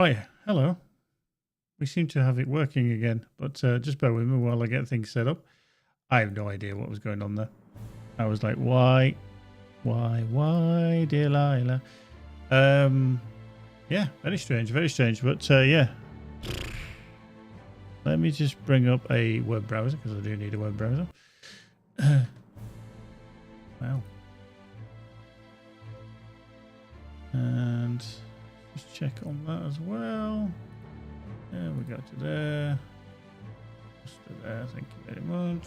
Right, hello. We seem to have it working again, but just bear with me while I get things set up. I have no idea what was going on there. I was like, why, Delilah? Yeah, very strange, but yeah. Let me just bring up a web browser, because I do need a web browser. Wow. And just check on that as well. There we go to there. Just to there, thank you very much.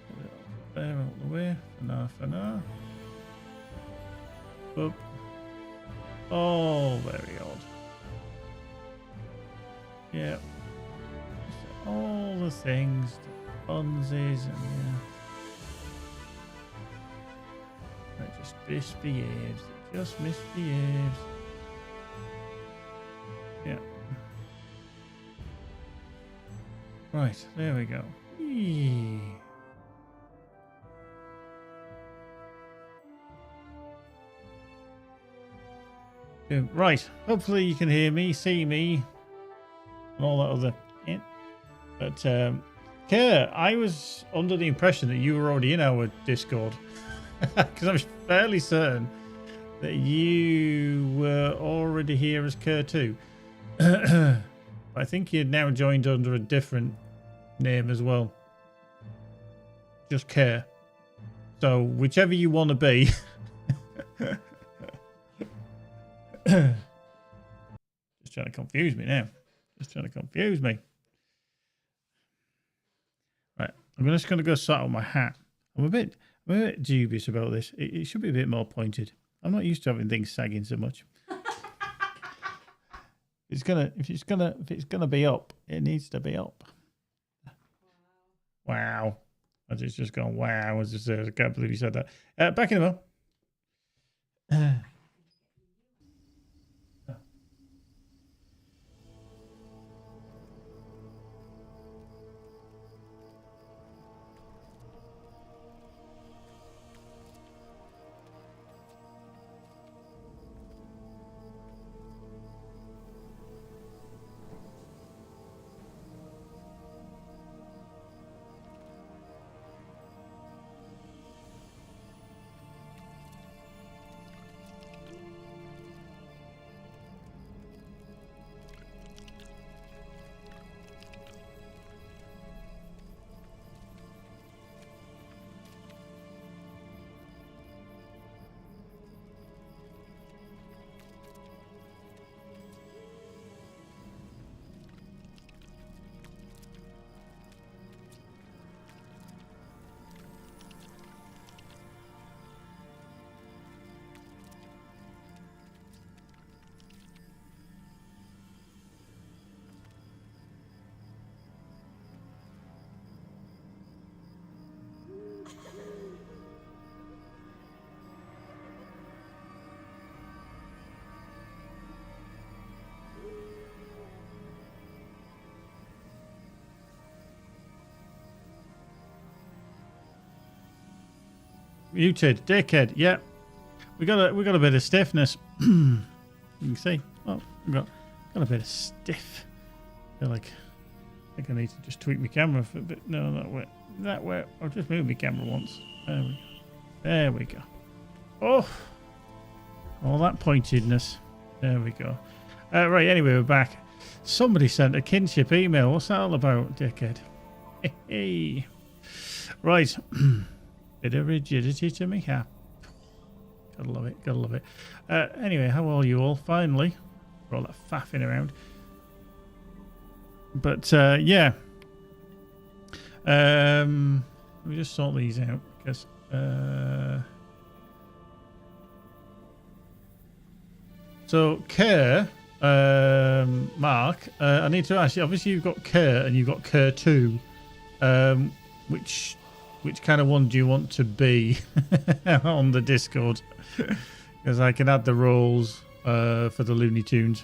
Put it over there all the way. For now. Boop. Oh, very odd. Yeah. All the things, the funsies, and yeah. It just misbehaves. It just misbehaves. Yeah. Right, there we go. Eee. Right, hopefully you can hear me, see me, and all that other shit. But, Kerr, I was under the impression that you were already in our Discord. Because I'm fairly certain that you were already here as Kerr too. I think you'd now joined under a different name as well. Just Kerr. So whichever you want to be. Just trying to confuse me now. Just trying to confuse me. Right. I'm just going to go sort out my hat. I'm a bit dubious about this. It should be a bit more pointed. I'm not used to having things sagging so much. If it's gonna be up, it needs to be up. Wow. I just gone wow. I can't believe you said that. Back in a moment. Muted, dickhead. Yeah, we got a bit of stiffness. You can see. Oh, we got a bit of stiff. I think I need to just tweak my camera for a bit. No, that way. I'll just move my camera once. There we go. Oh, all that pointedness. There we go. Right. Anyway, we're back. Somebody sent a kinship email. What's that all about, dickhead? Hey. Right. Bit of rigidity to me. Yeah. Gotta love it. Gotta love it. Anyway, how are you all? Finally, for all that faffing around. But yeah. Let me just sort these out because. So Kerr, Mark, I need to ask you. Obviously, you've got Kerr and you've got Kerr 2. Which kind of one do you want to be on the Discord? Because I can add the roles for the Looney Tunes.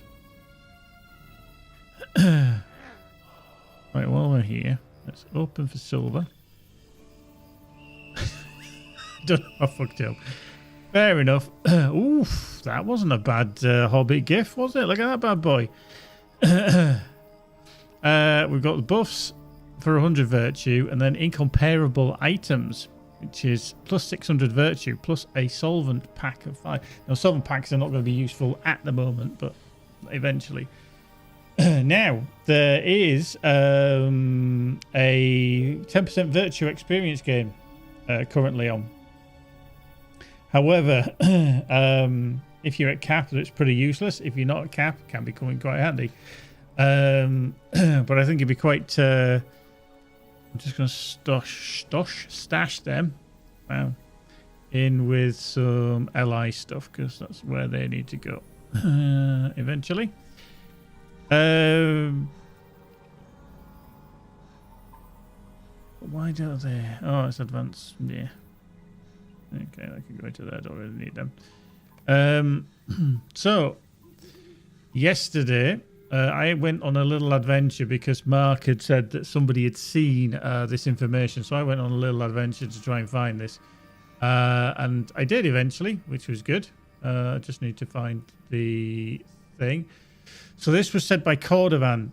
Right, while we're here, let's open for silver. Don't know, I fucked up. Fair enough. Oof, that wasn't a bad Hobbit gift, was it? Look at that bad boy. We've got the buffs for 100 virtue, and then incomparable items, which is plus 600 virtue, plus a solvent pack of 5. Now, solvent packs are not going to be useful at the moment, but eventually. Now, there is a 10% virtue experience game currently on. However, if you're at cap, it's pretty useless. If you're not at cap, it can be coming quite handy. But I think it'd be quite... I'm just going to stash them. Wow. In with some LI stuff, because that's where they need to go eventually. Why don't they? Oh, it's advanced. Yeah. Okay, I can go into there. I don't really need them. So, yesterday, I went on a little adventure because Mark had said that somebody had seen this information. So I went on a little adventure to try and find this. And I did eventually, which was good. I just need to find the thing. So this was said by Cordovan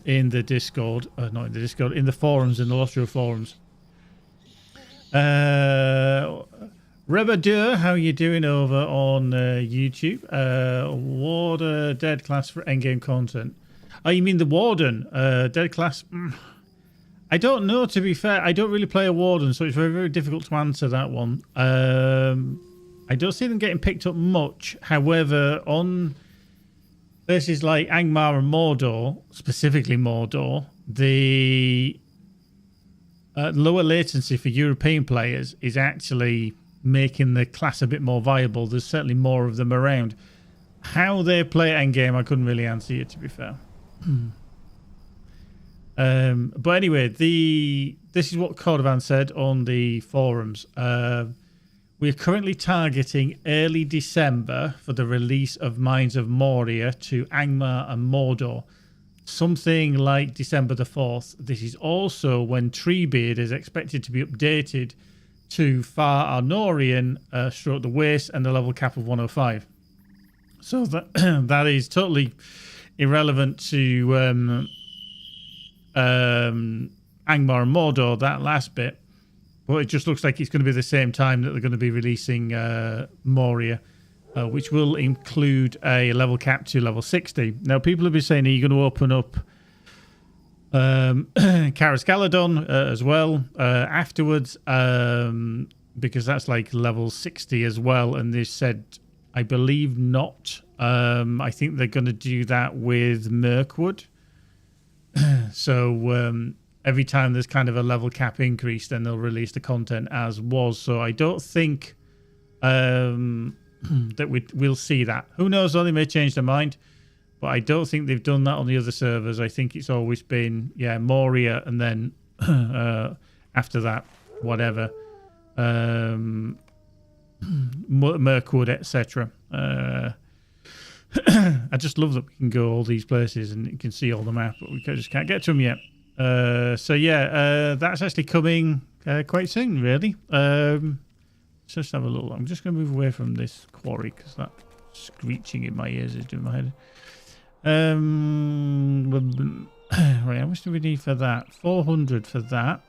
in the Discord. Not in the Discord, in the forums, in the LOTRO forums. Rebadur, how you doing over on YouTube? Warder dead class for endgame content. Oh, you mean the Warden? Dead class? I don't know, to be fair. I don't really play a Warden, so it's very, very difficult to answer that one. I don't see them getting picked up much. However, on places like Angmar and Mordor, specifically Mordor, the lower latency for European players is actually making the class a bit more viable. There's certainly more of them around. How they play endgame, I couldn't really answer you, to be fair. But anyway, this is what Cordovan said on the forums. We're currently targeting early December for the release of Mines of Moria to Angmar and Mordor. Something like December the 4th. This is also when Treebeard is expected to be updated to Far Arnorian, stroke the Waste, and the level cap of 105. So that is totally irrelevant to Angmar and Mordor, that last bit. But it just looks like it's going to be the same time that they're going to be releasing Moria, which will include a level cap to level 60. Now, people have been saying, are you going to open up Cariscaladon as well afterwards? Because that's like level 60 as well. And they said, I believe not. I think they're going to do that with Mirkwood. So every time there's kind of a level cap increase, then they'll release the content as was. So I don't think that we'll see that. Who knows, though, they may change their mind. But I don't think they've done that on the other servers. I think it's always been, yeah, Moria, and then after that, whatever. Mirkwood, etc. I just love that we can go all these places and you can see all the map, but we just can't get to them yet. So yeah, that's actually coming quite soon, really. Let's just have a look. I'm just going to move away from this quarry because that screeching in my ears is doing my head. Right, how much do we need for that? 400 for that.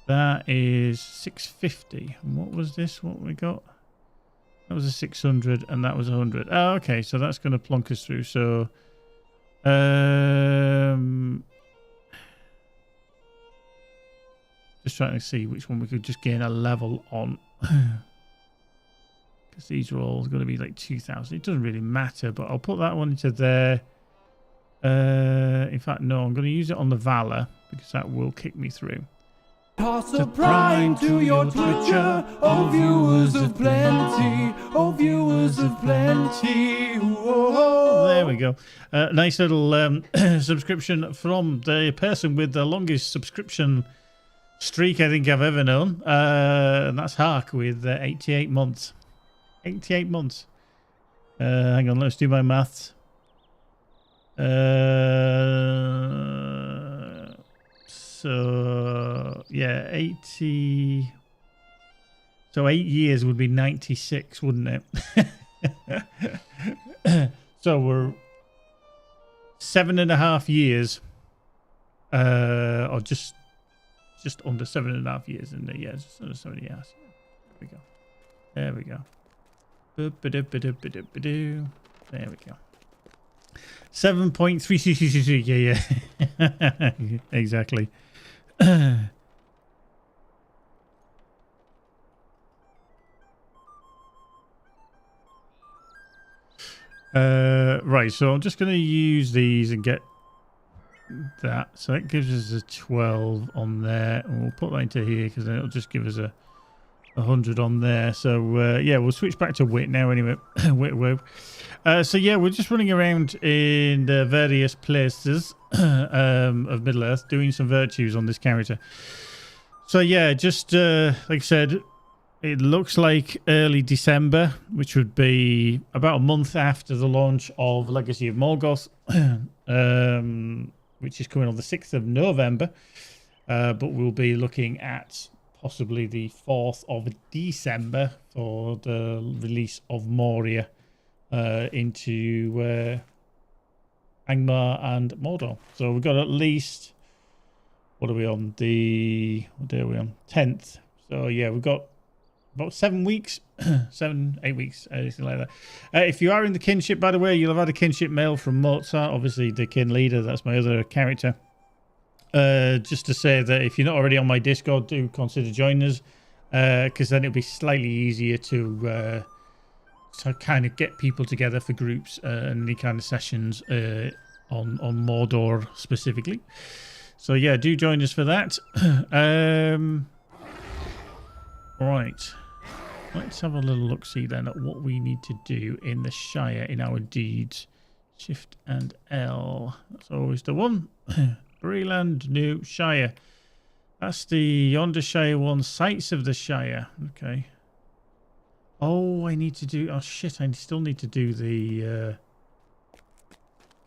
That is 650. And what was this? What we got? That was a 600 and that was 100. Oh, okay, so that's going to plonk us through. So, just trying to see which one we could just gain a level on. Because these are all going to be like 2,000. It doesn't really matter, but I'll put that one into there. In fact, no, I'm going to use it on the Valor because that will kick me through. Toss a prime to your Twitcher, oh viewers of plenty, oh viewers of plenty. Whoa. There we go. Nice little subscription from the person with the longest subscription streak I think I've ever known. And that's Hark with 88 months. 88 months. Hang on, let's do my maths. So yeah, 80. So 8 years would be 96, wouldn't it? So we're 7.5 years, or just under 7.5 years, isn't it? Yeah, just under 7 years. There we go. There we go. 7.3. Yeah. Exactly. Right, so I'm just going to use these and get that. So that gives us a 12 on there, and we'll put that into here because then it'll just give us a 100 on there. So yeah, we'll switch back to wit now anyway. Wit. So yeah, we're just running around in the various places of Middle Earth doing some virtues on this character. So yeah, just like I said, it looks like early December, which would be about a month after the launch of Legacy of Morgoth, which is coming on the 6th of November. But we'll be looking at possibly the 4th of December for the release of Moria into Angmar and Mordor. So we've got at least, what are we on? What day are we on? 10th. So yeah, we've got about 7 weeks, 8 weeks, anything like that. If you are in the kinship, by the way, you'll have had a kinship mail from Mozart, obviously the kin leader. That's my other character. Just to say that if you're not already on my Discord, do consider joining us, because then it'll be slightly easier to kind of get people together for groups and any kind of sessions on Mordor specifically. So yeah, do join us for that. Right. Let's have a little look-see then at what we need to do in the Shire in our deeds. Shift and L. That's always the one. Breland, New Shire. That's the Yonder Shire one. Sights of the Shire. Okay. Oh, I need to do... Oh, shit. I still need to do the...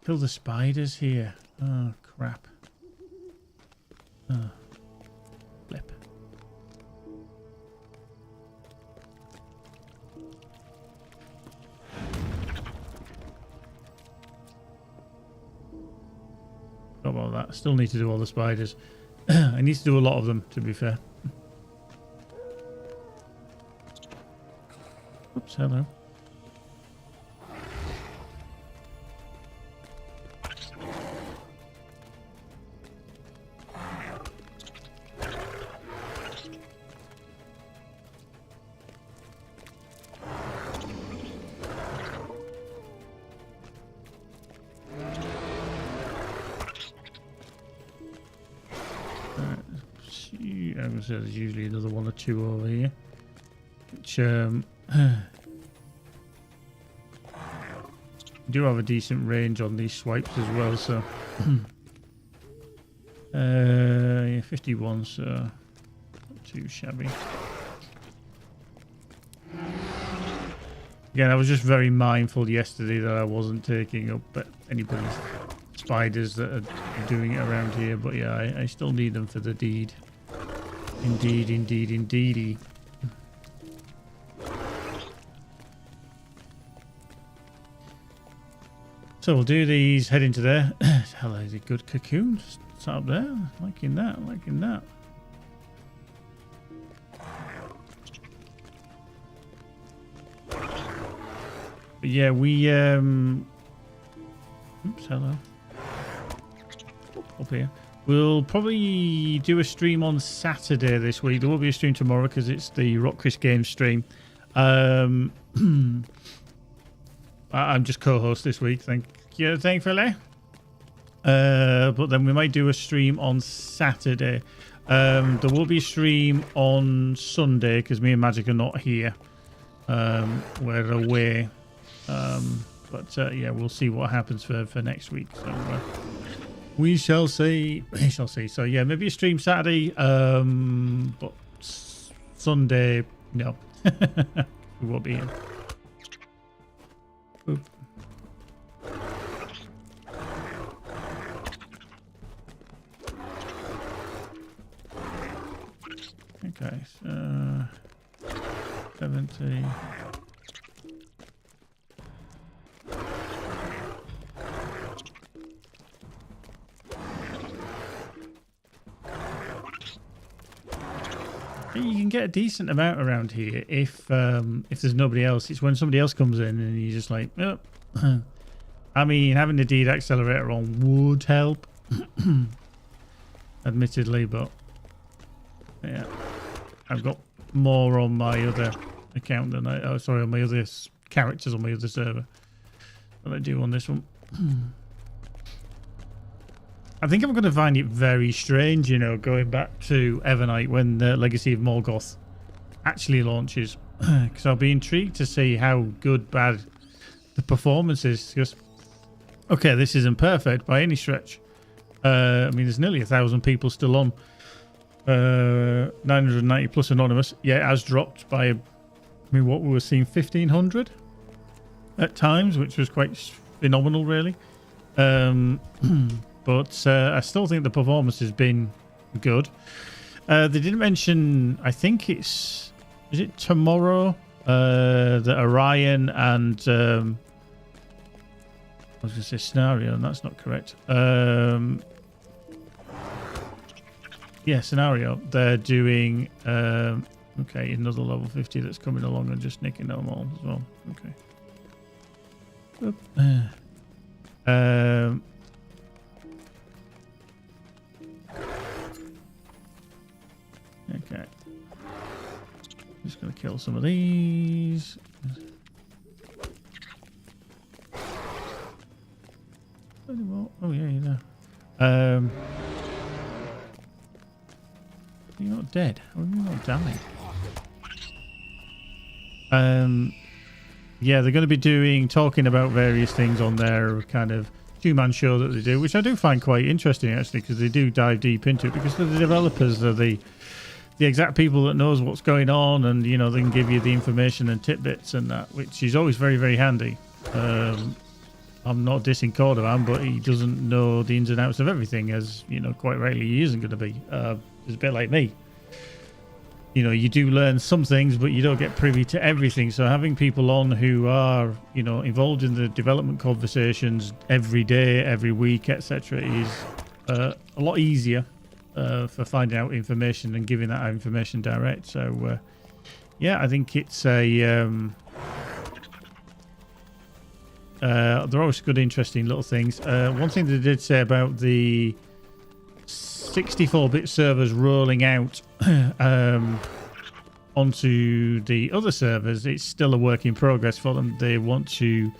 kill the spiders here. Oh, crap. Oh. Flip. Not about that. Still need to do all the spiders. I need to do a lot of them, to be fair. Oops, hello. So there's usually another one or two over here, which do have a decent range on these swipes as well. So yeah, 51, so not too shabby. Again, I was just very mindful yesterday that I wasn't taking up anybody's spiders that are doing it around here, but yeah, I still need them for the deed. Indeed, indeed, indeedy. So we'll do these, head into there. Hello, is a good cocoon. It's up there. Liking that, liking that. But yeah, we oops, hello. Up here. We'll probably do a stream on Saturday this week. There will be a stream tomorrow because it's the Rock Chris Games stream. I'm just co-host this week. Thank you, thankfully. But then we might do a stream on Saturday. There will be a stream on Sunday because me and Magic are not here. We're away. But yeah, we'll see what happens for next week. So we shall see. We shall see. So yeah, maybe a stream Saturday. But Sunday, no. We won't be here. Boop. Okay, so 70. You can get a decent amount around here if there's nobody else. It's when somebody else comes in and you're just like, oh. I mean, having the deed accelerator on would help, admittedly, but yeah, I've got more on my other account than on my other characters on my other server than I do on this one. I think I'm going to find it very strange, you know, going back to Evernight when the Legacy of Morgoth actually launches, because I'll be intrigued to see how good, bad the performance is. Because, okay, this isn't perfect by any stretch. I mean, there's nearly 1,000 people still on. 990 plus anonymous. Yeah, it has dropped by, I mean, what we were seeing, 1,500 at times, which was quite phenomenal, really. But I still think the performance has been good. They didn't mention, I think is it tomorrow, that Orion and, I was going to say Scenario, and that's not correct. Yeah, Scenario. They're doing, okay, another level 50 that's coming along and just nicking them all as well. Okay. Okay. Just going to kill some of these. Oh yeah, you know. You're not dead. How have you not died? Yeah, they're going to be talking about various things on their kind of two-man show that they do, which I do find quite interesting actually, because they do dive deep into it, because the developers are the exact people that knows what's going on, and you know, they can give you the information and tidbits and that, which is always very, very handy. I'm not dissing Cordovan, but he doesn't know the ins and outs of everything, as you know, quite rightly he isn't going to be. It's a bit like me. You know, you do learn some things, but you don't get privy to everything. So having people on who are, you know, involved in the development conversations every day, every week, etc., is a lot easier for finding out information and giving that information direct. So, yeah, I think it's a... they're always good, interesting little things. One thing they did say about the 64-bit servers rolling out onto the other servers, it's still a work in progress for them. They want to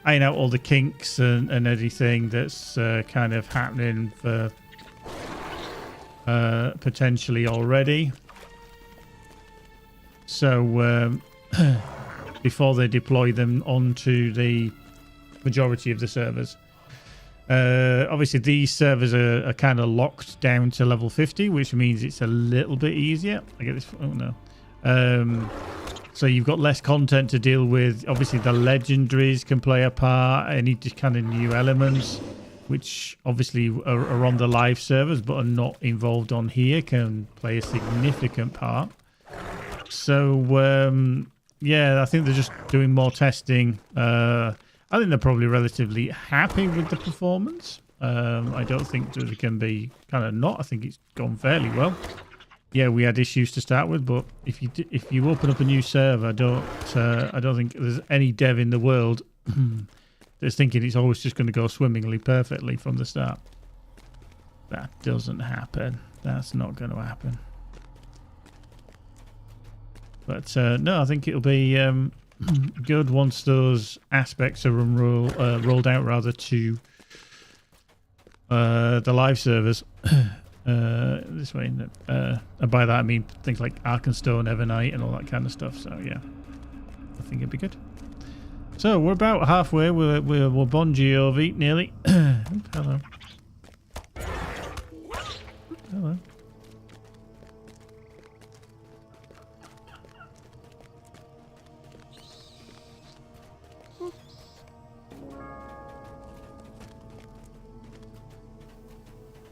iron out all the kinks and everything that's kind of happening for potentially already. So before they deploy them onto the majority of the servers. Obviously, these servers are kind of locked down to level 50, which means it's a little bit easier. I get this. Oh, no. So you've got less content to deal with. Obviously, the legendaries can play a part. Any kind of new elements, which obviously are on the live servers but are not involved on here, can play a significant part. So, yeah, I think they're just doing more testing. I think they're probably relatively happy with the performance. I don't think that it can be kind of not. I think it's gone fairly well. Yeah, we had issues to start with, but if you open up a new server, I don't think there's any dev in the world that's thinking it's always just going to go swimmingly perfectly from the start. That doesn't happen. That's not going to happen. But no, I think it'll be good once those aspects are rolled out rather to the live servers. This way, and by that I mean things like Arkenstone, Evernight, and all that kind of stuff. So yeah, I think it'd be good. So we're about halfway. We're Bon Jovi nearly. Hello. Hello.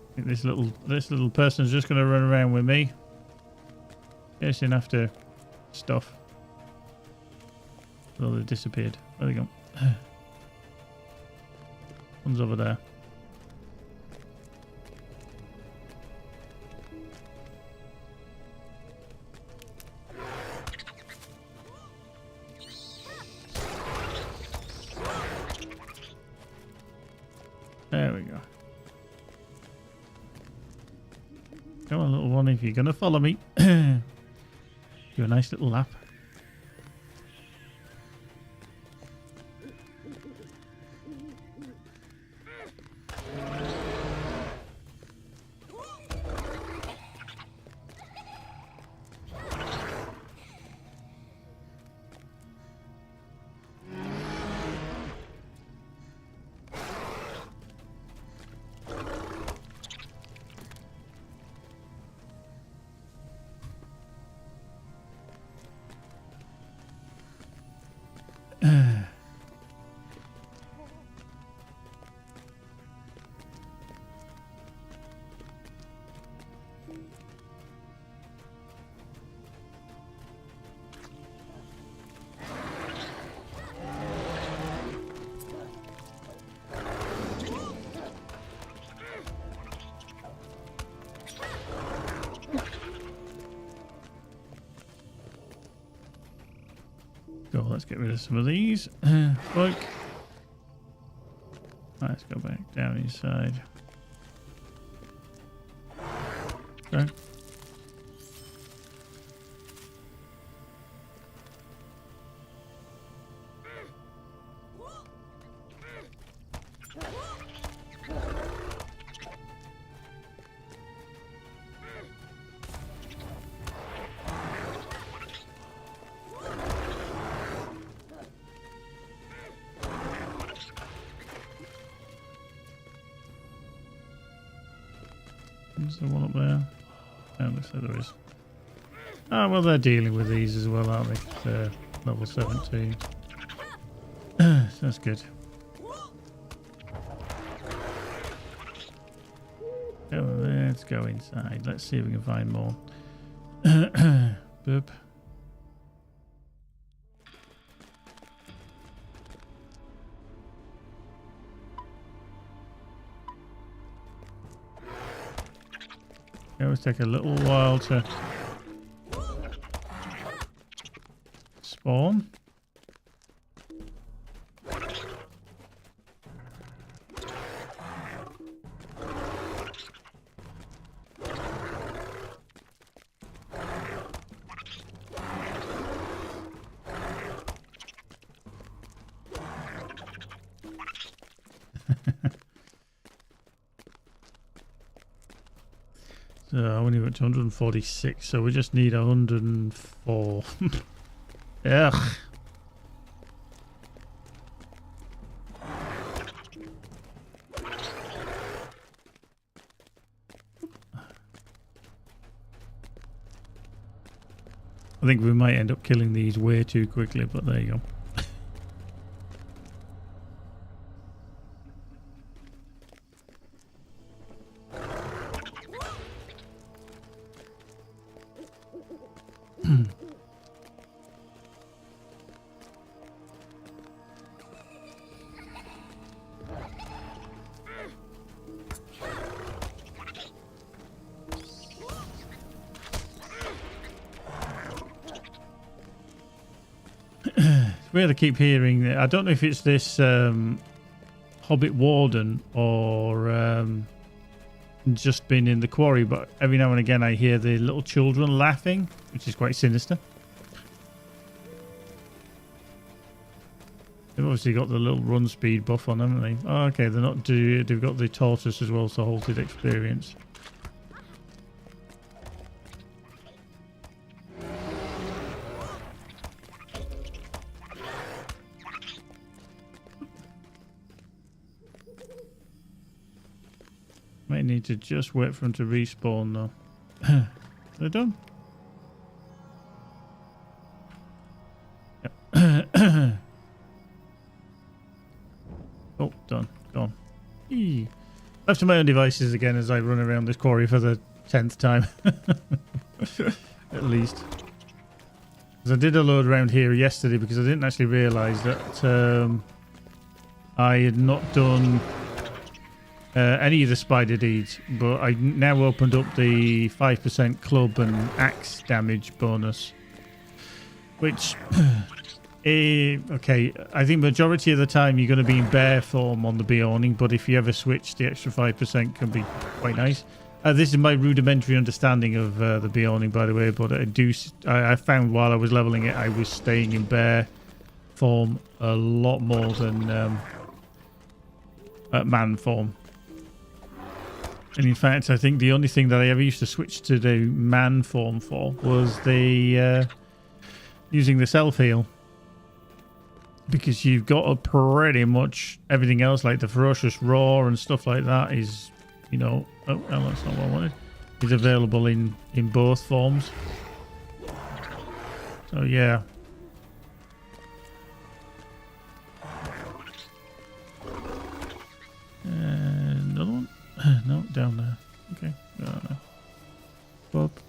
I think this little person's just going to run around with me, chasing after stuff. Oh, they disappeared. Where they go? One's over there. There we go. Come on, little one, if you're going to follow me. Do a nice little lap. Go, let's get rid of some of these. Look. Let's go back down inside. Okay. Is there one up there? Oh, looks like there is. Oh, well, they're dealing with these as well, aren't they? They're level 17. So that's good. Oh, let's go inside. Let's see if we can find more. Boop. It always take a little while to spawn. So I only went to 146, so we just need 104. Ugh. I think we might end up killing these way too quickly, but there you go. Weird, I keep hearing. I don't know if it's this Hobbit Warden or just been in the quarry, but every now and again I hear the little children laughing, which is quite sinister. They've obviously got the little run speed buff on them, haven't they? Oh, okay, they're not. They've got the tortoise as well, so halted experience. Might need to just wait for them to respawn though. They're done. Yep. Oh, done. Gone. Eee. Left to my own devices again as I run around this quarry for the 10th time. At least. 'Cause I did a load around here yesterday because I didn't actually realise that I had not done any of the spider deeds, but I now opened up the 5% club and axe damage bonus, which okay, I think majority of the time you're going to be in bear form on the Beorning, but if you ever switch, the extra 5% can be quite nice. This is my rudimentary understanding of the Beorning, by the way, but I found while I was leveling it, I was staying in bear form a lot more than at man form. And in fact, I think the only thing that I ever used to switch to the man form for was the using the self-heal. Because you've got pretty much everything else, like the ferocious roar and stuff like that is, you know... Oh, no, that's not what I wanted. Is available in both forms. So, yeah. Another one? No, down there. Okay. No. Up.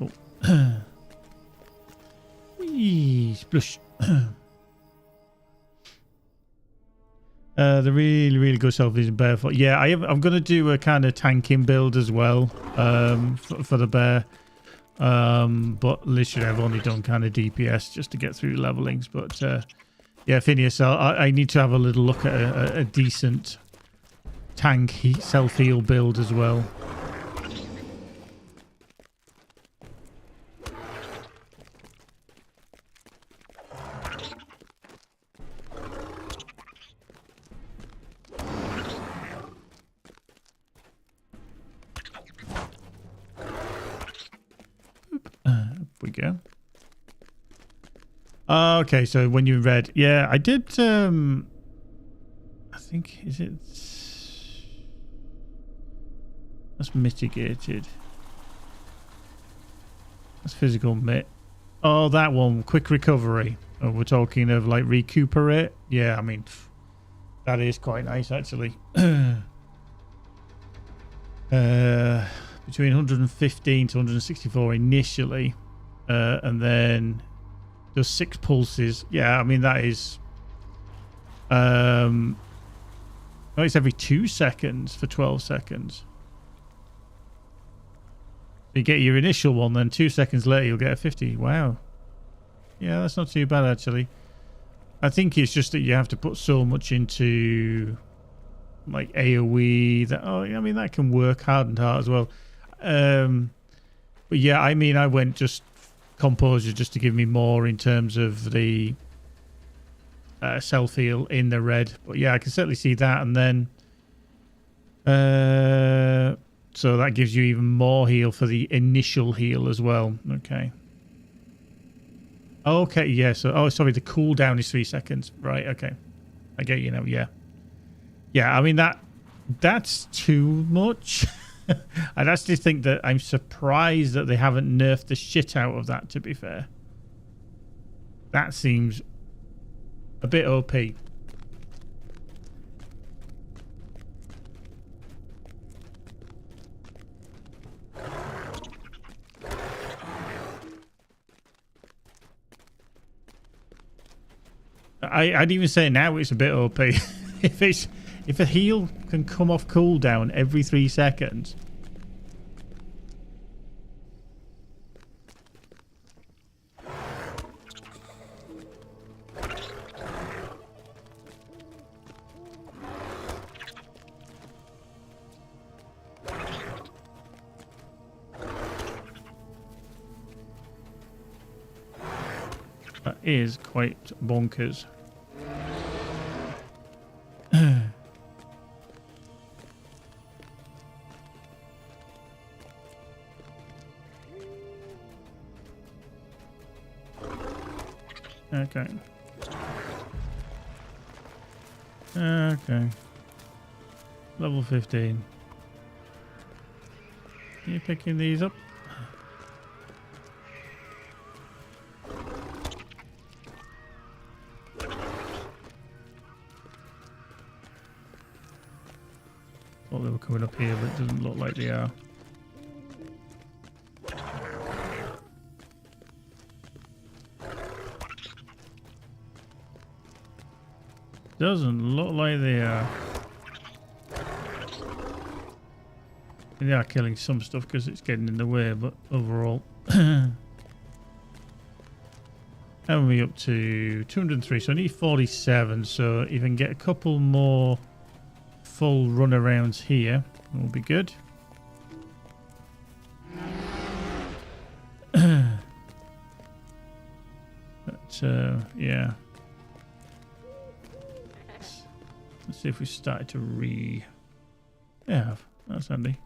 Oh. Whee! Splush. The really good self is barefoot. Yeah, I'm going to do a kind of tanking build as well for the bear. But literally I've only done kind of DPS just to get through levelings. But yeah, Phineas, I need to have a little look at a decent tank self-heal build as well. We go. Okay, so when you read, yeah, I did. I think that's mitigated. That's physical mit. Oh, that one, quick recovery. Oh, we're talking of like recuperate. Yeah, I mean that is quite nice actually. Between 115 to 164 initially. And then there's 6 pulses. Yeah, I mean that is it's every 2 seconds for 12 seconds. You get your initial one, then 2 seconds later you'll get a 50. Wow. Yeah, that's not too bad actually. I think it's just that you have to put so much into like AoE that I mean that can work hard and hard as well. But yeah, I mean I went just composure just to give me more in terms of the self-heal in the red. But yeah, I can certainly see that. And then so that gives you even more heal for the initial heal as well. Okay. Okay, yeah. So, sorry, the cooldown is 3 seconds. Right, okay. I get you now, yeah. Yeah, I mean, that's too much. I'd actually think that I'm surprised that they haven't nerfed the shit out of that, to be fair. That seems a bit OP. I'd even say now it's a bit OP. If a heal can come off cooldown every 3 seconds. That is quite bonkers. Okay. Okay. Level 15. You picking these up? thought they were coming up here, but it doesn't look like they are. Doesn't look like they are. They are killing some stuff because it's getting in the way, but overall. How are we up to? 203, so I need 47. So if I can get a couple more full runarounds here, it will be good. But yeah. Let's see if we started to Yeah, that's handy.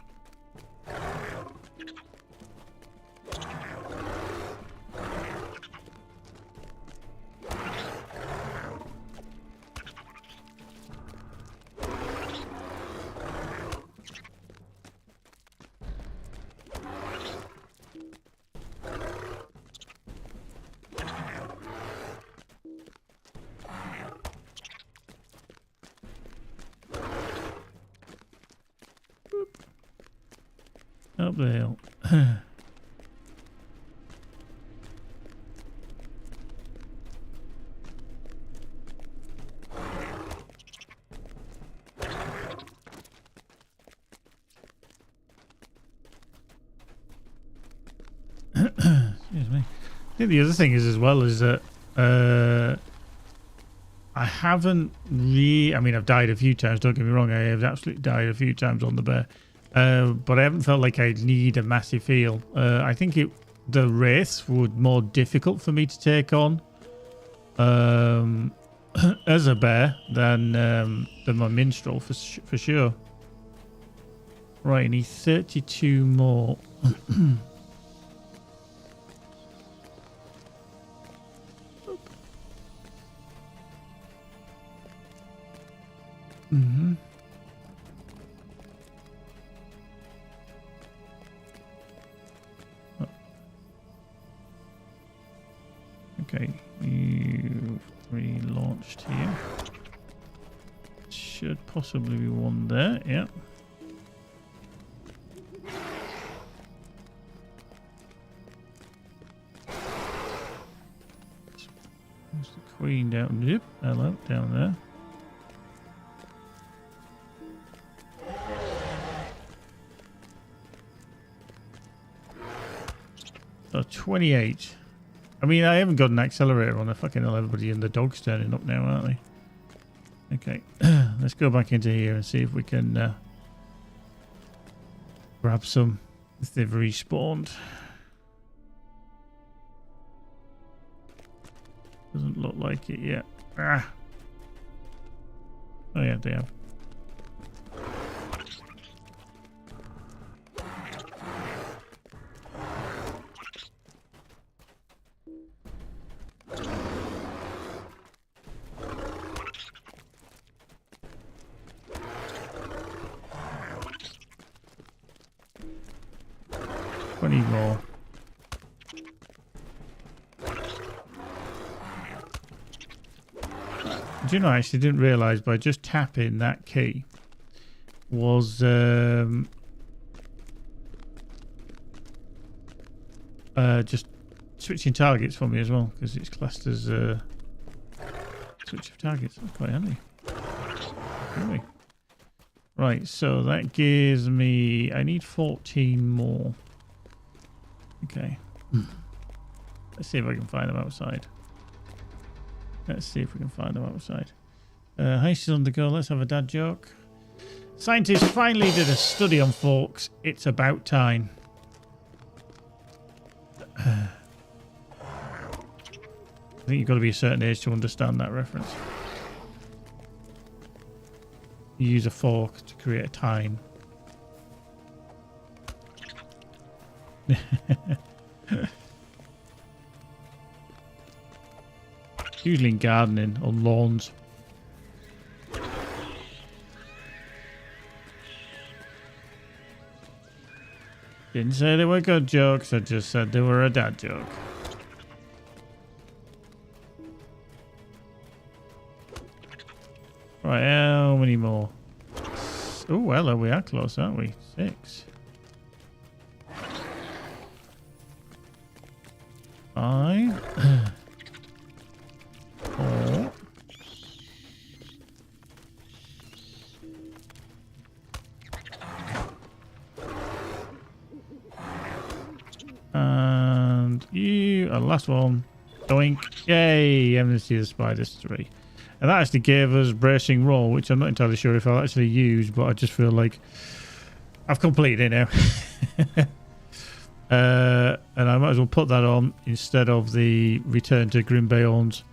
Up the hill. Excuse me. I think the other thing is as well is that I haven't I mean, I've died a few times, don't get me wrong, I have absolutely died a few times on the bear. But I haven't felt like I need a massive heal. I think the wraiths would more difficult for me to take on as a bear than my minstrel for sure. Right, I need 32 more. Mm-hmm. Okay, you've relaunched here. Should possibly be one there, yeah. There's the queen down, yep, hello, down there. So 28. I mean, I haven't got an accelerator on. The fucking hell, everybody in the dog's turning up now, aren't they? Okay, let's go back into here and see if we can grab some if they've respawned. Doesn't look like it yet. Ah. Oh yeah, they have. More. Do you know, I actually didn't realise by just tapping that key was just switching targets for me as well, because it's classed as switch of targets. That's quite handy. Really? Right, so that gives me, I need 14 more. Okay. Let's see if I can find them outside. Let's see if we can find them outside. Heist is on the go. Let's have a dad joke. Scientists finally did a study on forks. It's about time. I think you've got to be a certain age to understand that reference. You use a fork to create a time. Usually in gardening on lawns. Didn't say they were good jokes, I just said they were a dad joke. Right, how many more? Oh, hello, we are close, aren't we? 6. 5. 4. And you are the last one. Doink. Yay! Enmity of the Spiders 3. And that actually gave us Bracing Roll, which I'm not entirely sure if I'll actually use, but I just feel like I've completed it now. And I might as well put that on instead of the Return to Grim Bayons.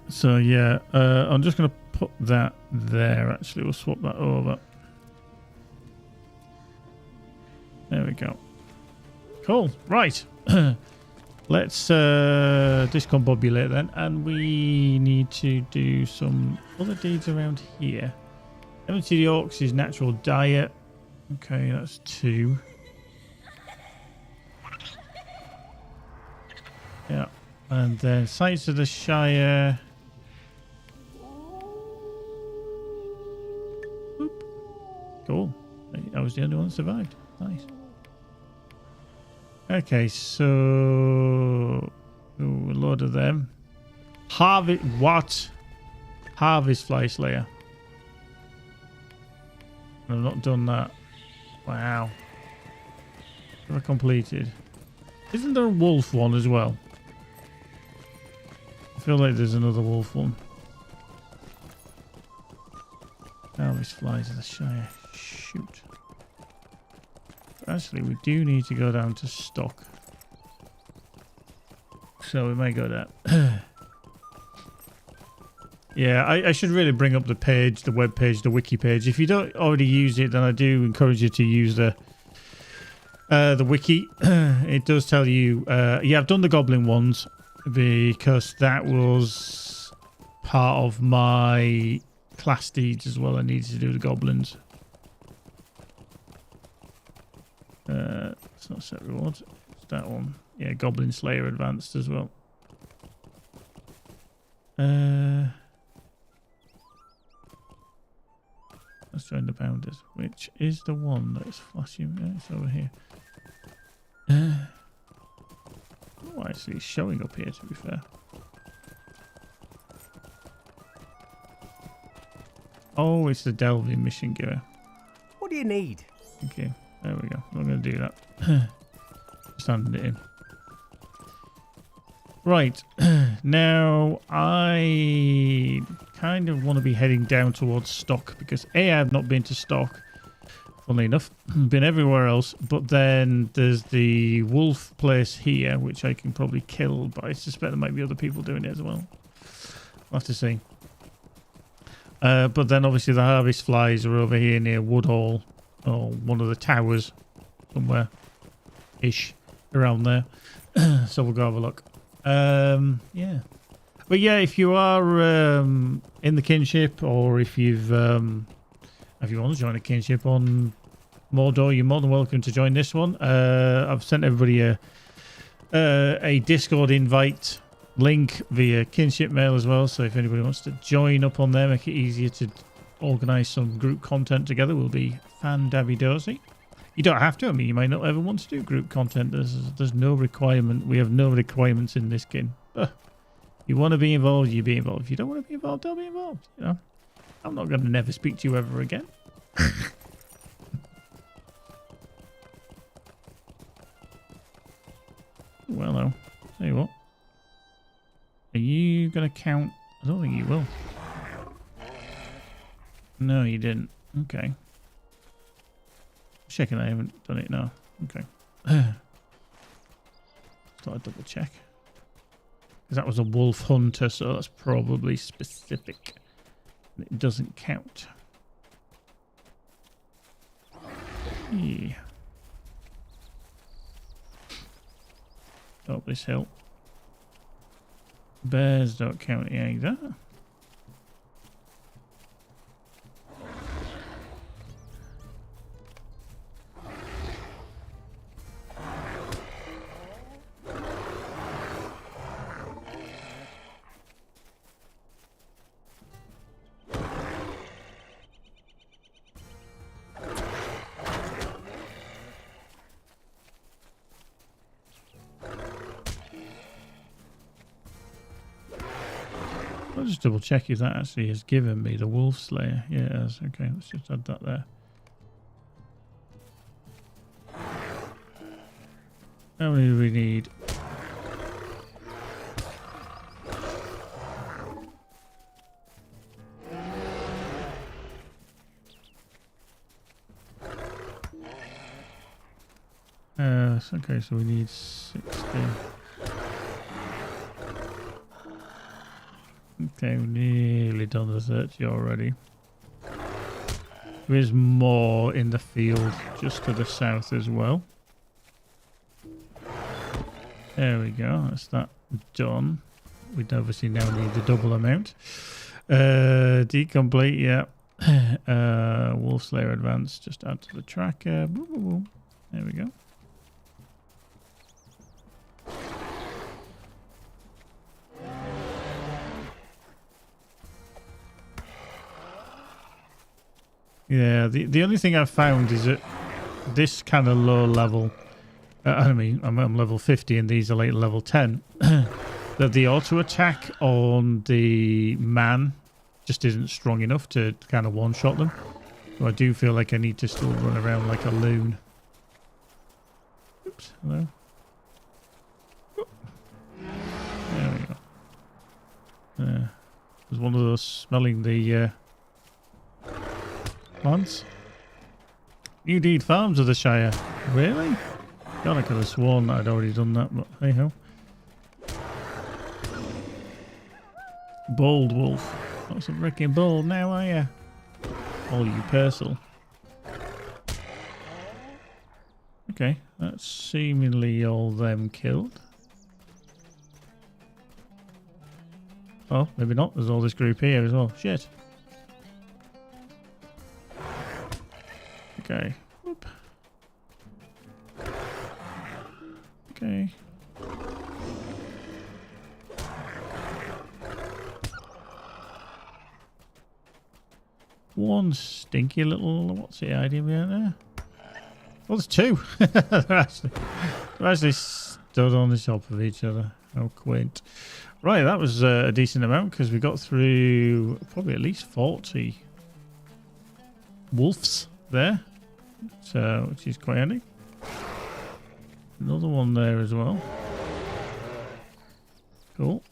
So yeah, I'm just going to put that there. Actually, we'll swap that over. There we go. Cool. Right. Let's discombobulate then, and we need to do some other deeds around here. Empty the Orcs is natural diet. Okay, that's 2. Yeah, and then Sights of the Shire. Oop. Cool. I was the only one that survived. Nice. Okay, so ooh, a load of them. Harvest what? Harvest Fly Slayer. I've not done that. Wow. Have I completed? Isn't there a wolf one as well? I feel like there's another wolf one. Harvest Flies of the Shire. Shoot. Actually, we do need to go down to stock. So we may go there. Yeah, I should really bring up the page, the web page, the wiki page. If you don't already use it, then I do encourage you to use the wiki. It does tell you... yeah, I've done the goblin ones because that was part of my class deeds as well. I needed to do the goblins. It's not set rewards. It's that one. Yeah, Goblin Slayer Advanced as well. Let's join the Bounders, which is the one that's flashing. Yeah, it's over here. Oh, actually, it's showing up here, to be fair. Oh, it's the Delving Mission Gear. What do you need? Okay. There we go. I'm going to do that. Just handing it in. Right. Now, I kind of want to be heading down towards stock because A, I've not been to stock. Funnily enough. Been everywhere else. But then there's the wolf place here, which I can probably kill. But I suspect there might be other people doing it as well. I'll have to see. But then obviously the harvest flies are over here near Woodhall. Or one of the towers somewhere ish around there. So we'll go have a look. Yeah. But yeah, if you are in the kinship, or if you want to join a kinship on Mordor, you're more than welcome to join this one. I've sent everybody a Discord invite link via kinship mail as well. So if anybody wants to join up on there, make it easier to organise some group content together, will be fan-dabby-dozy. You don't have to. I mean, you might not ever want to do group content. There's no requirement. We have no requirements in this game. You want to be involved, you be involved. If you don't want to be involved, don't be involved. You know, I'm not going to never speak to you ever again. Well, though, tell you what. Are you going to count? I don't think you will. No, you didn't. Okay. Checking I haven't done it now. Okay. Thought I'd double check. Because that was a wolf hunter, so that's probably specific. It doesn't count. Yeah. Up this hill. Bears don't count either. I'll just double check if that actually has given me the Wolf Slayer. Yeah, it has. Okay, let's just add that there. How many do we need? Okay, so we need 60. Okay, we've nearly done the 30 already. There is more in the field just to the south as well. There we go, that's that done. We'd obviously now need the double amount. Decomplete, yeah. Wolf Slayer advance, just add to the tracker. There we go. Yeah, the only thing I've found is that this kind of low level, I mean, I'm level 50 and these are like level 10, that the auto attack on the man just isn't strong enough to kind of one-shot them. So I do feel like I need to still run around like a loon. Oops, hello. There we go. There's one of those smelling the plants. You need farms of the Shire. Really? God, I could have sworn that I'd already done that, but hey ho. Bold wolf. Not so freaking bold now, are you? All you Purcell. Okay, that's seemingly all them killed. Oh, maybe not. There's all this group here as well. Shit. Okay. Whoop. Okay. One stinky little, what's the idea behind there? Oh, there's two. they're actually stood on the top of each other. How quaint. Right, that was a decent amount because we got through probably at least 40 wolves there. So, which is quite handy. Another one there as well. Cool.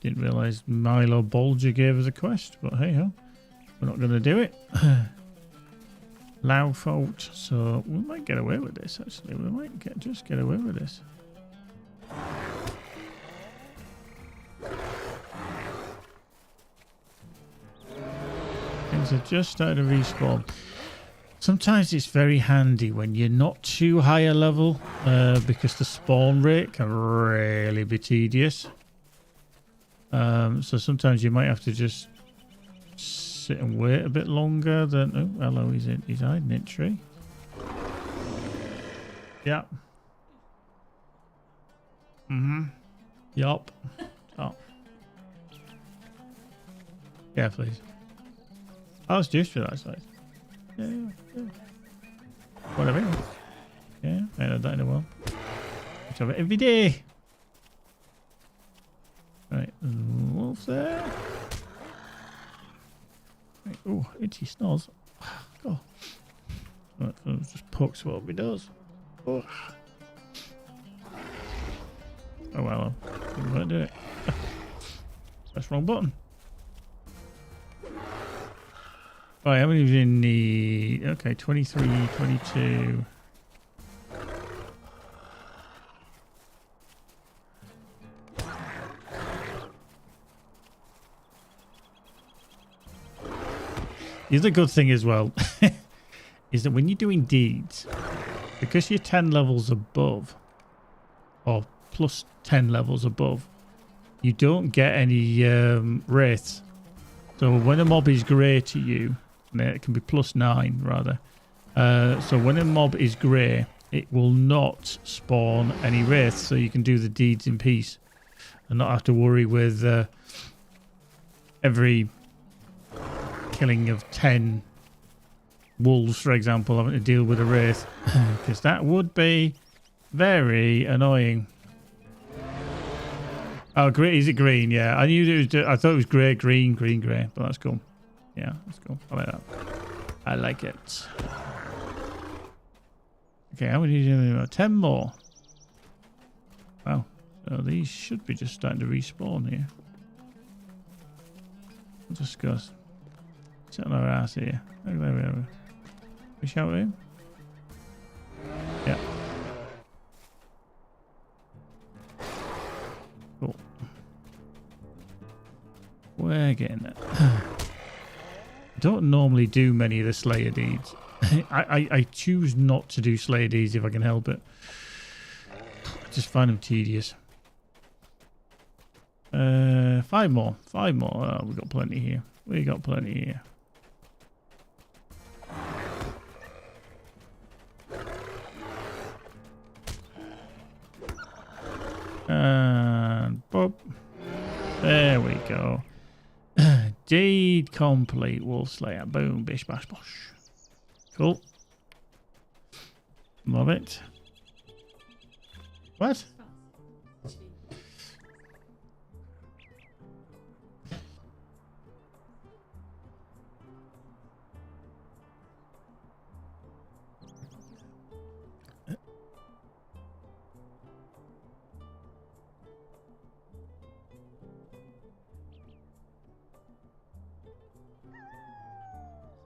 Didn't realise Milo Bolger gave us a quest, but hey ho. We're not going to do it. Low fault. So we might get away with this actually. We might just get away with this. Things have just started to respawn. Sometimes it's very handy when you're not too high a level because the spawn rate can really be tedious. So sometimes you might have to just sit and wait a bit longer than... Oh, hello, he's hiding in tree. Yeah. Yup. Oh. Yeah, please. Oh, it's just for that side. Yeah. Whatever. Yeah, I had that in a while. Let's have it every day. Right, there's a wolf there. Right. Oh, itchy snores. Oh. Right, so just pokes what he does. Oh, well, I won't do it. That's the wrong button. Right, how many of you need... Okay, 23, 22... The other good thing as well is that when you're doing deeds, because you're 10 levels above, or plus 10 levels above, you don't get any wraiths. So when a mob is grey to you, it can be plus 9 rather. So when a mob is grey, it will not spawn any wraiths, so you can do the deeds in peace and not have to worry with every killing of 10 wolves, for example, having to deal with a wraith, because that would be very annoying. Oh, green. Is it green? Yeah, I knew it was. I thought it was grey, green, grey. But that's cool. Yeah, that's cool. I like that. I like it. Okay, how many do we do? 10 more. Wow. So these should be just starting to respawn here. We'll just go sit on our ass here. There we are. We shout at him? Yeah. Cool. We're getting there. I don't normally do many of the Slayer deeds. I choose not to do Slayer deeds if I can help it. I just find them tedious. 5 more. 5 more. Oh, we got plenty here. We got plenty here. And boop. There we go. Deed complete. Wolf Slayer. Boom. Bish bash bosh. Cool. Love it. What?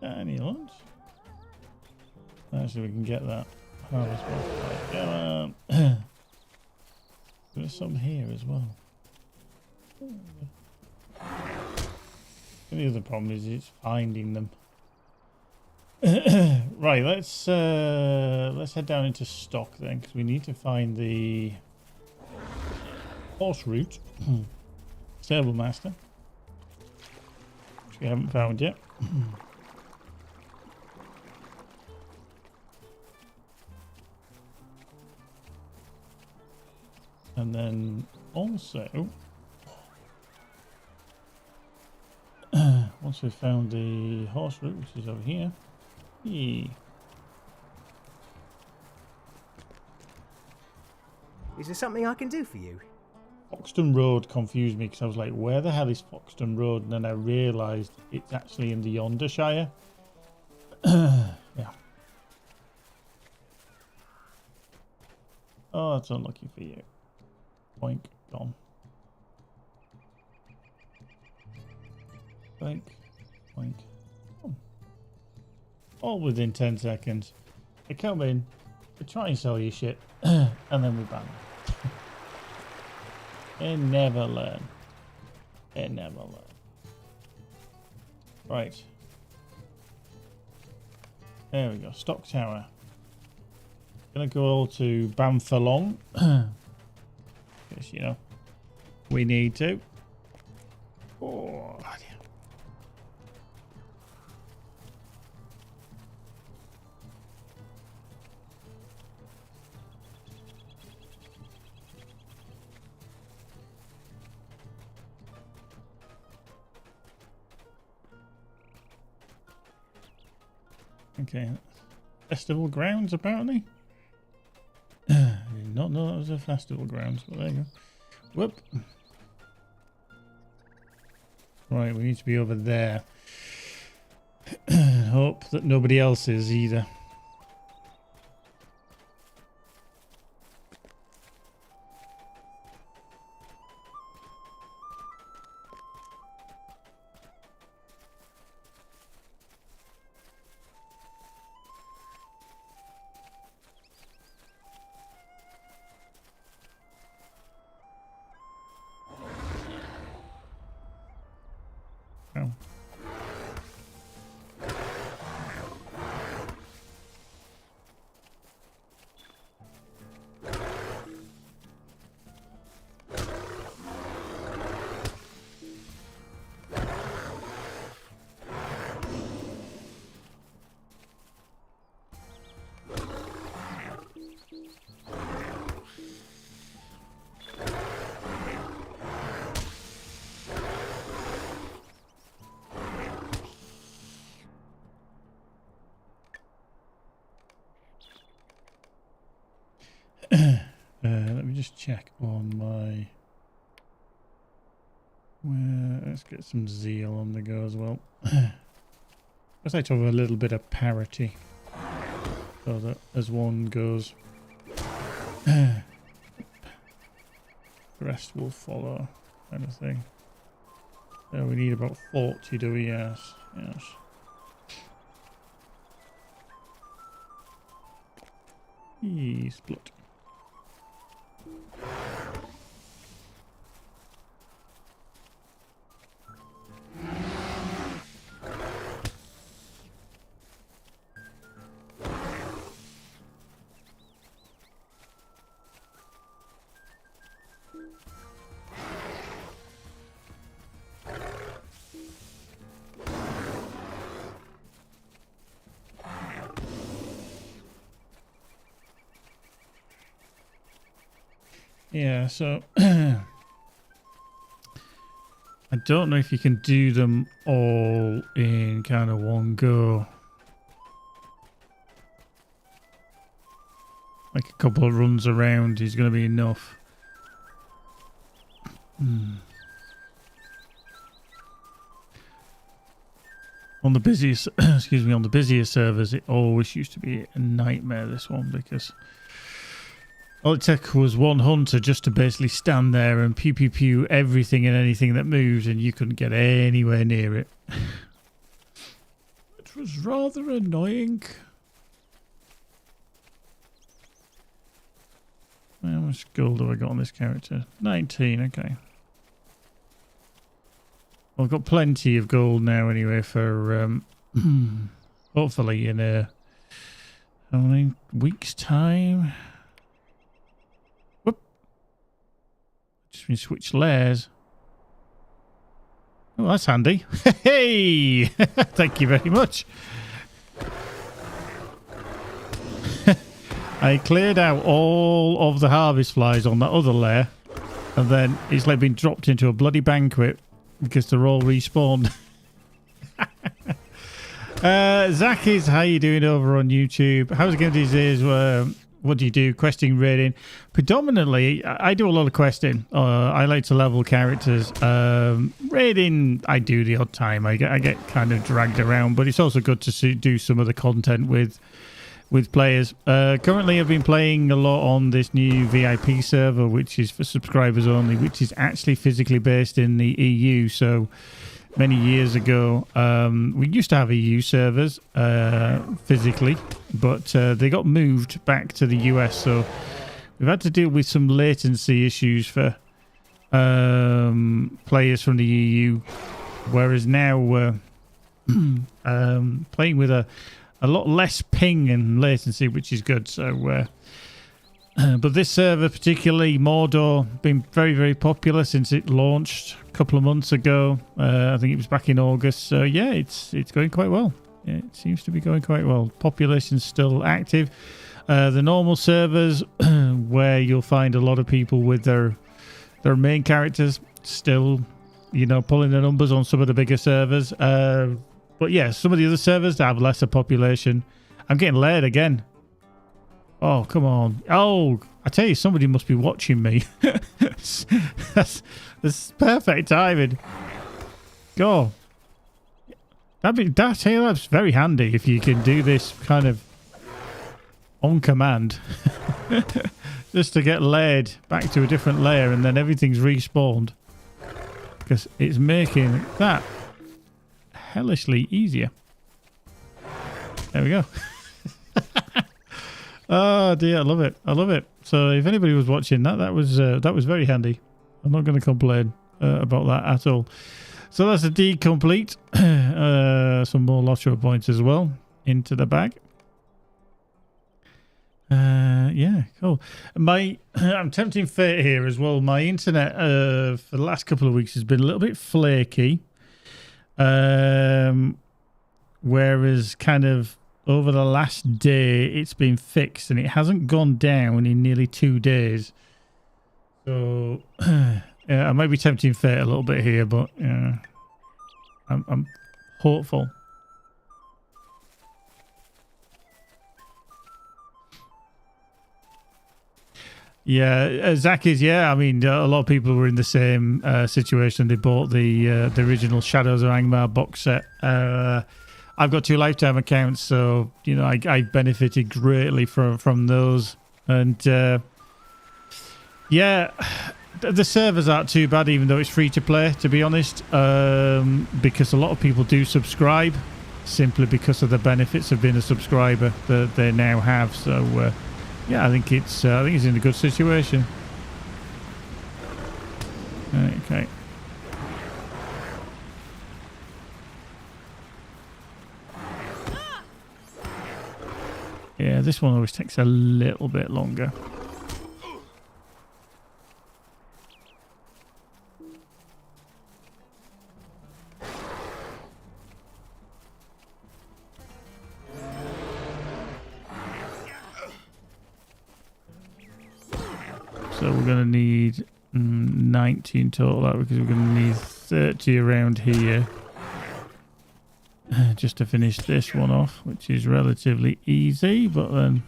Any lunch? Actually, we can get that. Harvest one. Come on. There's some here as well. The other problem is it's finding them. Right, let's head down into stock then, because we need to find the horse route. Stable master, which we haven't found yet. And then also, once we've found the horse route, which is over here, Is there something I can do for you? Foxton Road confused me because I was like, where the hell is Foxton Road? And then I realised it's actually in the Yondershire. Yeah. Oh, that's unlucky for you. Boink, gone. Boink, boink. Oh. All within 10 seconds. They come in, they try and sell you shit, and then we ban them. They never learn. They never learn. Right. There we go. Stock Tower. Gonna go to Bamfalong. Because, you know, we need to. Oh, yeah. Okay. Festival grounds, apparently. I did not know that was a festival grounds, but there you go. Whoop. Right, we need to be over there. Hope that nobody else is either. Oh. Let me just check on my Let's get some zeal on the go as well. I'd like to have a little bit of parity, so that as one goes, the rest will follow, kind of thing. So we need about 40, do we? Yes. Yes. Split. Yeah, so I don't know if you can do them all in kind of one go. Like a couple of runs around is going to be enough. On the busiest, excuse me, on the busiest servers, it always used to be a nightmare, this one, because all it took was one hunter just to basically stand there and pew pew pew everything and anything that moved, and you couldn't get anywhere near it. It was rather annoying. How much gold have I got on this character? 19, okay. Well, I've got plenty of gold now anyway for hopefully in how many weeks' time? Just been switch layers. Oh, that's handy. Hey! Thank you very much. I cleared out all of the harvest flies on that other layer, and then it's like been dropped into a bloody banquet because they're all respawned. Zakis, how you doing over on YouTube? How's it going these days? What do you do? Questing, raiding? Predominantly, I do a lot of questing. I like to level characters. Raiding, I do the odd time. I get kind of dragged around, but it's also good to do some of the content with players. Currently, I've been playing a lot on this new VIP server, which is for subscribers only, which is actually physically based in the EU. So many years ago, we used to have EU servers physically, but they got moved back to the US. So we've had to deal with some latency issues for players from the EU, whereas now we're playing with a lot less ping and latency, which is good. So, but this server, particularly Mordor, been very, very popular since it launched a couple of months ago. I think it was back in August. So yeah, it's going quite well. Yeah, it seems to be going quite well. Population's still active. The normal servers, where you'll find a lot of people with their main characters, still, you know, pulling the numbers on some of the bigger servers. But yeah, some of the other servers that have lesser population. I'm getting laid again. Oh, come on. Oh, I tell you, somebody must be watching me. that's perfect timing. Go. That's very handy if you can do this kind of on command. Just to get laid back to a different layer and then everything's respawned. Because it's making that hellishly easier. There we go. Oh dear, I love it. I love it. So if anybody was watching that was very handy. I'm not going to complain about that at all. So that's a D complete. Some more LOTRO points as well into the bag. Yeah, cool. I'm tempting fate here as well. My internet for the last couple of weeks has been a little bit flaky. Whereas kind of over the last day it's been fixed and it hasn't gone down in nearly 2 days. So I might be tempting fate a little bit here, but I'm hopeful. Yeah, Zach is. Yeah, I mean, a lot of people were in the same situation. They bought the original Shadows of Angmar box set. I've got 2 lifetime accounts, so you know I benefited greatly from those. And yeah, the servers aren't too bad, even though it's free to play. To be honest, because a lot of people do subscribe simply because of the benefits of being a subscriber that they now have. So. Yeah, I think it's in a good situation. Okay. Yeah, this one always takes a little bit longer. So we're going to need 90 in total, because we're going to need 30 around here. Just to finish this one off, which is relatively easy, but then...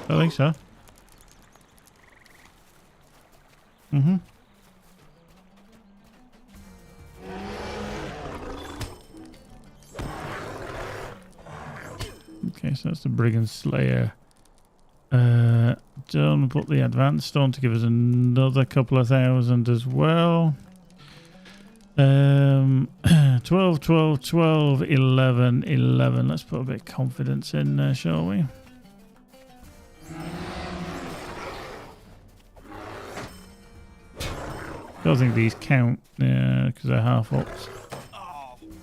I think so. Mm-hmm. Okay, so that's the Brigand Slayer. Done. Put the advanced on to give us another couple of thousand as well. 12, 12, 12, 11, 11. Let's put a bit of confidence in there, shall we? I don't think these count, because they're half ups.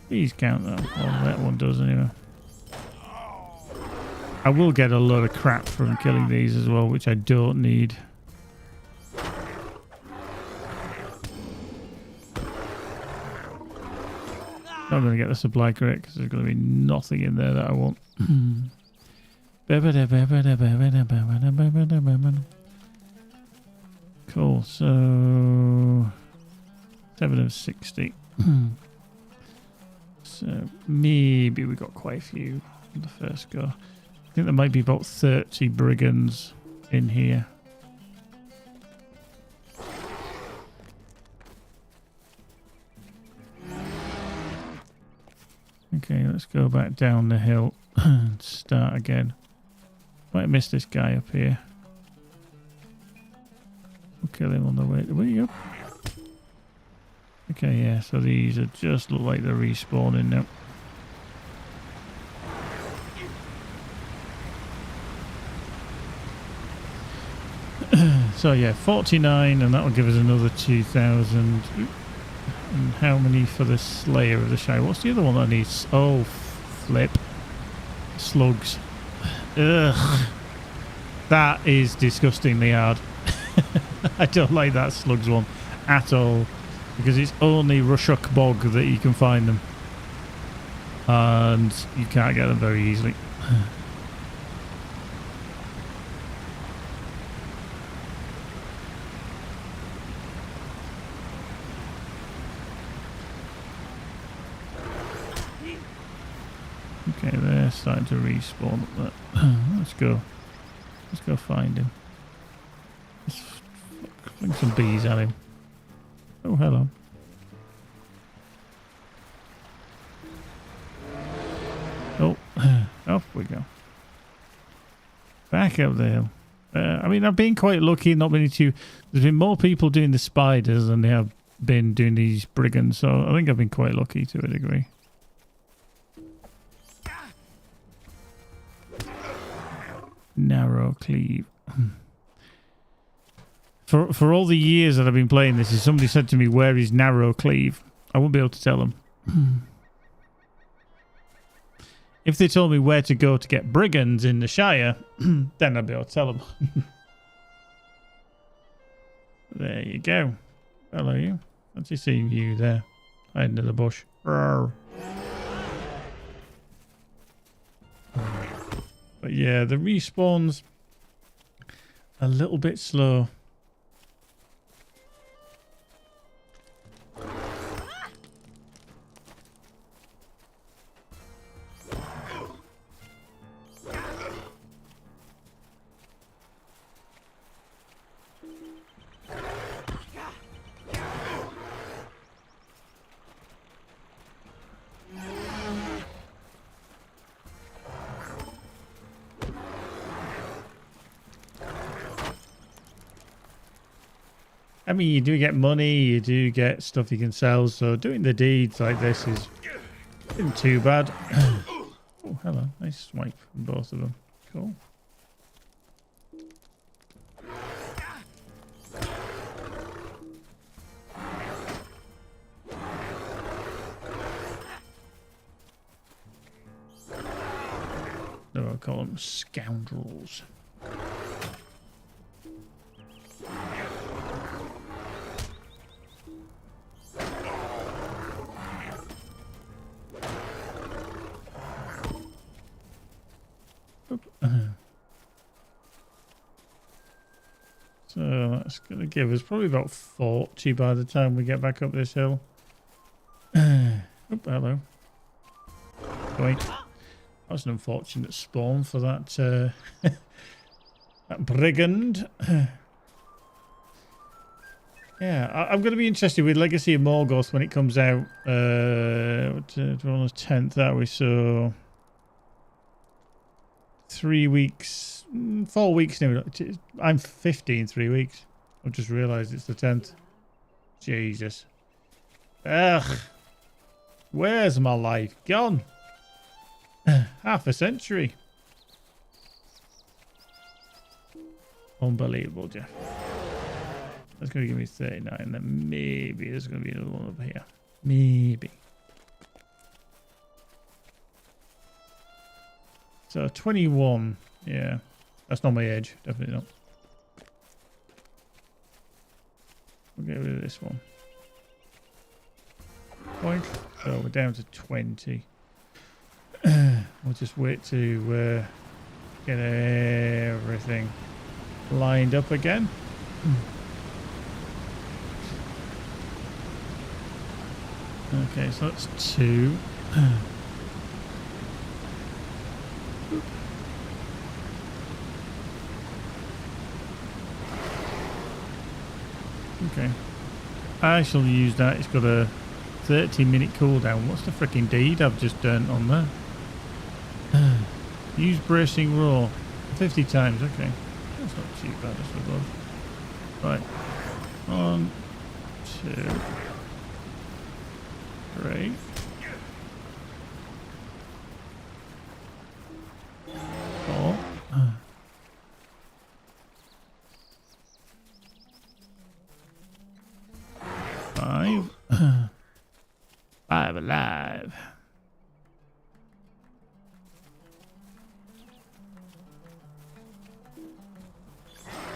These count though. Well, that one does anyway. I will get a lot of crap from killing these as well, which I don't need. Not going to get the supply crate because there's going to be nothing in there that I want. Cool, so 7 of 60. So maybe we got quite a few on the first go. I think there might be about 30 brigands in here. Okay, let's go back down the hill and start again. Might miss this guy up here. We'll kill him on the way. Where you go? Okay, yeah, so these are just look like they're respawning now. So yeah, 49, and that will give us another 2,000. And how many for the Slayer of the Shire? What's the other one that needs? Oh, flip. Slugs. Ugh. That is disgustingly hard. I don't like that slugs one at all, because it's only Rushuk Bog that you can find them. And you can't get them very easily. Okay, they're starting to respawn up there. Let's go. Let's go find him. Let's fling some bees at him. Oh, hello. Oh, off we go. Back up the hill. I mean, I've been quite lucky not many to... There's been more people doing the spiders than they have been doing these brigands, so I think I've been quite lucky to a degree. Narrow cleave. For all the years that I've been playing this, if somebody said to me, where is Narrow Cleave? I wouldn't be able to tell them. If they told me where to go to get brigands in the Shire, then I'd be able to tell them. There you go. Hello, you. Fancy seeing you there. Hiding in the bush. Roar. But yeah, the respawns a little bit slow. I mean, you do get money, you do get stuff you can sell, so doing the deeds like this isn't too bad. Oh, hello. Nice swipe from both of them. Cool. No, I'll call them scoundrels. So that's going to give us probably about 40 by the time we get back up this hill. Oh, hello. Wait. That was an unfortunate spawn for that, that brigand. Yeah, I'm going to be interested with Legacy of Morgoth when it comes out. We're on the 10th, that we saw 3 weeks. 4 weeks now. I'm 50 in 3 weeks. I've just realised it's the 10th. Jesus. Ugh. Where's my life gone? Half a century. Unbelievable, Jeff. That's going to give me 39. Then maybe there's going to be another one over here. Maybe. So 21. Yeah. That's not my age. Definitely not. We'll get rid of this one. Point. So we're down to 20. We'll just wait to get everything lined up again. Okay, so that's 2. Okay. I shall use that. It's got a 30-minute cooldown. What's the freaking deed I've just done on there? Use bracing roar 50 times. Okay. That's not too bad, I suppose. Right. 1, 2, 3. 4. 5. 5 alive.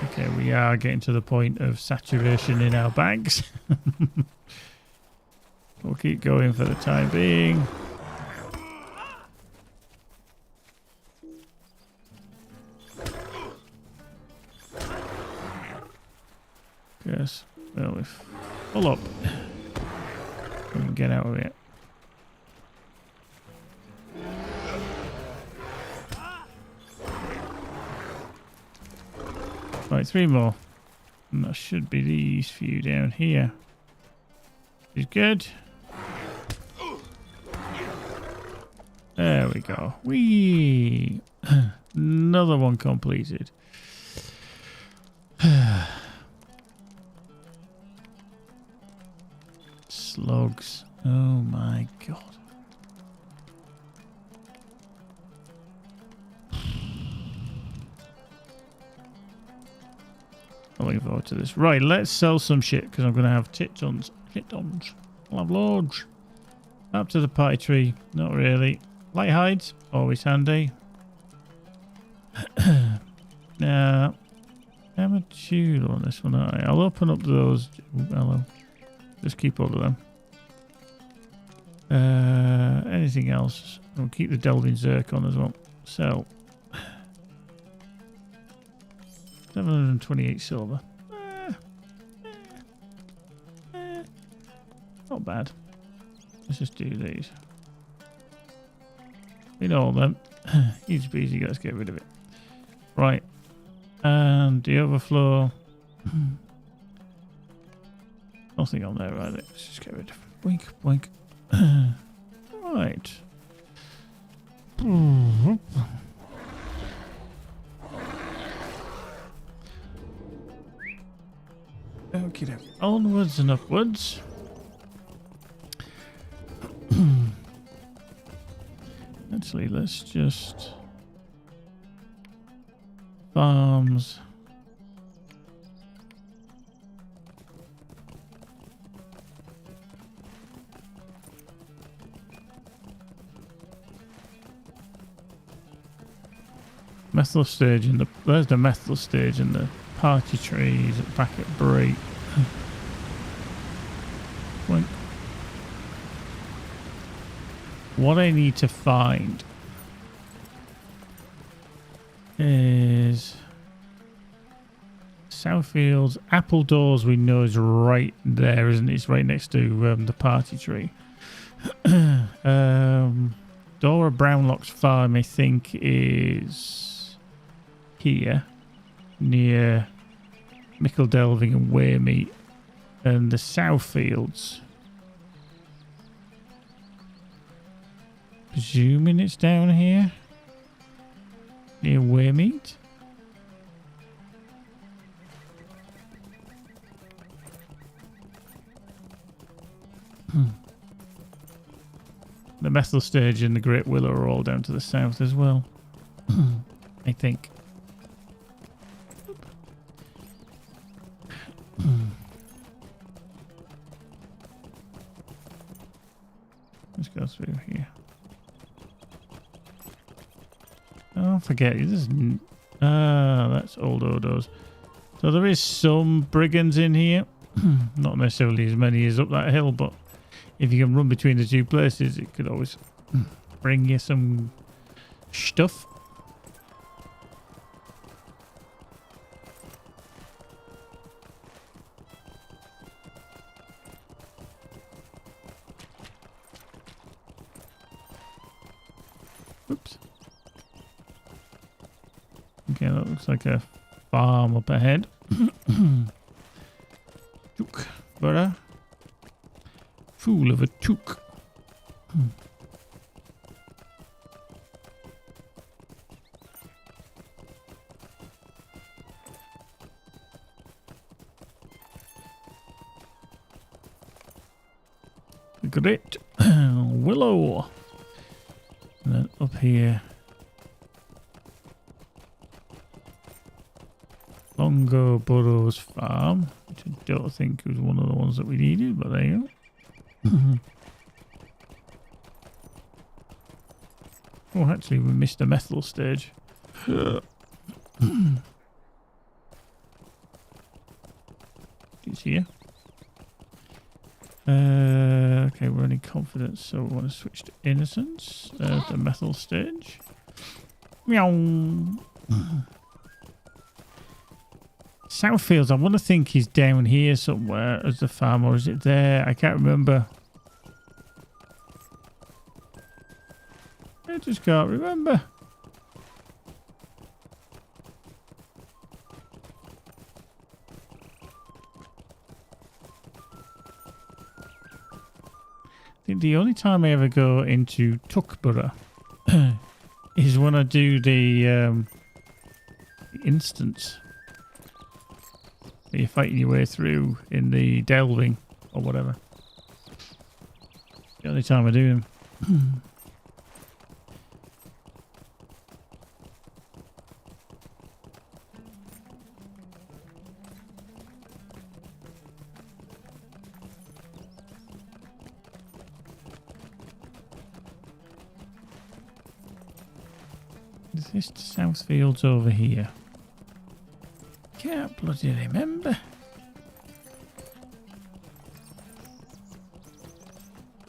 Okay, we are getting to the point of saturation in our bags. We'll keep going for the time being. Yes. Well, we're full up. We can get out of it. Right, 3 more. And that should be these few down here. Is good. There we go. Whee! Another one completed. Slugs. Oh my god. I'm looking forward to this. Right, let's sell some shit because I'm going to have tit tons. Tit tons. I'll have loads. Up to the party tree. Not really. Light hides. Always handy. Now, I'm a tune on this one. I'll open up those. Ooh, hello. Just keep all of them. Anything else? I'll keep the delving zircon as well. So, 728 silver. Not bad. Let's just do these. We know them. Easy peasy, let's get rid of it. Right. And the overflow. Nothing on there either. Let's just get rid of it. Boink, boink. Right. Okay, onwards and upwards. Actually, let's just farms. Methyl stage in the there's the methyl stage in the party trees back at Bray. What I need to find is Southfields. Apple Doors we know is right there, isn't it? It's right next to the party tree. Dora Brownlock's farm I think is here near Mickle Delving and Wearmeat, and the Southfields. Presuming it's down here near Wearmeat. The Methyl Stage and the Great Willow are all down to the south as well. I think. Let's go through here. Oh, forget it. This is that's old Odos. So there is some brigands in here. Not necessarily as many as up that hill, but if you can run between the two places, it could always bring you some stuff. Oops. Okay, that looks like a farm up ahead. Took, butter. Fool of a took. Great Willow. And then up here. Longo Burrows Farm, which I don't think was one of the ones that we needed, but there you go. Oh, actually, we missed the methyl stage. It's here. Okay, we're running confidence, so we want to switch to innocence. There's the methyl stage. Meow. Southfields, I want to think he's down here somewhere as the farm, or is it there? I can't remember. I just can't remember. I think the only time I ever go into Tuckborough is when I do the instance. You're fighting your way through in the delving or whatever. The only time I do them. Is this Southfields over here? Can't bloody remember.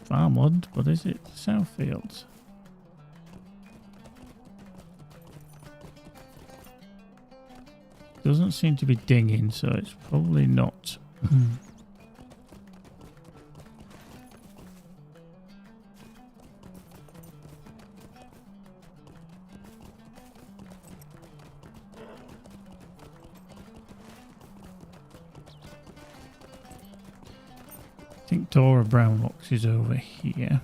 Farmwood, but is it Southfields? doesn't seem to be dinging, so it's probably not. I think Dora Brownlocks is over here.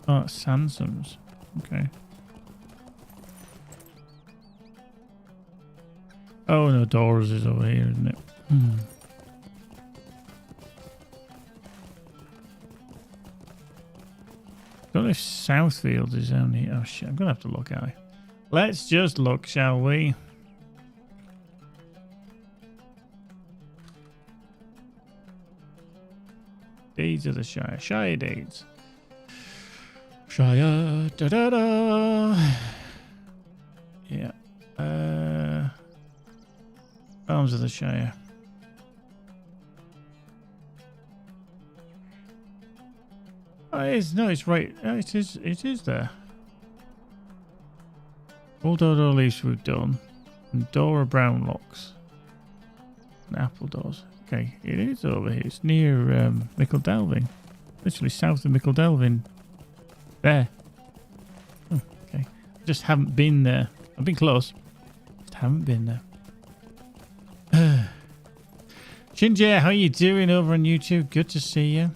Oh, it's Sansam's. Okay. Oh no, Dora's is over here, isn't it? Don't know if Southfield is only. Oh shit! I'm gonna have to look at it. Let's just look, shall we? Deeds of the Shire. Shire deeds. Shire. Da da da. Yeah. Arms of the Shire. Oh, it is. No, it's right. Oh, it is. It is there. All Dodo leaves we've done. And Dora Brownlocks. And Apple Doors. Okay, it is over here. It's near Mickledelving. Literally south of Mickledelving. There. Oh, okay. I just haven't been there. I've been close. Just haven't been there. Shinji, how you doing over on YouTube? Good to see you.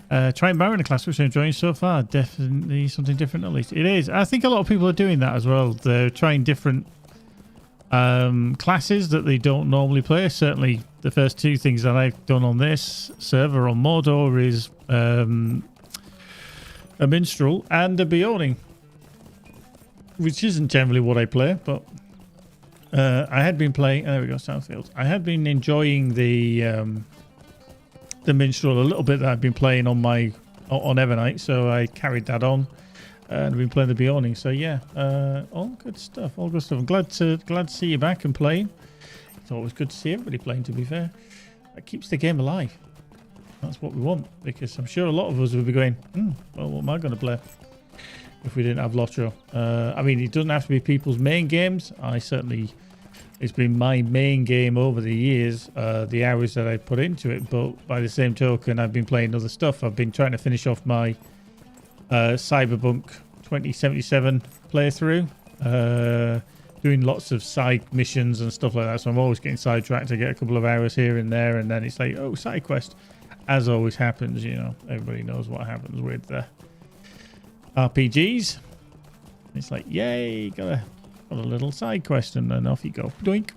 Trying Baron in the class, which I'm enjoying so far. Definitely something different at least. It is. I think a lot of people are doing that as well. They're trying different classes that they don't normally play. Certainly the first two things that I've done on this server on Mordor is a Minstrel and a Beoning, which isn't generally what I play, but I had been playing. There we go, Southfield. I had been enjoying the Minstrel a little bit that I've been playing on Evernight, so I carried that on and I've been playing the Beoning. So yeah, all good stuff. All good stuff. I'm glad to see you back and playing. It's always good to see everybody playing. To be fair, that keeps the game alive. That's what we want, because I'm sure a lot of us would be going, well, what am I going to play if we didn't have LOTRO? I mean, it doesn't have to be people's main games. It's been my main game over the years, the hours that I put into it. But by the same token, I've been playing other stuff. I've been trying to finish off my Cyberpunk 2077 playthrough, doing lots of side missions and stuff like that. So I'm always getting sidetracked. I get a couple of hours here and there, and then it's like, oh, side quest. As always happens, you know, everybody knows what happens with RPGs. It's like, yay, got a little side quest, and then off you go. Doink.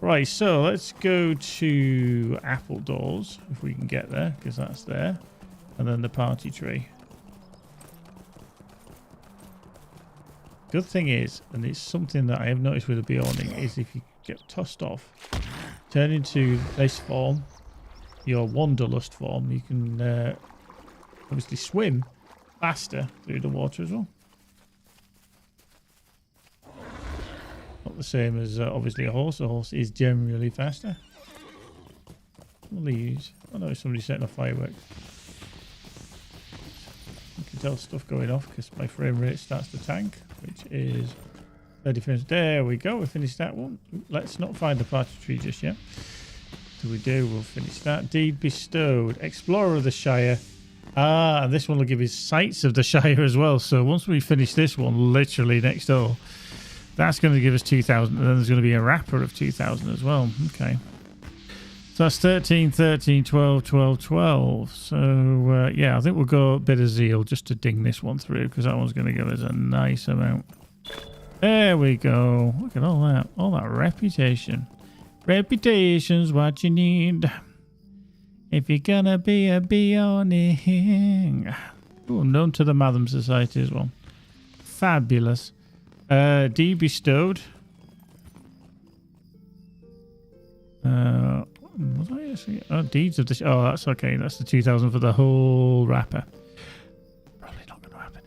Right, so let's go to Apple Doors, if we can get there, because that's there. And then the party tree. Good thing is, and it's something that I have noticed with the Beoning, is if you get tossed off, turn into this form, your Wanderlust form, you can obviously swim faster through the water as well. Not the same as obviously a horse. A horse is generally faster. Leaves. I know somebody's setting off fireworks. You can tell stuff going off because my frame rate starts to tank, which is 30 frames. There we go. We finished that one. Let's not find the party tree just yet. So we do. We'll finish that. Deed bestowed. Explorer of the Shire. Ah, and this one will give us sights of the Shire as well. So once we finish this one, literally next door, that's going to give us 2,000. And then there's going to be a wrapper of 2,000 as well. Okay. So that's 13, 13, 12, 12, 12. So, yeah, I think we'll go a bit of zeal just to ding this one through, because that one's going to give us a nice amount. There we go. Look at all that. All that reputation. Reputation's what you need if you're going to be a Beoning. Oh, known to the Madam Society as well. Fabulous. D bestowed. Was I actually? Oh, deeds of the. Oh, that's okay. That's the 2,000 for the whole wrapper. Probably not going to happen.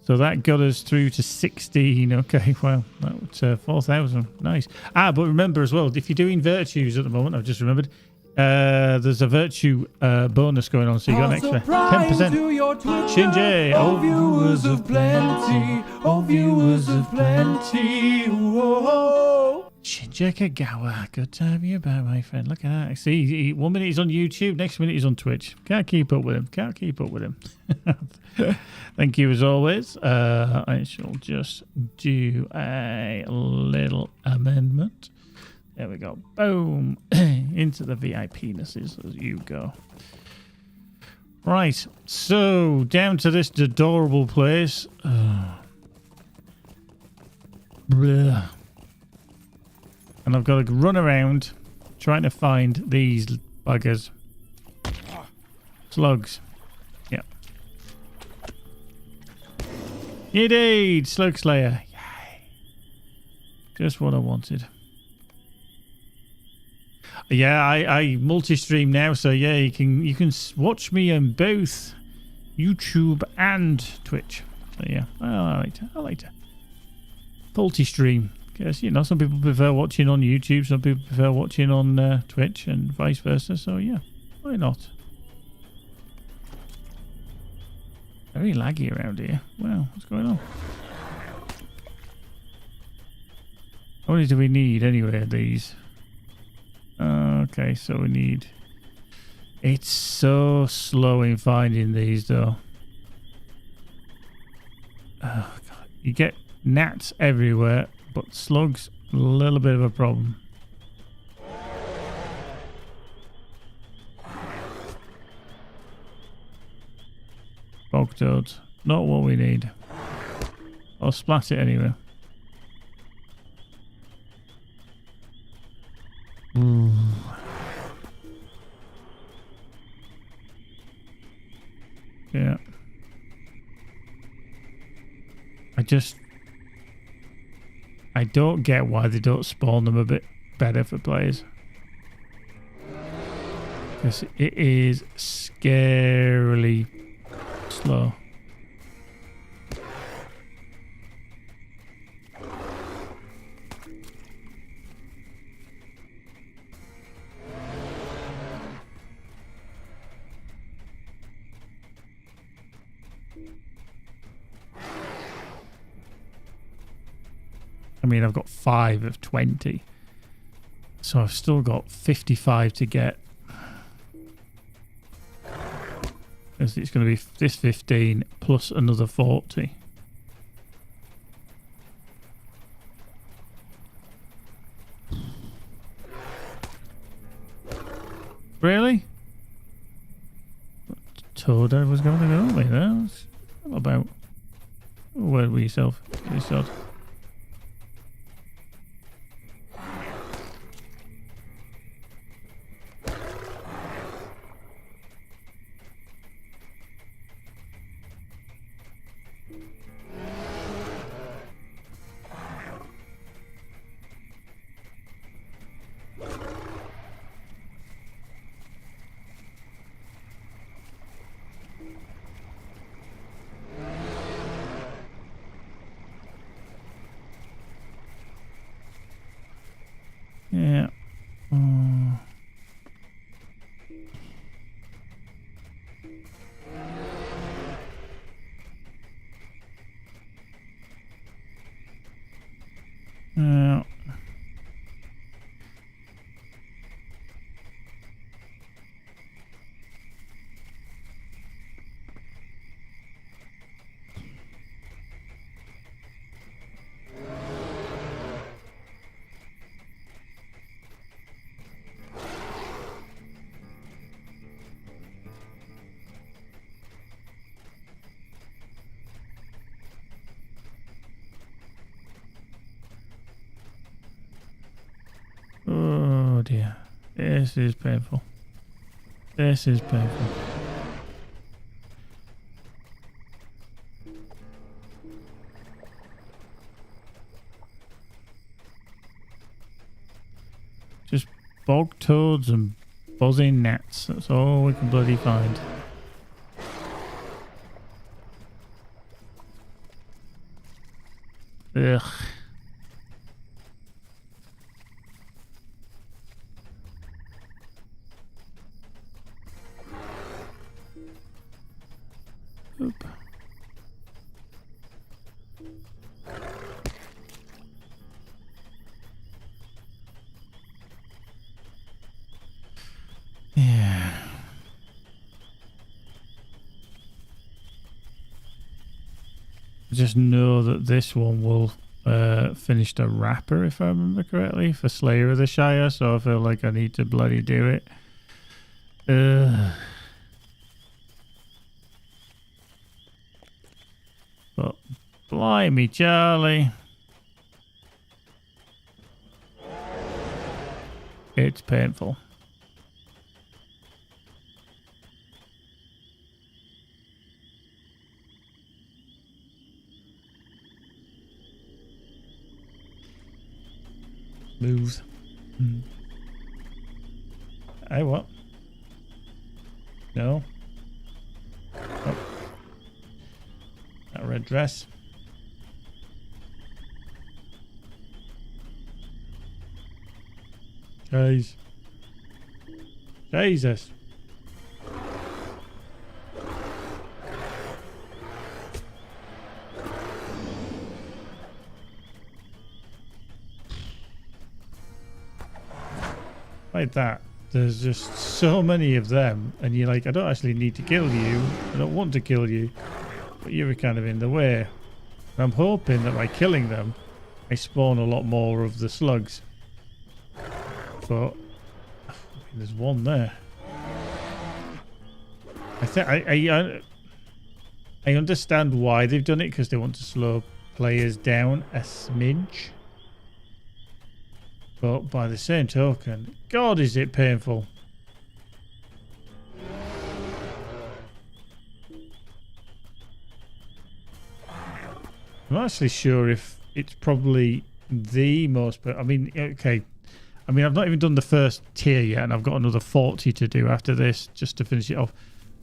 So that got us through to 16. Okay, well, that's 4,000. Nice. Ah, but remember as well, if you're doing virtues at the moment, I've just remembered, there's a virtue bonus going on, so you got an extra 10%. Shinji, oh viewers of plenty, oh viewers of plenty. Whoa. Shinji Kagawa, good to have you back, my friend. Look at that. See, 1 minute he's on YouTube, next minute he's on Twitch. Can't keep up with him. Can't keep up with him. Thank you as always. I shall just do a little amendment. There we go. Boom. Into the VIP-nesses as you go. Right. So, down to this adorable place. Bleh. And I've got to run around trying to find these buggers. Slugs. Yeah. Indeed, Slug Slayer. Yay. Just what I wanted. Yeah, I multi-stream now, so yeah, you can watch me on both YouTube and Twitch. So yeah, I like to multi-stream. Because, you know, some people prefer watching on YouTube, some people prefer watching on Twitch, and vice versa. So, yeah, why not? Very laggy around here. Wow, what's going on? How many do we need anyway of these? Okay, so we need... It's so slow in finding these, though. Oh, God. You get gnats everywhere. But slugs, a little bit of a problem. Bog toads, not what we need. I'll splat it anyway. Yeah. I don't get why they don't spawn them a bit better for players. Because it is scarily slow. I mean, I've got 5 of 20. So I've still got 55 to get. Because it's going to be this 15 plus another 40. Really? Told I was going to go with that. What about... Where were yourself? This odd. Yeah. Oh dear. This is painful. This is painful. Just bog toads and buzzing gnats. That's all we can bloody find. Ugh. Oop. Yeah. I just know that this one will finish the wrapper, if I remember correctly, for Slayer of the Shire, so I feel like I need to bloody do it. But blimey, Charlie. It's painful. Smooth. Hey, what? No. Oh. That red dress. Jeez. Jesus. Like that. There's just so many of them, and you're like, I don't actually need to kill you. I don't want to kill you, but you're kind of in the way. And I'm hoping that by killing them, I spawn a lot more of the slugs. But there's one there. I think I understand why they've done it, because they want to slow players down a smidge. But by the same token, God, is it painful. I'm not actually sure if it's probably the most, but I mean, okay. I mean, I've not even done the first tier yet, and I've got another 40 to do after this, just to finish it off.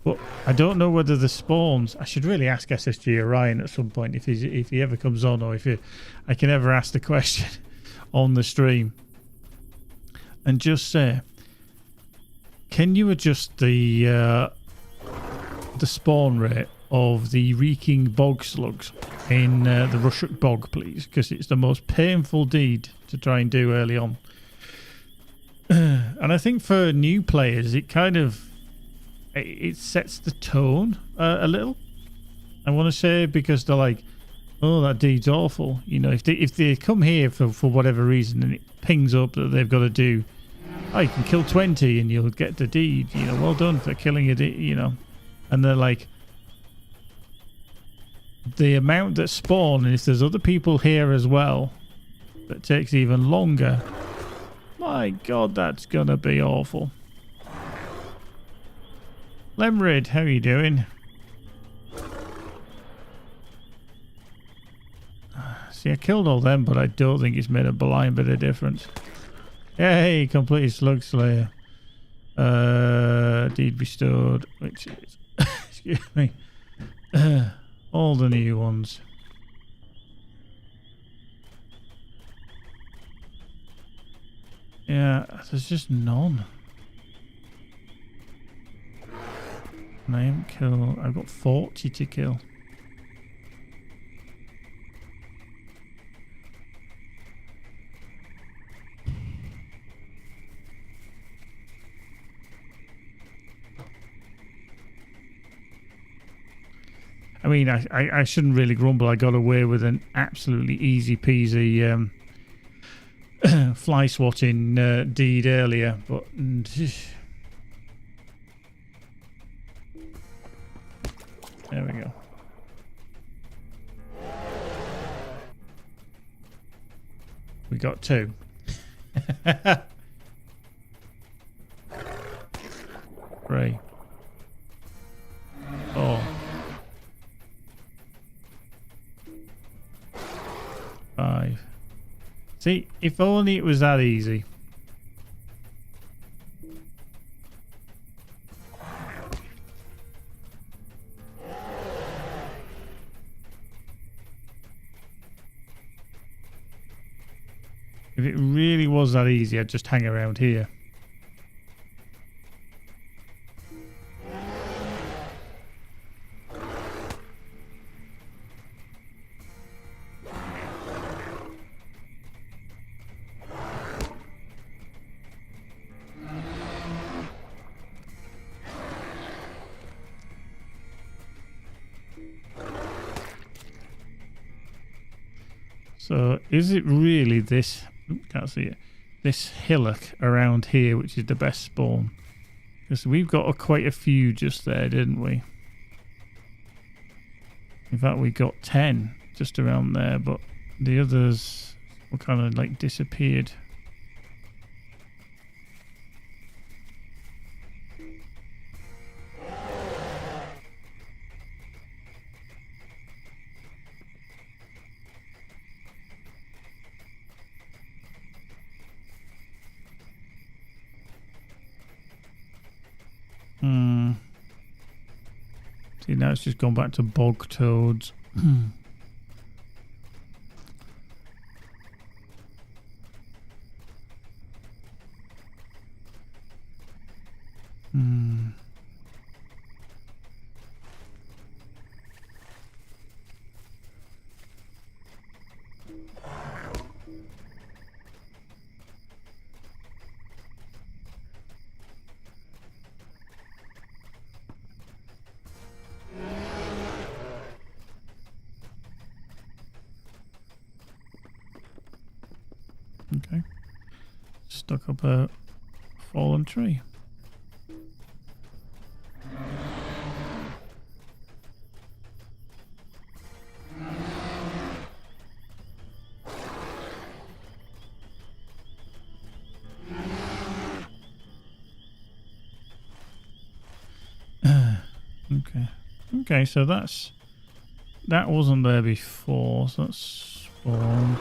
But I don't know whether the spawns... I should really ask SSG Orion at some point, if he ever comes on, or I can ever ask the question on the stream. And just say, can you adjust the spawn rate of the reeking bog slugs in the Rushuk Bog, please? Because it's the most painful deed to try and do early on. And I think for new players, it kind of it sets the tone a little. I want to say, because they're like, oh, that deed's awful. You know, if they come here for whatever reason and it pings up that they've got to do, oh, you can kill 20 and you'll get the deed. You know, well done for killing a deed. You know, and they're like, the amount that spawn, and if there's other people here as well, that takes even longer. My God, that's gonna be awful. Lemrid, how are you doing? See, I killed all them, but I don't think it's made a blind bit of difference. Yay, completed Slug Slayer. Deed restored, which is, excuse me, all the new ones. Yeah, there's just none. And I haven't killed... I've got 40 to kill. I mean, I shouldn't really grumble. I got away with an absolutely easy peasy fly swatting deed earlier, but there we go. We got 2. Three. Oh. 5. See, if only it was that easy. If it really was that easy, I'd just hang around here. So is it really this, can't see it, this hillock around here which is the best spawn? Because we've got quite a few just there, didn't we? In fact, we got 10 just around there, but the others were kind of like disappeared. See, now it's just gone back to bog toads. Okay. Stuck up a fallen tree. Okay. Okay, so that wasn't there before, so that's spawned.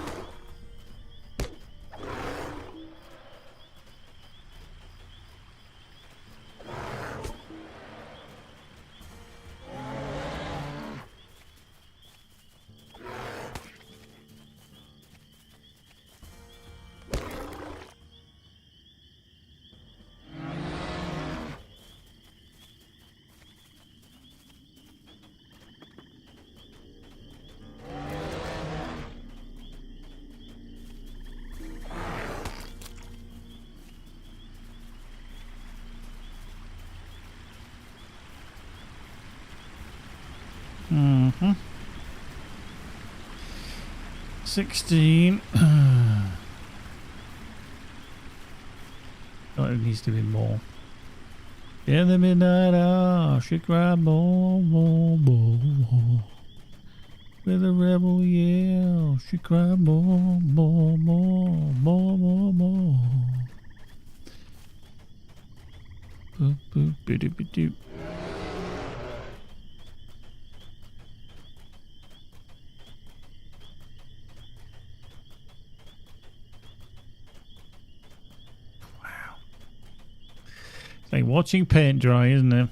Mm-hmm. 16. Oh, it needs to be more. In the midnight hour, she cried more, more, more. With a rebel yell, she cried more, more, more, more, more, more. Boop, boop, boop, boop, boop. Like watching paint dry, isn't it?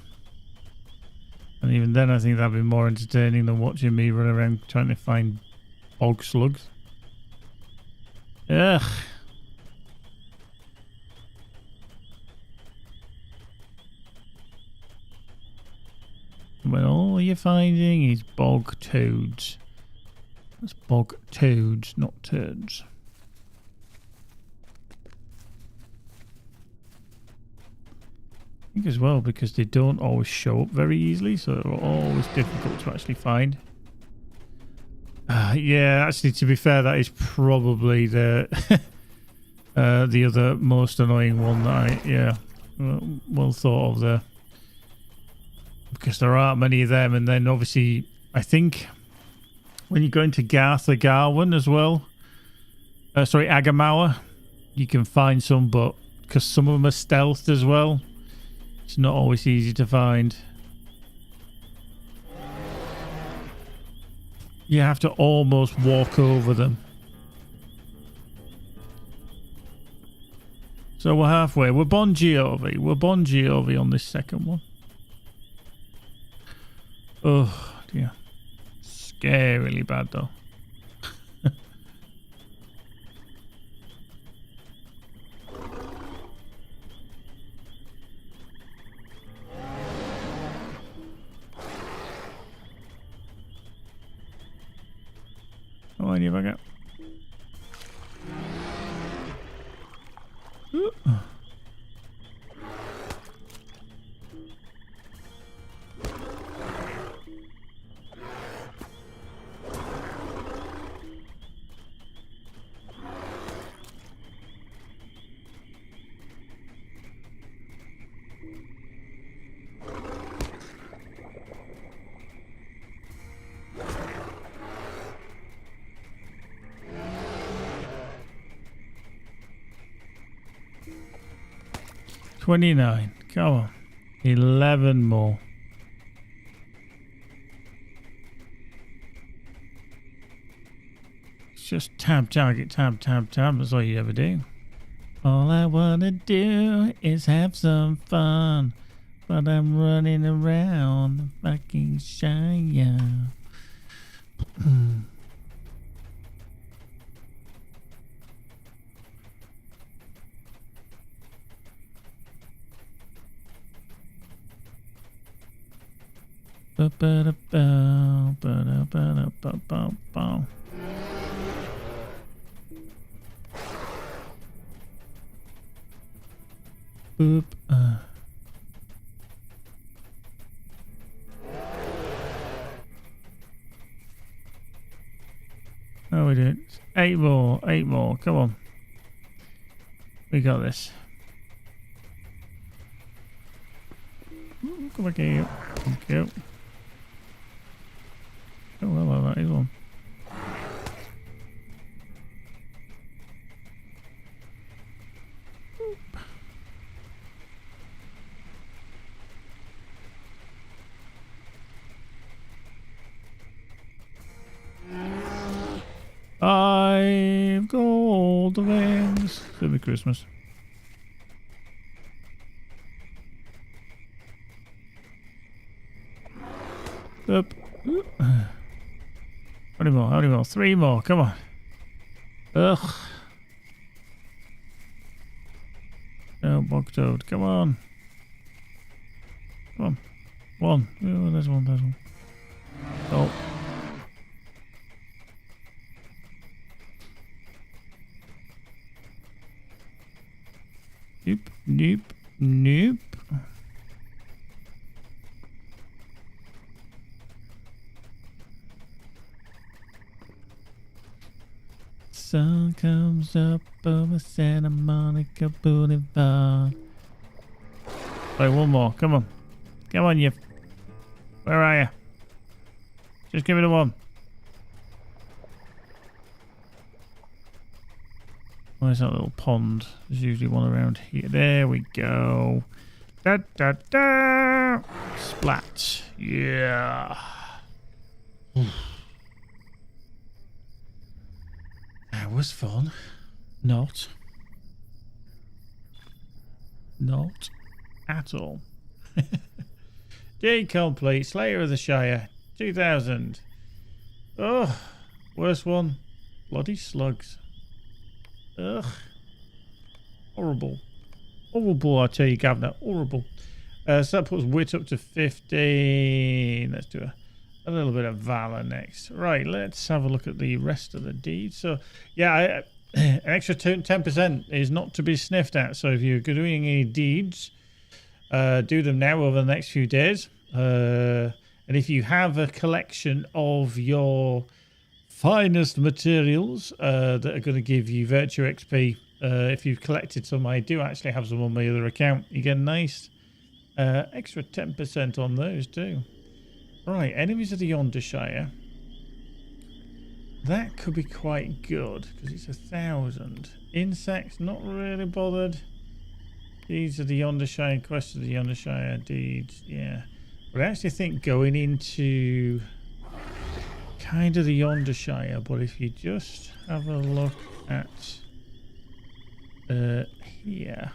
And even then I think that'd be more entertaining than watching me run around trying to find bog slugs. Ugh. When all you're finding is bog toads. That's bog toads, not turds. I think as well because they don't always show up very easily, so they're always difficult to actually find. Yeah, actually, to be fair, that is probably the the other most annoying one that well thought of there, because there aren't many of them. And then obviously, I think when you go into Garth or Garwin as well, sorry, Agamauer, you can find some, but because some of them are stealthed as well. It's not always easy to find. You have to almost walk over them. So we're halfway. We're Bon Jovi. We're Bon Jovi on this second one. Oh dear. Scarily bad though. Come on, you bugger. Ooh. 29. Come on. 11 more. It's just tab, target, tab, tab, tab. That's all you ever do. All I want to do is have some fun. But I'm running around the fucking Shire. Boop. Oh, we did. 8 more. 8 more. Come on. We got this. Ooh, come back here. Thank you. Oh, well, that is one. I've got the wings. It'll be Christmas. Up. How many more? How many more? 3 more. Come on. Ugh. No, bog toad. Come on. Come on. 1. Oh, there's one. There's one. Oh. Nope. Nope. Nope. Sun comes up over Santa Monica Boulevard. Right, 1 more. Come on. Come on, you. Where are you? Just give me the 1. Where's that little pond? There's usually one around here. There we go. Da da da. Splat. Yeah. That was fun. Not at all. Day complete. Slayer of the Shire. 2000. Oh, worst one. Bloody slugs. Ugh. Horrible. Horrible, I tell you, Governor. Horrible. So that puts wit up to 15. Let's do a little bit of valor next. Right, let's have a look at the rest of the deeds. So, yeah, an extra 10% is not to be sniffed at. So if you're doing any deeds, do them now over the next few days. And if you have a collection of your finest materials that are going to give you virtue XP, if you've collected some, I do actually have some on my other account. You get a nice extra 10% on those too. Right, enemies of the Yonder Shire. That could be quite good because it's 1,000. Insects, not really bothered. Deeds of the Yonder Shire, Quest of the Yonder Shire, deeds, yeah. But I actually think going into kind of the Yonder Shire, but if you just have a look at here,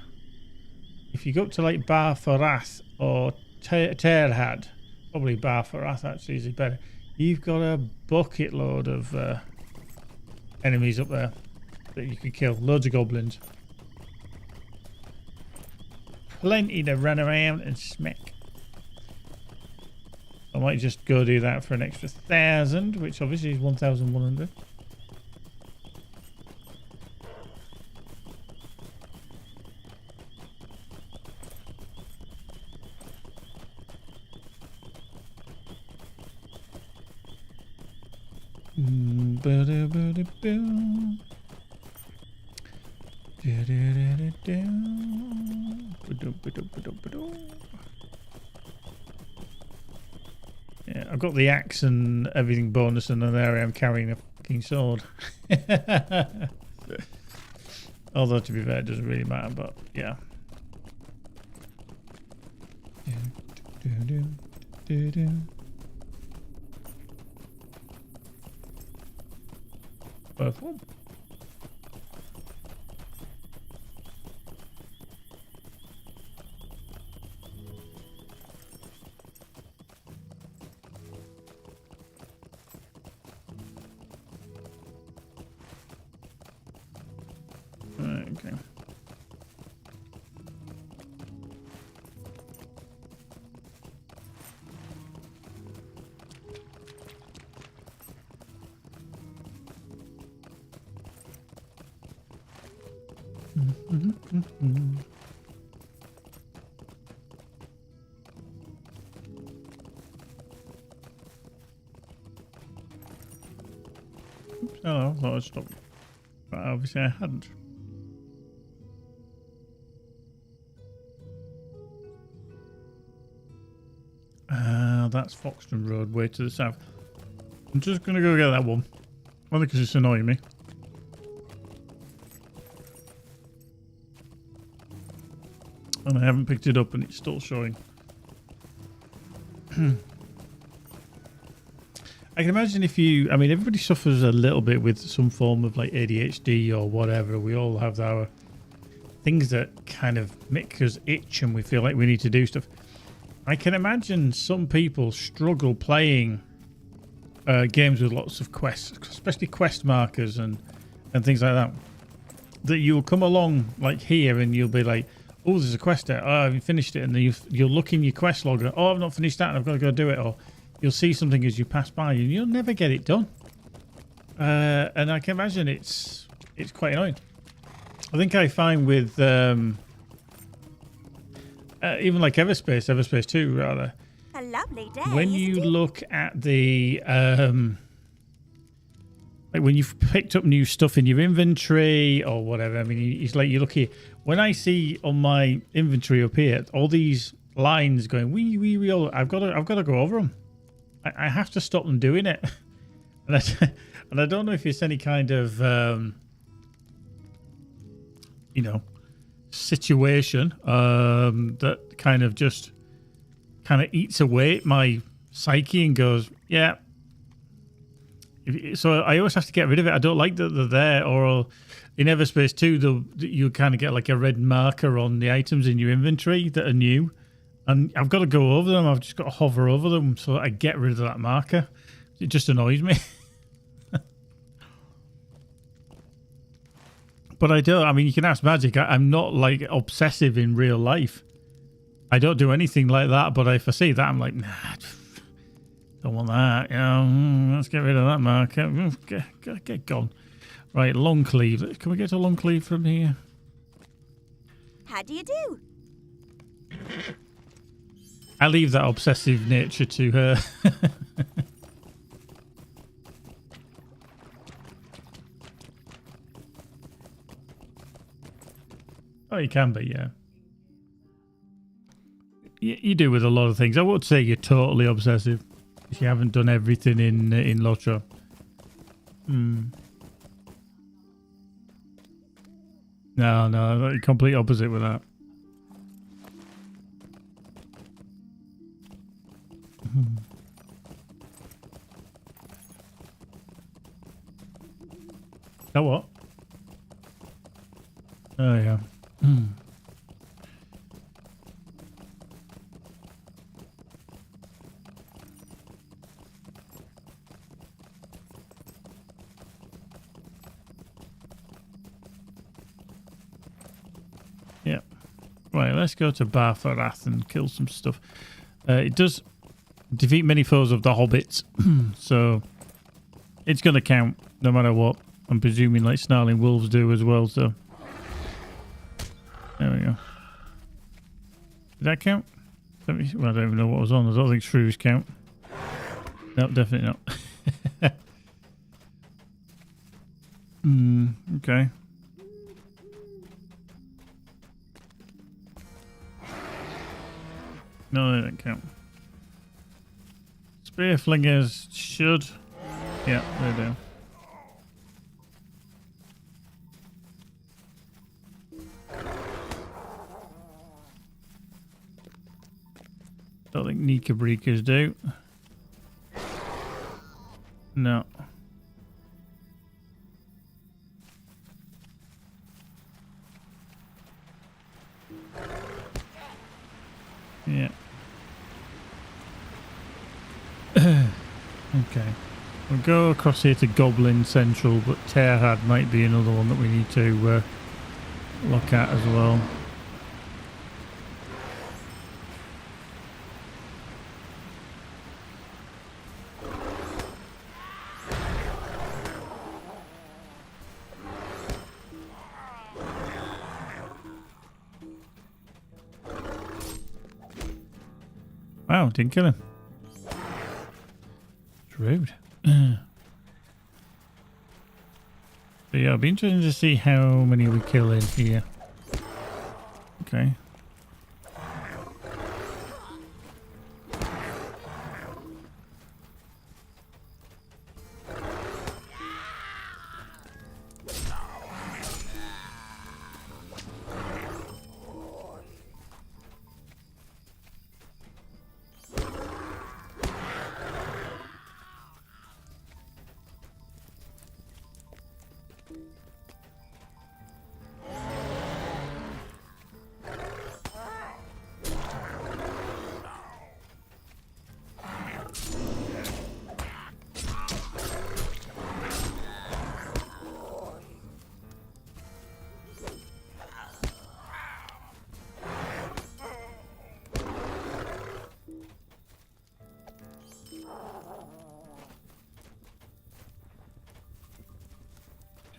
if you go up to like Bar Farath or Terhad, probably Bar Farath actually is better, you've got a bucket load of enemies up there that you can kill. Loads of goblins, plenty to run around and smack. I might just go do that for an extra 1,000, which obviously is 1,100. Yeah, I've got the axe and everything bonus, and then there I am carrying a fucking sword. Although, to be fair, it doesn't really matter, but yeah. Both one. Okay. Oops, hello, I thought I'd stop. But obviously I hadn't. That's Foxton Road, way to the south. I'm just going to go get that one. Only because it's annoying me. And I haven't picked it up and it's still showing. I can imagine if you... I mean, everybody suffers a little bit with some form of like ADHD or whatever. We all have our things that kind of make us itch and we feel like we need to do stuff. I can imagine some people struggle playing games with lots of quests, especially quest markers and things like that. That you'll come along like here and you'll be like, oh, there's a quest there. Oh, I haven't finished it. And then you'll look in your quest log. Oh, I've not finished that and I've got to go do it. Or you'll see something as you pass by and you'll never get it done. And I can imagine it's quite annoying. I think I find with... even like Everspace 2 rather. A lovely day. When you look at the like when you've picked up new stuff in your inventory or whatever, I mean, it's like you look here. When I see on my inventory up here all these lines going wee, all, I've got to go over them. I have to stop them doing it, and I don't know if it's any kind of you know, situation that kind of eats away at my psyche and goes, yeah. So I always have to get rid of it. I don't like that they're there. Or in Everspace 2, you kind of get like a red marker on the items in your inventory that are new, and I've got to go over them. I've just got to hover over them so that I get rid of that marker. It just annoys me. But I don't. I mean, you can ask Magic. I'm not like obsessive in real life. I don't do anything like that. But if I see that, I'm like, nah, don't want that. You know, let's get rid of that marker. Get gone. Right, Longcleave. Can we get to Longcleave from here? How do you do? I leave that obsessive nature to her. Oh, you can be, yeah. You do with a lot of things. I would say you're totally obsessive if you haven't done everything in LOTRO. No, complete opposite with that. That what? Oh, yeah. Yeah. Right, let's go to Barfarath and kill some stuff. It does defeat many foes of the hobbits, so it's going to count no matter what. I'm presuming like snarling wolves do as well, so... There we go. Did that count? Well, I don't even know what was on. I don't think shrews count. No, definitely not. Okay. No, they don't count. Spear flingers should. Yeah, they do. Don't think Nika Breakers do. No. Yeah. Okay. We'll go across here to Goblin Central, but Tearhad might be another one that we need to look at as well. Wow, didn't kill him. It's rude. But yeah, it'll be interesting to see how many we kill in here. Okay.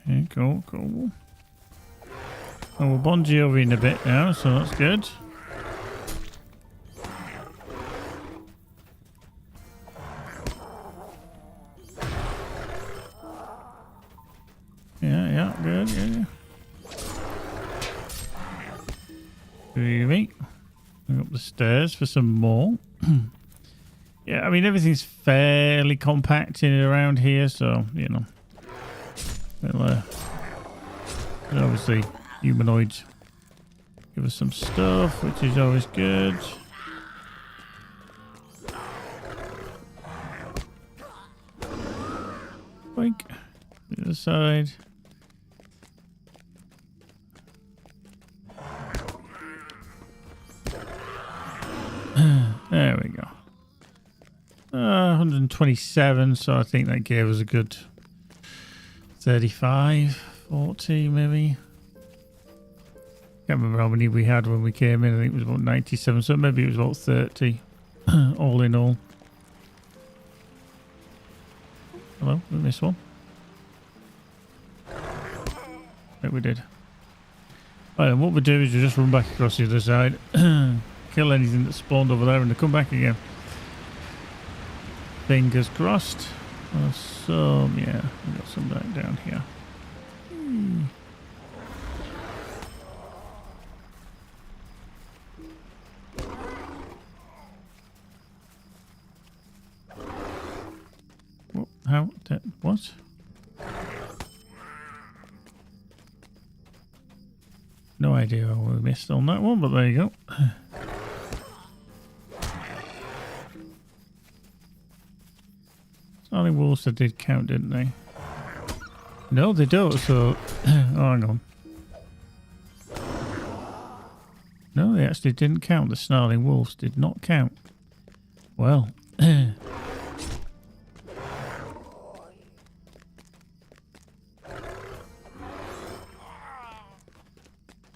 Okay, cool, cool. Oh, we'll bond you over in a bit now, so that's good. Yeah, good, yeah. Groovy. Go up the stairs for some more. Yeah, I mean, everything's fairly compact in and around here, so, you know. Well, obviously, humanoids give us some stuff, which is always good. Boink. The other side. There we go. 127, so I think that gave us a good 35, 40 maybe. Can't remember how many we had when we came in. I think it was about 97, so maybe it was about 30 all in all. Hello, we missed one. I think we did. Right, and what we do is we just run back across the other side, kill anything that spawned over there, and they come back again. Fingers crossed. Some, yeah, we got some back down here. How? What? No idea what we missed on that one, but there you go. Only wolves that did count, didn't they? No, they don't, so... oh, hang on. No, they actually didn't count. The snarling wolves did not count. Well...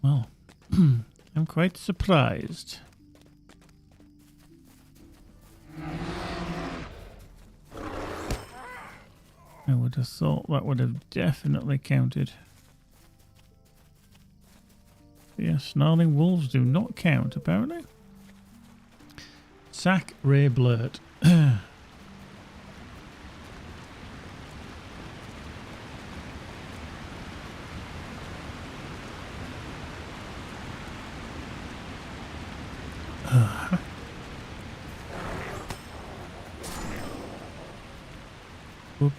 well, I'm quite surprised. I would have thought that would have definitely counted. But yeah, snarling wolves do not count, apparently. Sack Ray Blurt. Whoop.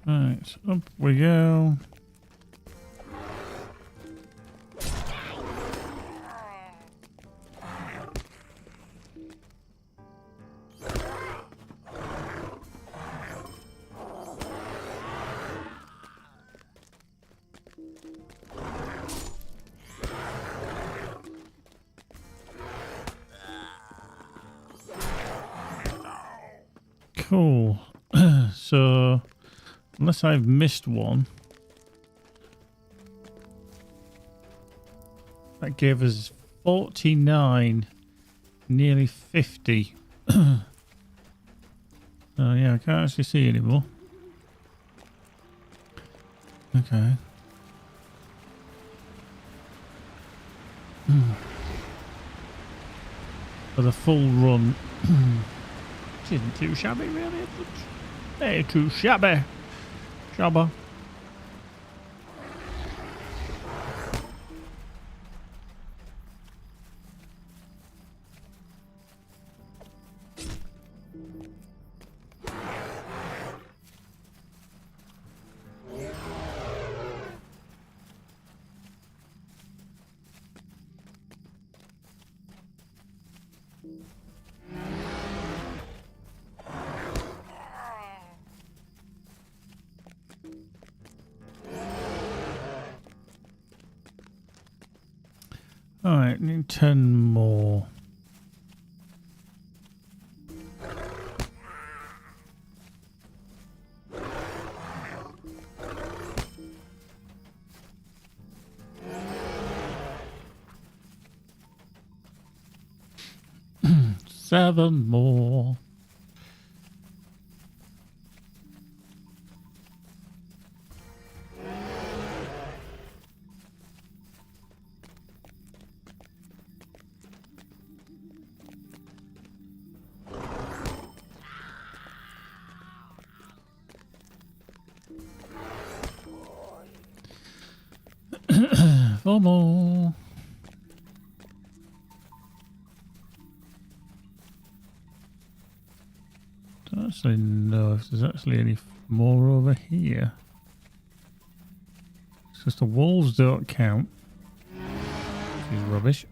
Right, up we go. Cool. So, unless I've missed one, that gave us 49, nearly 50. Oh yeah, I can't actually see anymore. Okay. For the full run. Which isn't too shabby, really. Hey, too shabby. Shabba. Alright, need 10 more. Seven more. Four more. Don't actually know if there's actually any more over here. It's just the wolves don't count. Which is rubbish.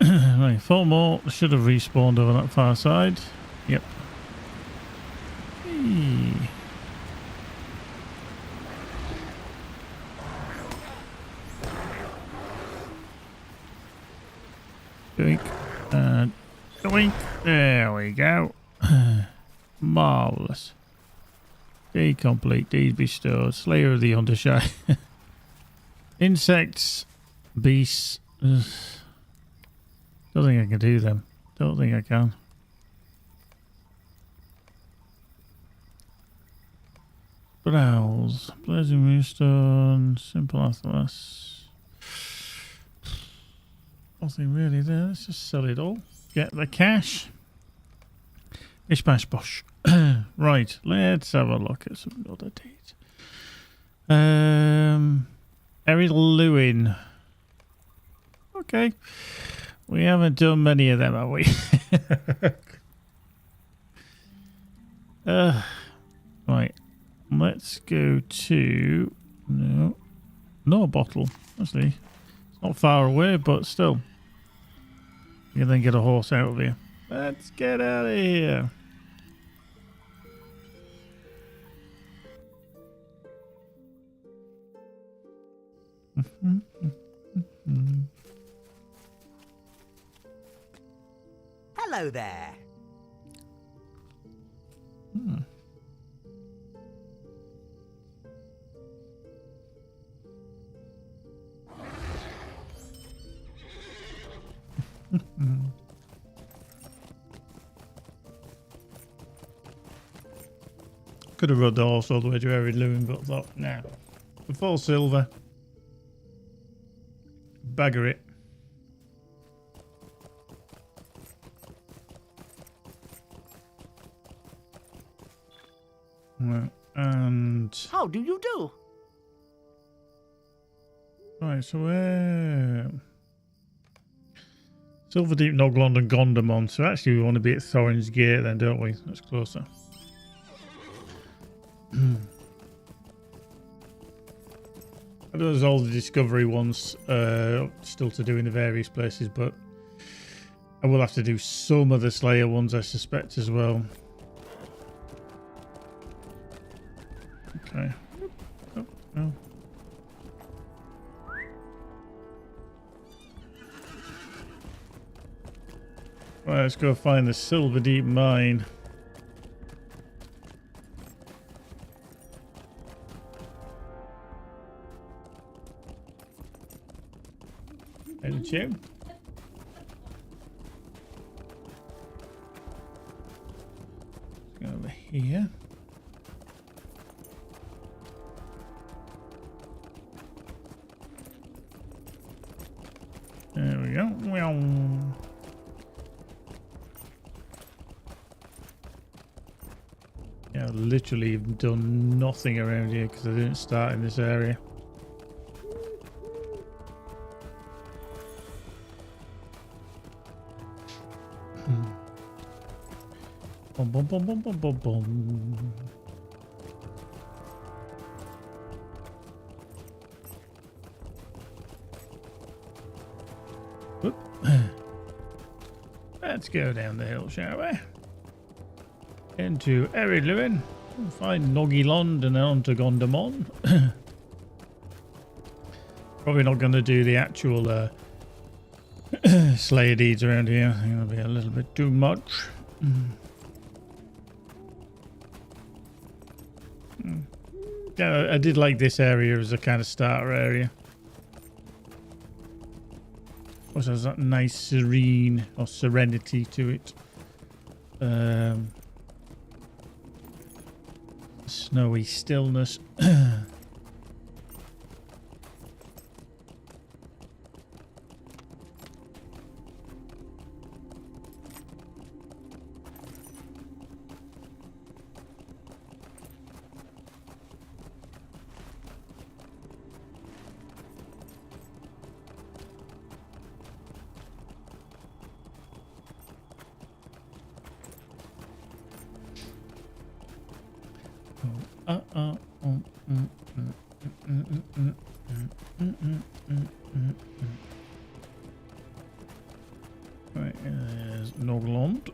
Right, 4 more. Should have respawned over that far side. Yep. Hey. Doink. And doink. There we go. Marvellous. D complete. Deed bestowed. Slayer of the Undershy. Insects. Beasts. Ugh. Don't think I can do them. Don't think I can. Browse. Blazing Moonstone. Simple Atlas. Nothing really there. Let's just sell it all. Get the cash. Bish bash bosh. Right. Let's have a look at some other dates. Eric Lewin. Okay. We haven't done many of them, have we? Right. Let's go to... No bottle. Actually, it's not far away, but still. You can then get a horse out of here. Let's get out of here. Hello there. Could have rode the horse all the way to Eric Lewin, but thought, nah. For full silver. Bagger it. Right, and... How do you do? Right, so where... Silverdeep, Noglond and Gondamon. So actually we want to be at Thorin's Gate then, don't we? That's closer. I know there's all the discovery ones still to do in the various places, but I will have to do some of the Slayer ones, I suspect, as well. Okay. Oh, no. Right, let's go find the Silverdeep mine. Didn't you? Let's go over here. There we go. Yeah, I've literally done nothing around here because I didn't start in this area. Boom, boom, boom, boom, boom, boom, boom. Whoop. Let's go down the hill, shall we? Into Eric Lewin. Find Noggilond and then on to Gondamon. Probably not going to do the actual Slayer deeds around here. I think that'll be a little bit too much. Yeah, I did like this area as a kind of starter area. Also has that nice serene or serenity to it. Snowy stillness. Right, there's Noglond.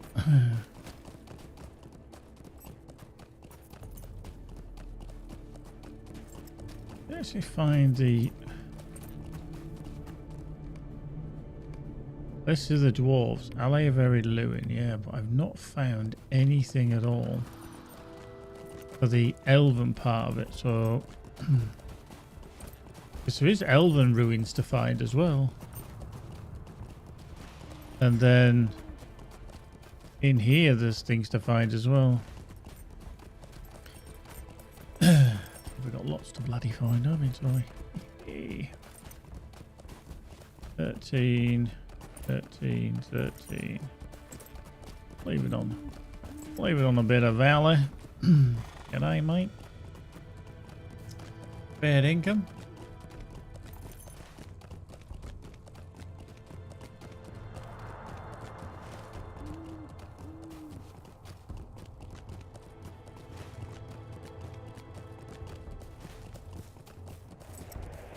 Let's actually find the list of the dwarves. Alley of Eric Lewin, yeah, but I've not found anything at all. for the elven part of it. So there is elven ruins to find as well. And then in here there's things to find as well. We've got lots to bloody find, haven't we? 13, 13, 13. Leave it on a bit of valley. G'day, mate. Bad income.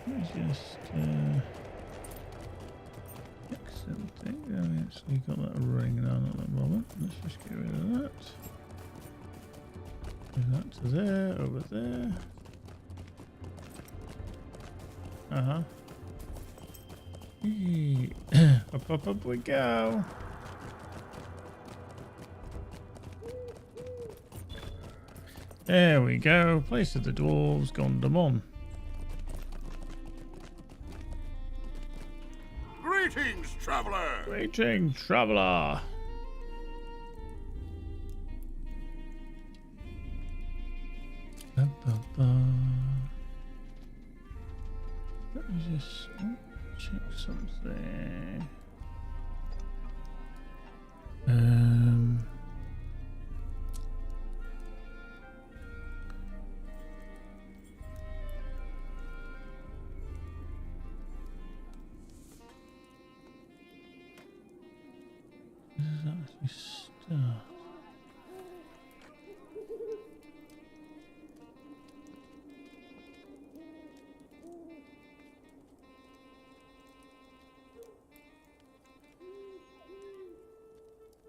Let's just fix something. Oh, actually got that ring on at the moment. Let's just get rid of that. Move that to there, over there. Up we go. There we go. Place of the dwarves, Gondamon. Greetings, traveler! Greetings, traveler. Let me just check something. Stuff.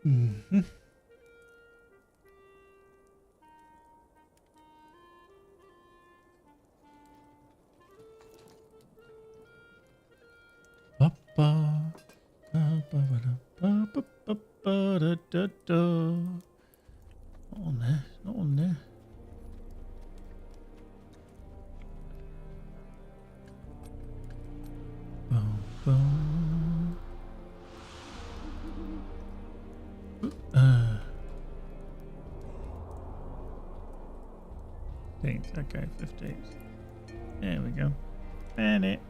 Mm-hmm. Not on there, not on there. Boom, boom. Okay, 15th. There we go. And it.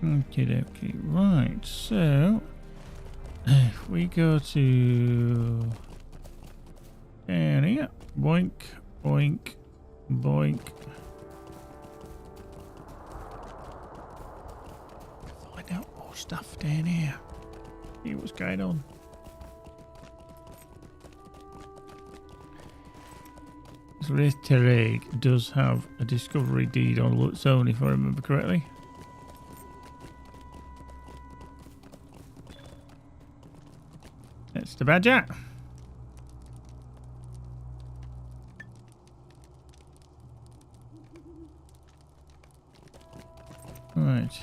Okay, okay, right. So if we go to down here, boink, boink, boink. Find out more stuff down here. See what's going on. This Wraith Terraig does have a discovery deed on its own, if I remember correctly. That's the badger. Right.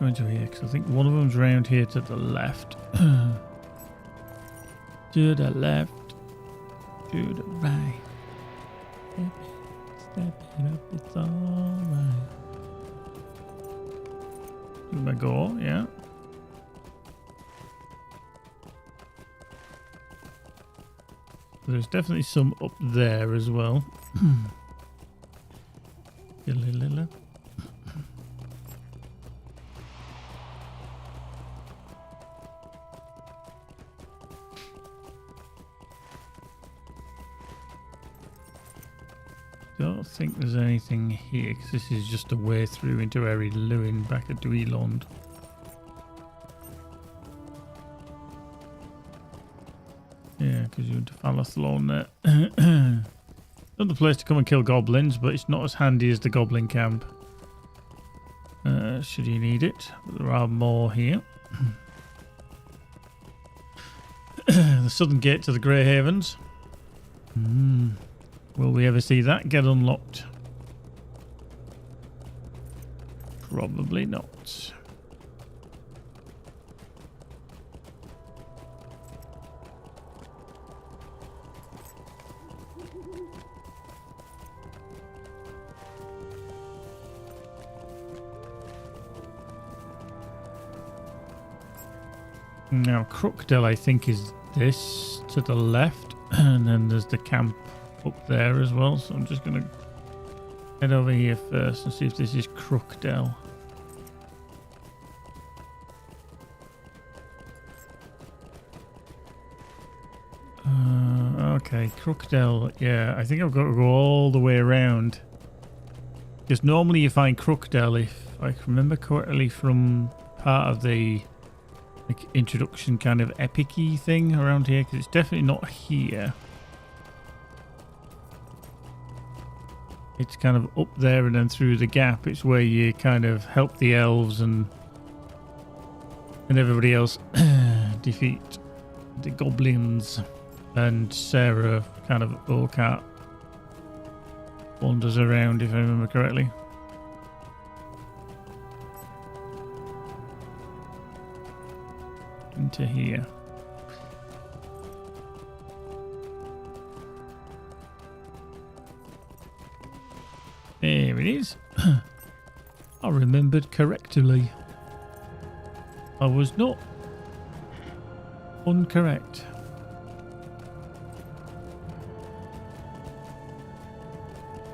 Going to here because I think one of them's round here to the left. To the left. To the right. Step it up, it's alright. Give my go, yeah. There's definitely some up there as well. Don't think there's anything here because this is just a way through into Eri Lewin back at Dweeland. Yeah, because you went to Falathlon there. Another place to come and kill goblins, but it's not as handy as the goblin camp. Should you need it. But there are more here. The southern gate to the Grey Havens. Will we ever see that get unlocked? Probably not. Now, Crookdale, I think, is this to the left, and then there's the camp up there as well. So I'm just going to head over here first and see if this is Crookdale. Okay, Crookdale. Yeah, I think I've got to go all the way around. Because normally you find Crookdale, if I can remember correctly, from part of the introduction kind of epic-y thing around here, because it's definitely not here. It's kind of up there and then through the gap. It's where you kind of help the elves and everybody else defeat the goblins, and Sarah kind of Orcat wanders around, if I remember correctly. Into here. There it is. I remembered correctly. I was not incorrect.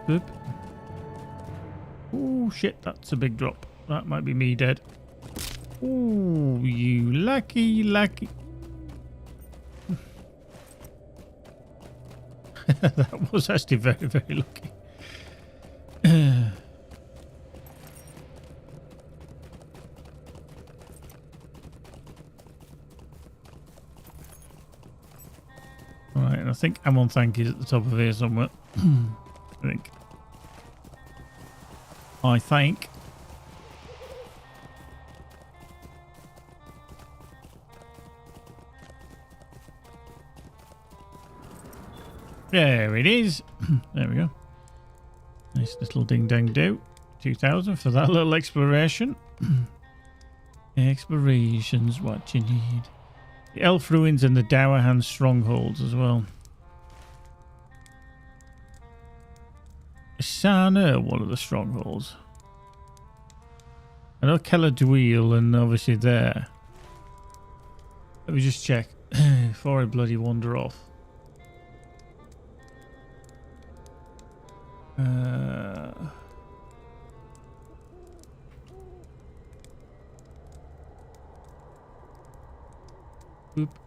Boop. Oh shit, that's a big drop. That might be me dead. Oh, you lucky. That was actually very, very lucky. Alright, and I think Amon Thank is at the top of here somewhere. I think. There it is. There we go. Nice little ding-dang-do. 2,000 for that little exploration. Exploration's what you need. The Elf Ruins and the Dowerhand Strongholds as well. Is Sana one of the strongholds? I know Keller Dweel and obviously there. Let me just check before I bloody wander off. Oop.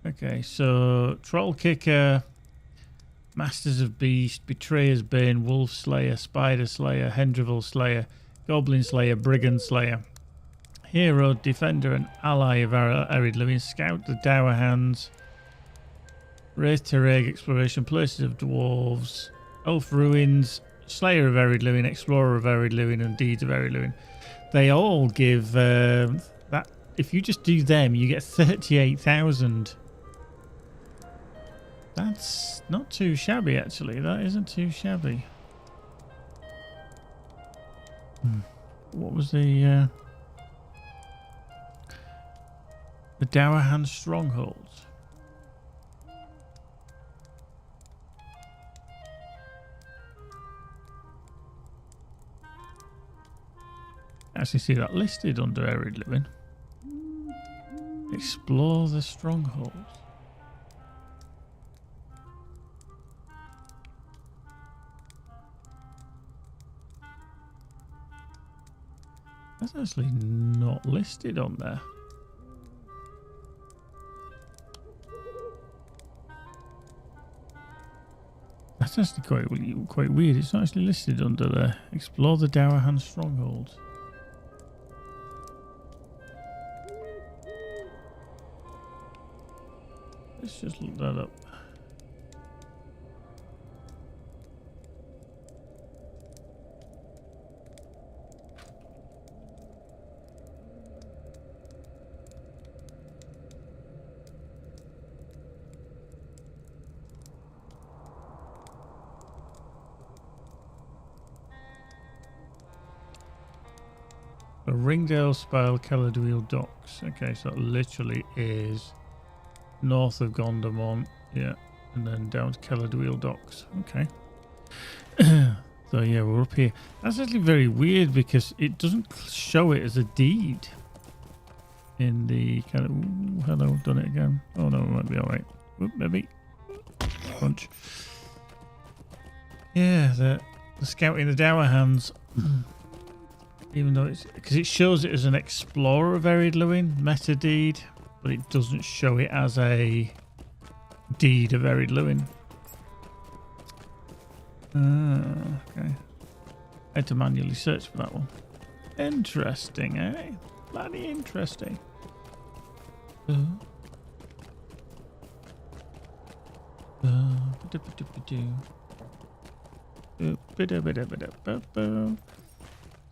Okay, so Troll Kicker, Masters of Beast, Betrayer's Bane, Wolf Slayer, Spider Slayer, Hendrivel Slayer, Goblin Slayer, Brigand Slayer, Hero, Defender, and Ally of Arid Living, Scout, the Dower Hands, Wraith Tereg, Exploration, Places of Dwarves, Elf Ruins, Slayer of Arid Living, Explorer of Arid Living, and Deeds of Arid Living. They all give that. If you just do them, you get 38,000. That's not too shabby, actually. That isn't too shabby. What was the Dowerhand Strongholds? I actually see that listed under Arid Living. Explore the strongholds. That's actually not listed on there. That's actually quite weird. It's not actually listed under there. Explore the Dowerhand Strongholds. Let's just look that up. So Ringdale, Spile, Caladwheel Docks. Okay, so it literally is north of Gondomont. Yeah, and then down to Caladwheel Docks. Okay. So yeah, we're up here. That's actually very weird because it doesn't show it as a deed in the kind of. Ooh, hello, done it again. Oh no, it might be all right. Oop, maybe. Punch. Yeah, the scouting the Dower Hands. Even though it's because it shows it as an explorer of Ered Luin meta deed, but it doesn't show it as a deed of Ered Luin. Okay. I had to manually search for that one. Interesting, eh? Bloody interesting.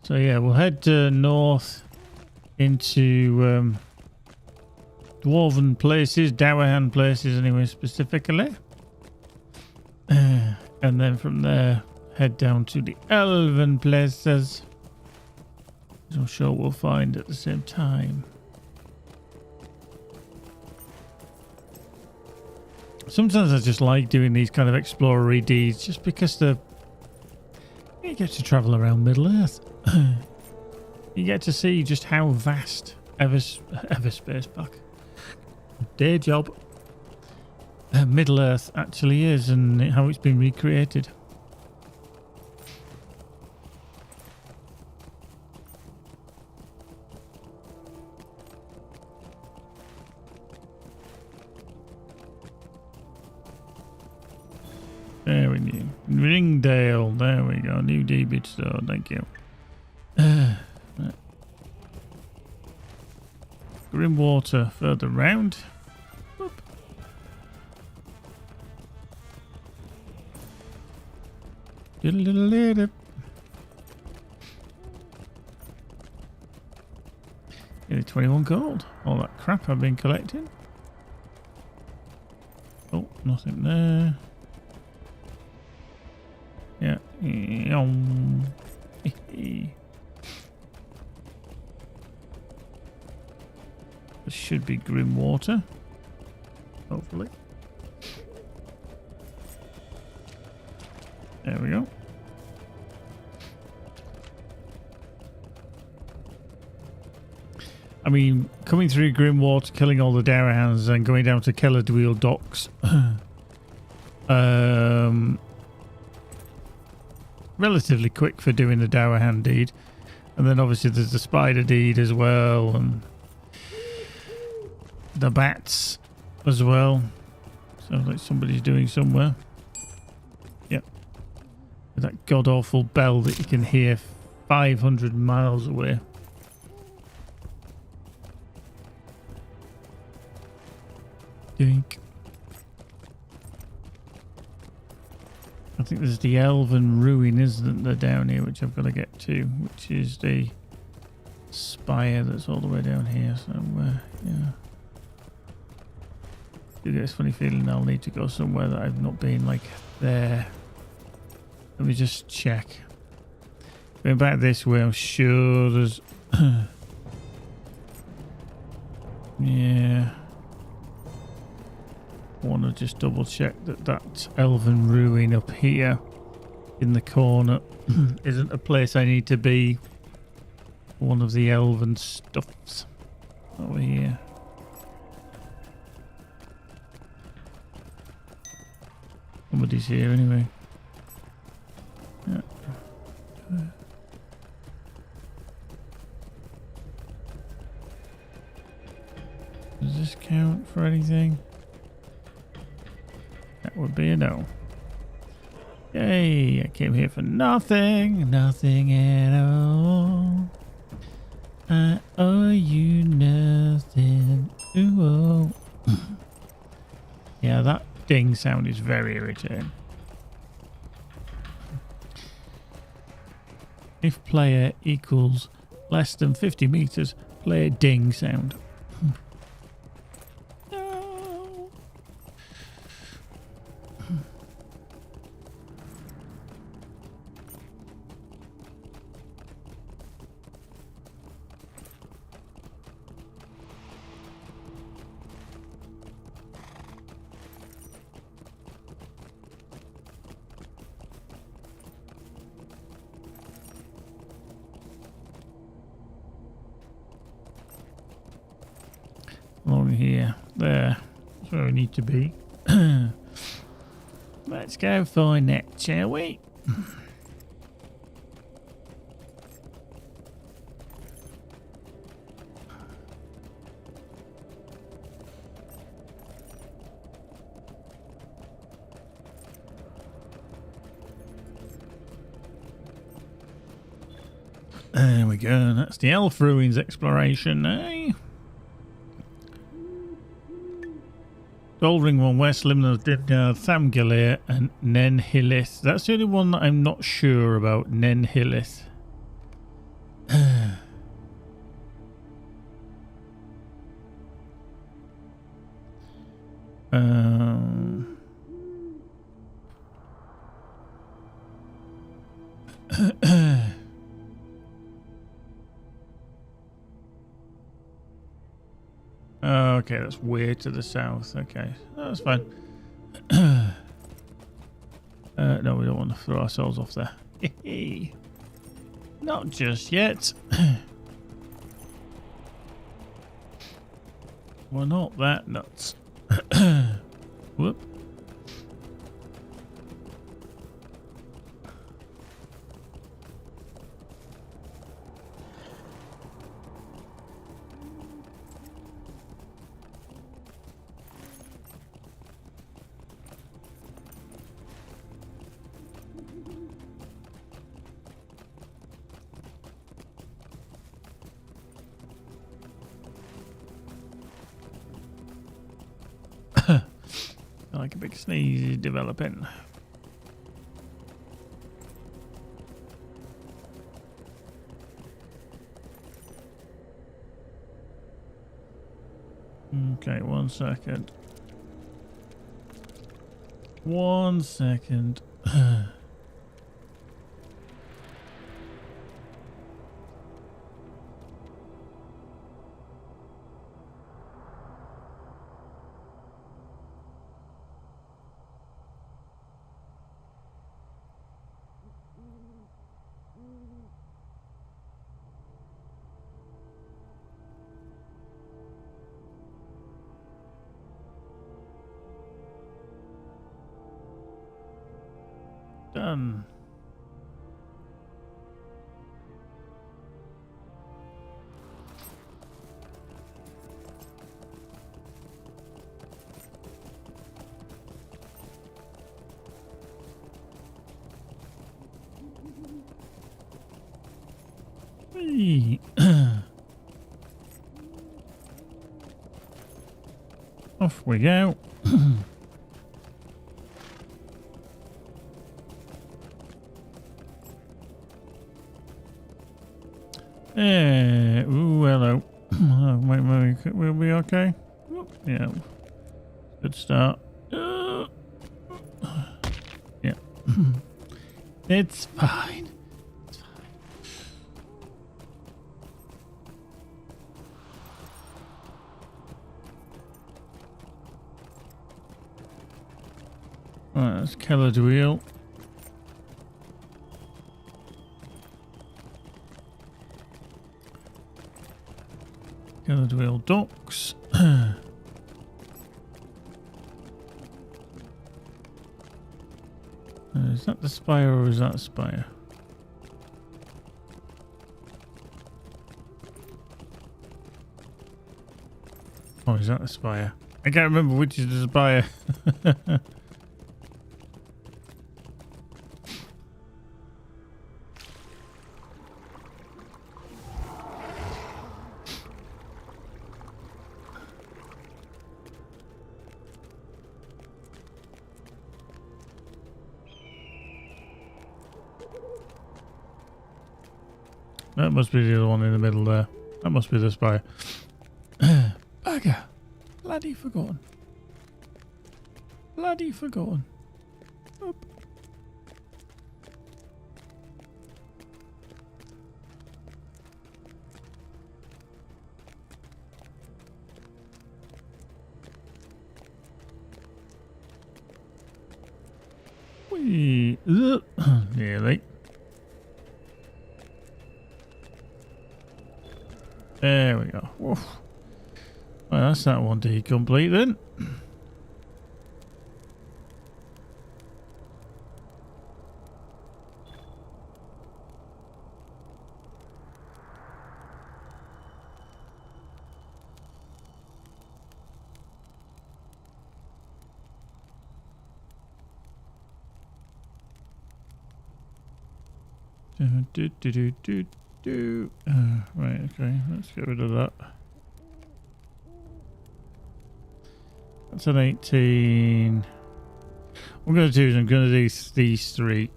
So yeah, we'll head north into dwarven places, Dowerhand places anyway, specifically. And then from there, head down to the elven places, which I'm sure we'll find at the same time. Sometimes I just like doing these kind of explorer-y deeds, just because you get to travel around Middle-earth. You get to see just how vast Everspace back. Day job. Middle-earth actually is, and how it's been recreated. There we go. Ringdale. There we go. New debit store. Thank you. Right. Grimwater further round. Whoop. Nearly 21 gold. All that crap I've been collecting. Oh, nothing there. Yeah. This should be Grimwater. Hopefully. There we go. I mean, coming through Grimwater, killing all the Dowerhands, and going down to Caladwheel Docks. Relatively quick for doing the Dowerhand deed. And then obviously there's the spider deed as well, and the bats as well. Sounds like somebody's doing somewhere. Yep. With that god-awful bell that you can hear 500 miles away. Dink. I think there's the Elven Ruin, isn't there, down here, which I've got to get to, which is the spire that's all the way down here somewhere. Yeah. I do get this funny feeling I'll need to go somewhere that I've not been, like, there. Let me just check. Going back this way, I'm sure there's... yeah. I want to just double check that Elven Ruin up here in the corner isn't a place I need to be. One of the elven stuffs over here. Somebody's here anyway. Yeah. Does this count for anything? That would be a no. Yay, I came here for nothing. Nothing at all. I owe you nothing. Ooh, oh. Yeah, that ding sound is very irritating. If player equals less than 50 meters, play ding sound. where we need to be. Let's go find that, shall we? There we go. That's the Elf Ruins exploration, eh? Goldring one West, Limnus, Dibnard, Thamgalir, and Nenhilith. That's the only one that I'm not sure about. Nenhilith. Okay, that's way to the south. Okay, that's fine. No, we don't want to throw ourselves off there. Not just yet. We're not that nuts. Whoop. Like a big sneeze developing. Okay, 1 second. 1 second. Done. Whee. Off we go. Ooh, hello. Wait, we'll be okay? Yeah. Good start. Yeah. It's fine. It's fine. Right, that's Keller Wheel. Wheel docks. Is that the spire or is that a spire? Oh, is that the spire? I can't remember which is the spire. That must be the other one in the middle there. That must be the spire. Bugger. Bloody forgotten. Bloody forgotten. Oop. Whee. Nearly. There we go. Woof. Well, that's that one to complete then. Right, okay, let's get rid of that. That's an 18. What I'm going to do is I'm going to do these three.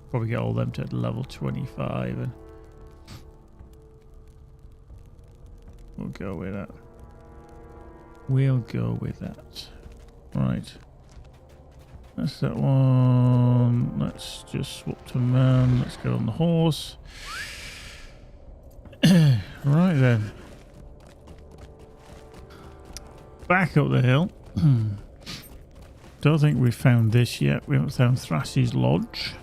Probably get all them to level 25 and we'll go with that. We'll go with that. Right. That's that one. Let's just swap to man. Let's go on the horse. Right then. Back up the hill. Don't think we've found this yet. We haven't found Thrassy's Lodge.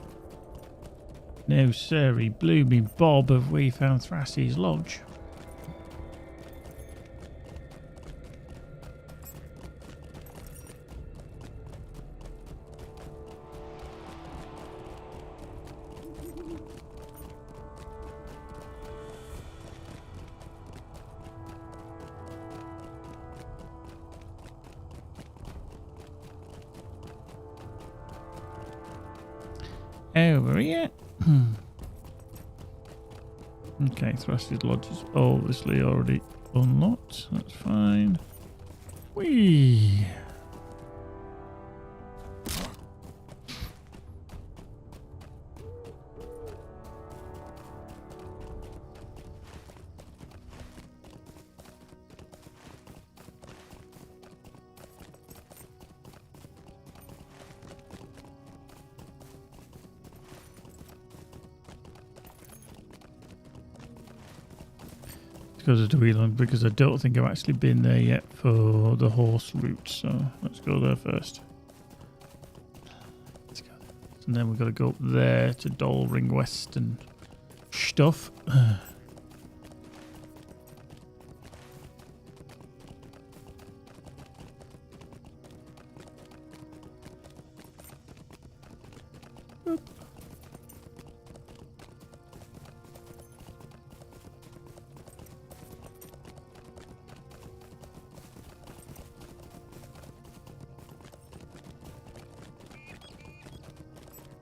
No, sirree, bloomy bob, have we found Thrassy's Lodge. Over here. Okay, Thrassy's Lodge is obviously already unlocked. That's fine. Whee! Because of Dweeland, because I don't think I've actually been there yet for the horse route, so let's go there first. Let's go there. And then we've got to go up there to Dolring West and stuff.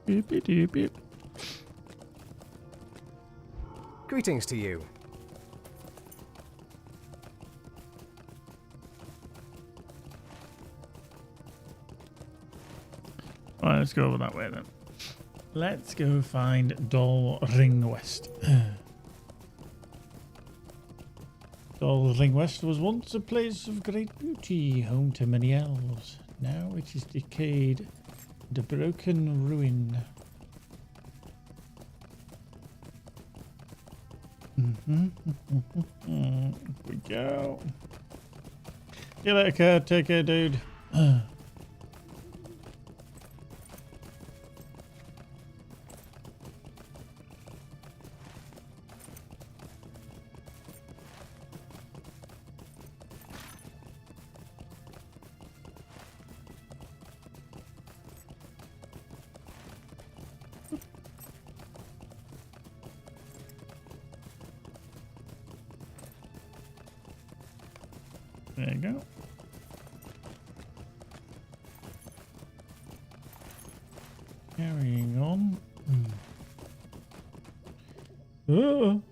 Beep, beep, beep, beep. Greetings to you. Alright, let's go over that way then. Let's go find Dolring West. Dolring West was once a place of great beauty, home to many elves. Now it is decayed and a broken ruin. Here we go. See you later, Kurt. Take care, dude. There you go. Carrying on. Oh.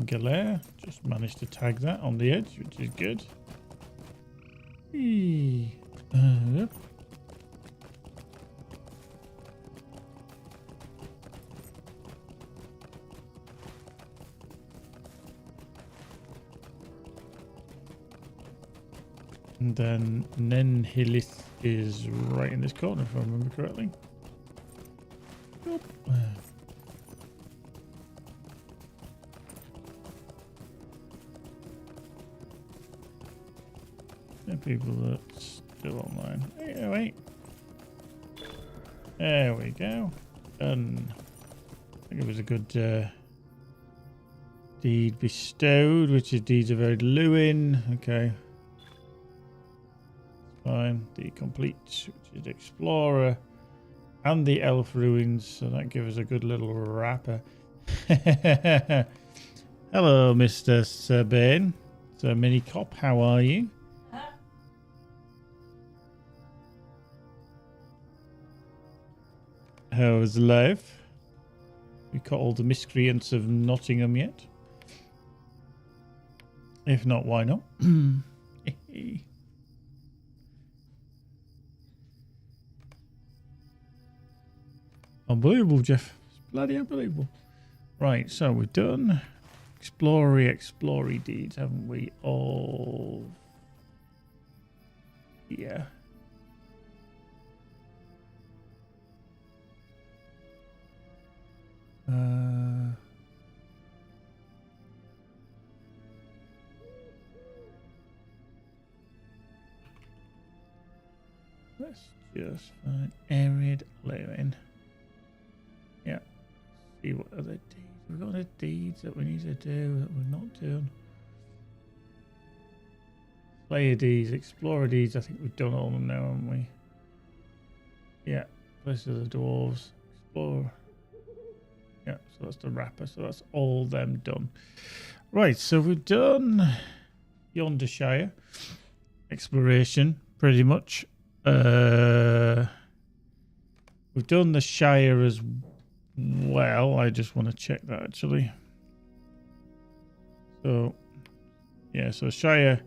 Galere. Just managed to tag that on the edge, which is good. Yep. And then Nenhilith is right in this corner, if I remember correctly. Yep. There are people that's still online. Hey, wait. There we go. Done. I think it was a good deed bestowed, which is deeds of Erd Lewin. Okay. Fine. The complete, which is Explorer. And the Elf Ruins. So that gives us a good little wrapper. Hello, Mr. Sabine. Sir Mini Cop, how are you? How's life? We caught all the miscreants of Nottingham yet? If not, why not? Unbelievable, Jeff. It's bloody unbelievable. Right, so we've done explory deeds, haven't we? All. Yeah. Let's just find arid living. Yeah. See what other deeds we've got. Other deeds that we need to do that we're not doing. Player deeds, explorer deeds. I think we've done all of them now, haven't we? Yeah. Place of the dwarves. Explorer. Yeah, so that's the wrapper. So that's all them done. Right, so we've done Yonder Shire. Exploration, pretty much. We've done the Shire as well. I just want to check that, actually. So, yeah, so Shire.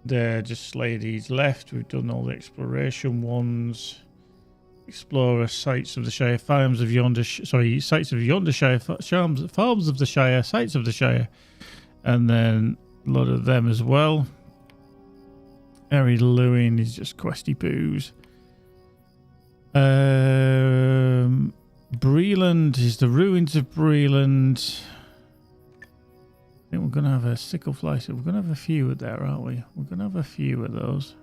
There, just slay these left. We've done all the exploration ones. Explore sites of the Shire, farms of Yonder, sites of Yonder Shire, farms of the Shire, sites of the Shire, and then a lot of them as well. Harry Lewin is just questy poos. Breland is the ruins of Breland. I think we're going to have a sickle fly, so we're going to have a few there, aren't we? We're going to have a few of those.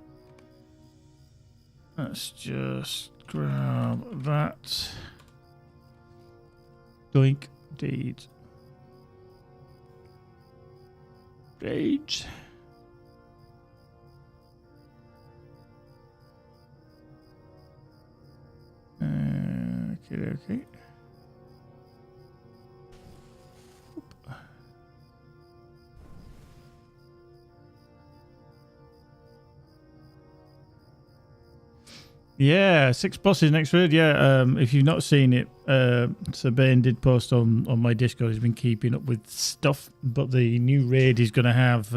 Let's just grab that. Doink. Deeds. Deeds. Okay. Yeah, 6 bosses next raid. Yeah, if you've not seen it, Sabine did post on my Discord. He's been keeping up with stuff, but the new raid is going to have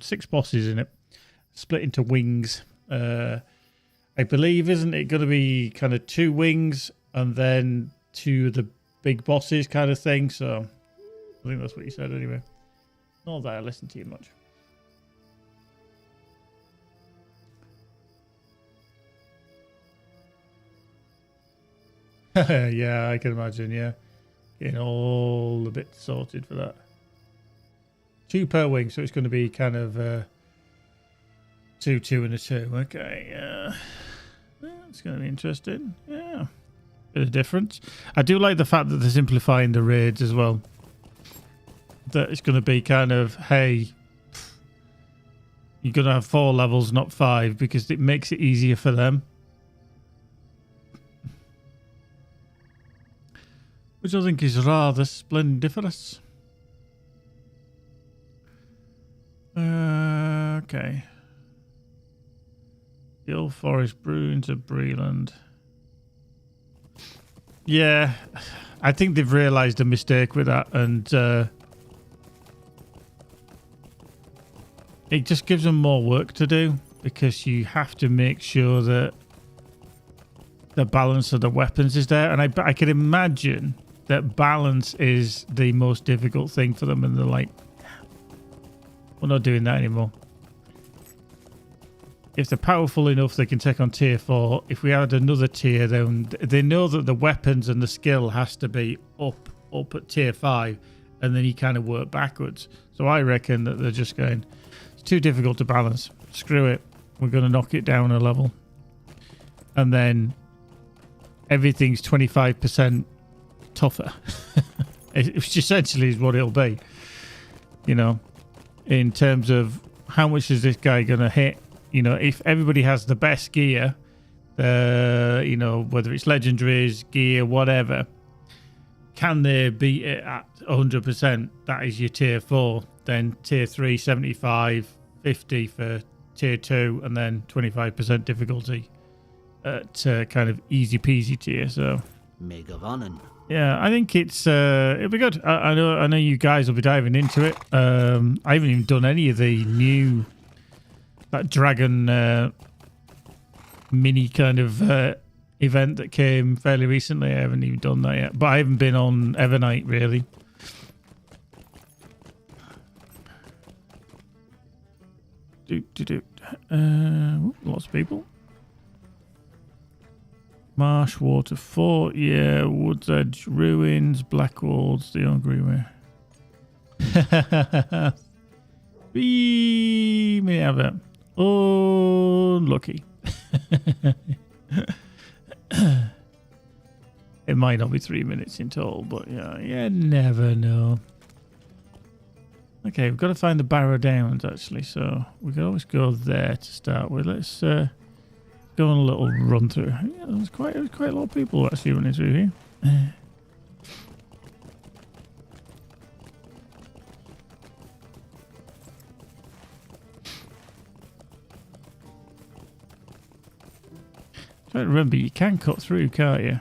6 bosses in it, split into wings. I believe, isn't it going to be kind of 2 wings and then 2 of the big bosses kind of thing? So I think that's what you said anyway. Not that I listen to you much. Yeah, I can imagine, yeah. Getting all the bits sorted for that. 2 per wing, so it's going to be kind of 2, 2 and a 2. Okay, yeah. It's going to be interesting. Yeah. Bit of difference. I do like the fact that they're simplifying the raids as well. That it's going to be kind of, hey, you're going to have 4 levels, not 5, because it makes it easier for them. Which I think is rather splendiferous. Okay. The Old Forest ruins of Breland. Yeah, I think they've realised a mistake with that, and it just gives them more work to do, because you have to make sure that the balance of the weapons is there, and I can imagine that balance is the most difficult thing for them, and they're like, we're not doing that anymore. If they're powerful enough, they can take on tier 4. If we add another tier, then they know that the weapons and the skill has to be up at tier 5, and then you kind of work backwards. So I reckon that they're just going, it's too difficult to balance. Screw it. We're going to knock it down a level. And then everything's 25% tougher. Which essentially is what it'll be. You know, in terms of how much is this guy going to hit? You know, if everybody has the best gear, you know, whether it's legendaries, gear, whatever, can they beat it at 100%? That is your tier 4. Then tier 3, 75, 50 for tier 2, and then 25% difficulty at kind of easy peasy tier. So Mega Vannon. yeah, I think it'll be good. I know you guys will be diving into it. I haven't even done any of the new that dragon mini kind of event that came fairly recently. I haven't even done that yet, but I haven't been on Evernight really. Lots of people. Marsh, Water Fort, yeah, Woods Edge, Ruins, Blackwalls, the Hungry Way. 3 minute advert. Unlucky. It might not be 3 minutes in total, but yeah, you never know. Okay, we've got to find the Barrow Downs actually, so we can always go there to start with. Let's go on a little run through. Yeah, there's quite a lot of people actually running through here. Try to remember, you can cut through, can't you?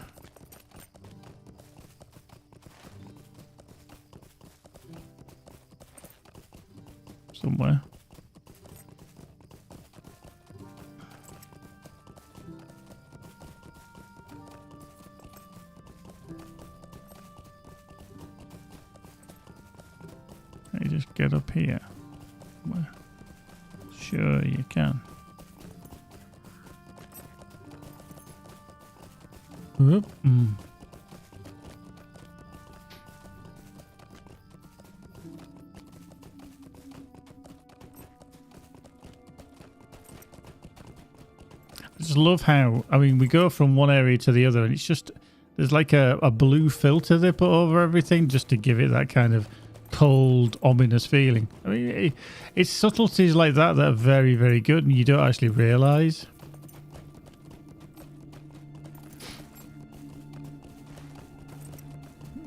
Somewhere. You just get up here. Well, sure you can. Whoop. I just love how, I mean, we go from one area to the other and it's just, there's like a blue filter they put over everything just to give it that kind of cold, ominous feeling. I mean, it's subtleties like that that are very, very good and you don't actually realise.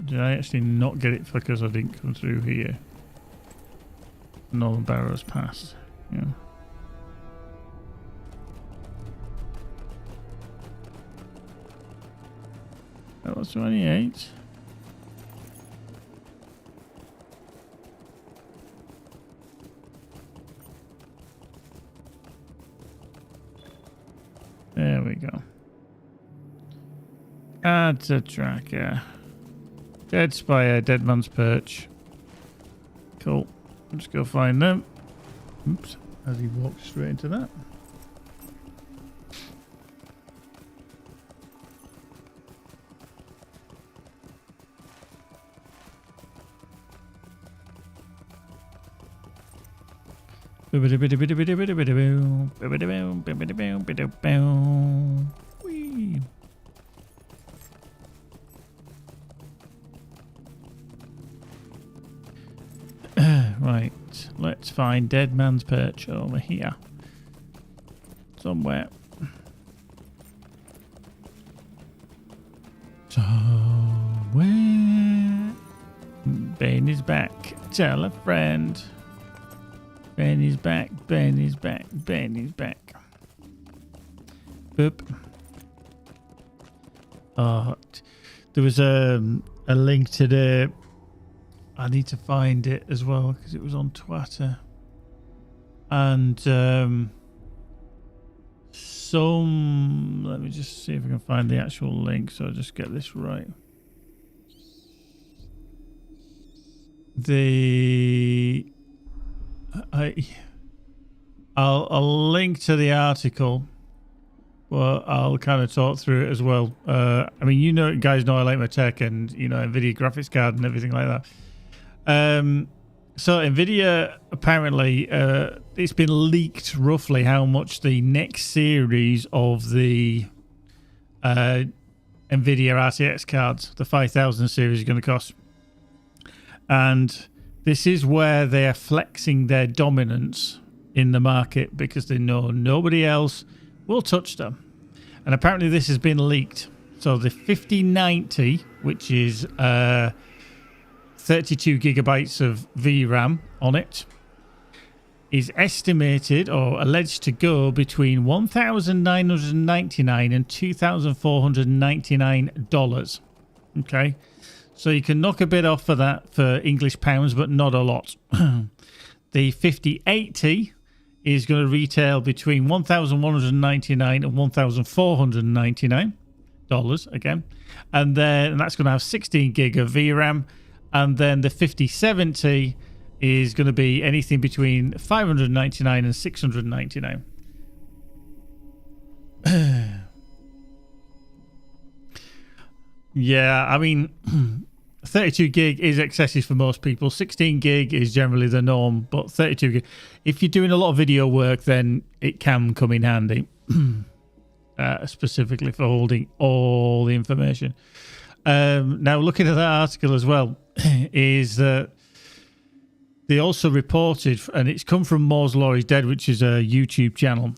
Did I actually not get it because I didn't come through here? Northern Barrows Pass. Yeah. That was 28. There we go. Add to tracker. Dead Spire, Dead Man's Perch. Cool. Let's go find them. Oops. As he walks straight into that. Whee. Right, let's find Dead Man's Perch over here. Somewhere. Somewhere. Ben is back. Tell a friend. Ben is back. Ben is back. Ben is back. Boop. Oh, there was a link to the... I need to find it as well because it was on Twitter. And let me just see if I can find the actual link so I just get this right. I'll link to the article. Well, I'll kind of talk through it as well. I mean, you guys know I like my tech and, NVIDIA graphics card and everything like that. So NVIDIA, apparently, it's been leaked roughly how much the next series of the NVIDIA RTX cards, the 5000 series, is going to cost. And this is where they are flexing their dominance in the market because they know nobody else will touch them. And apparently this has been leaked. So the 5090, which is 32 gigabytes of VRAM on it, is estimated or alleged to go between $1,999 and $2,499. Okay, so you can knock a bit off for that for English pounds, but not a lot. The 5080 is going to retail between $1,199 and $1,499 again, and that's going to have 16 gig of VRAM. And then the 5070 is going to be anything between $599 and $699. Yeah, I mean, 32 gig is excessive for most people. 16 gig is generally the norm, but 32 gig, if you're doing a lot of video work, then it can come in handy, specifically for holding all the information. Now, looking at that article as well, is that they also reported, and it's come from Moore's Law is Dead, which is a YouTube channel.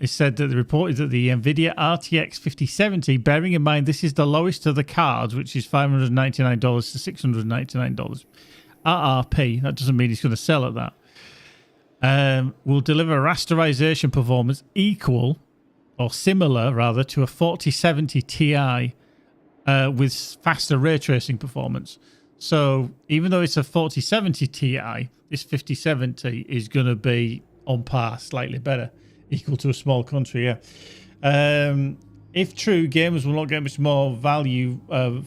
It said that they reported that the NVIDIA RTX 5070, bearing in mind this is the lowest of the cards, which is $599 to $699 RRP. That doesn't mean it's going to sell at that. Will deliver rasterization performance equal or similar, rather, to a 4070 Ti with faster ray tracing performance. So even though it's a 4070 Ti, this 5070 is going to be on par, slightly better. Equal to a small country, yeah. If true, gamers will not get much more value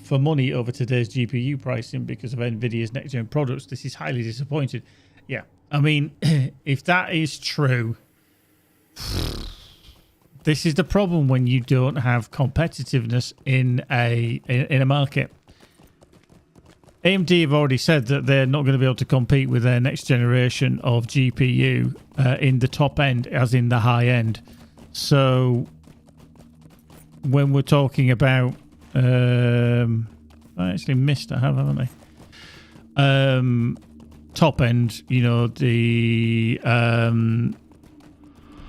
for money over today's GPU pricing because of NVIDIA's next-gen products. This is highly disappointing. Yeah, I mean, if that is true, this is the problem when you don't have competitiveness in a market. AMD have already said that they're not going to be able to compete with their next generation of GPU in the top end, as in the high end. So when we're talking about, I actually missed it, haven't I? Top end, you know, the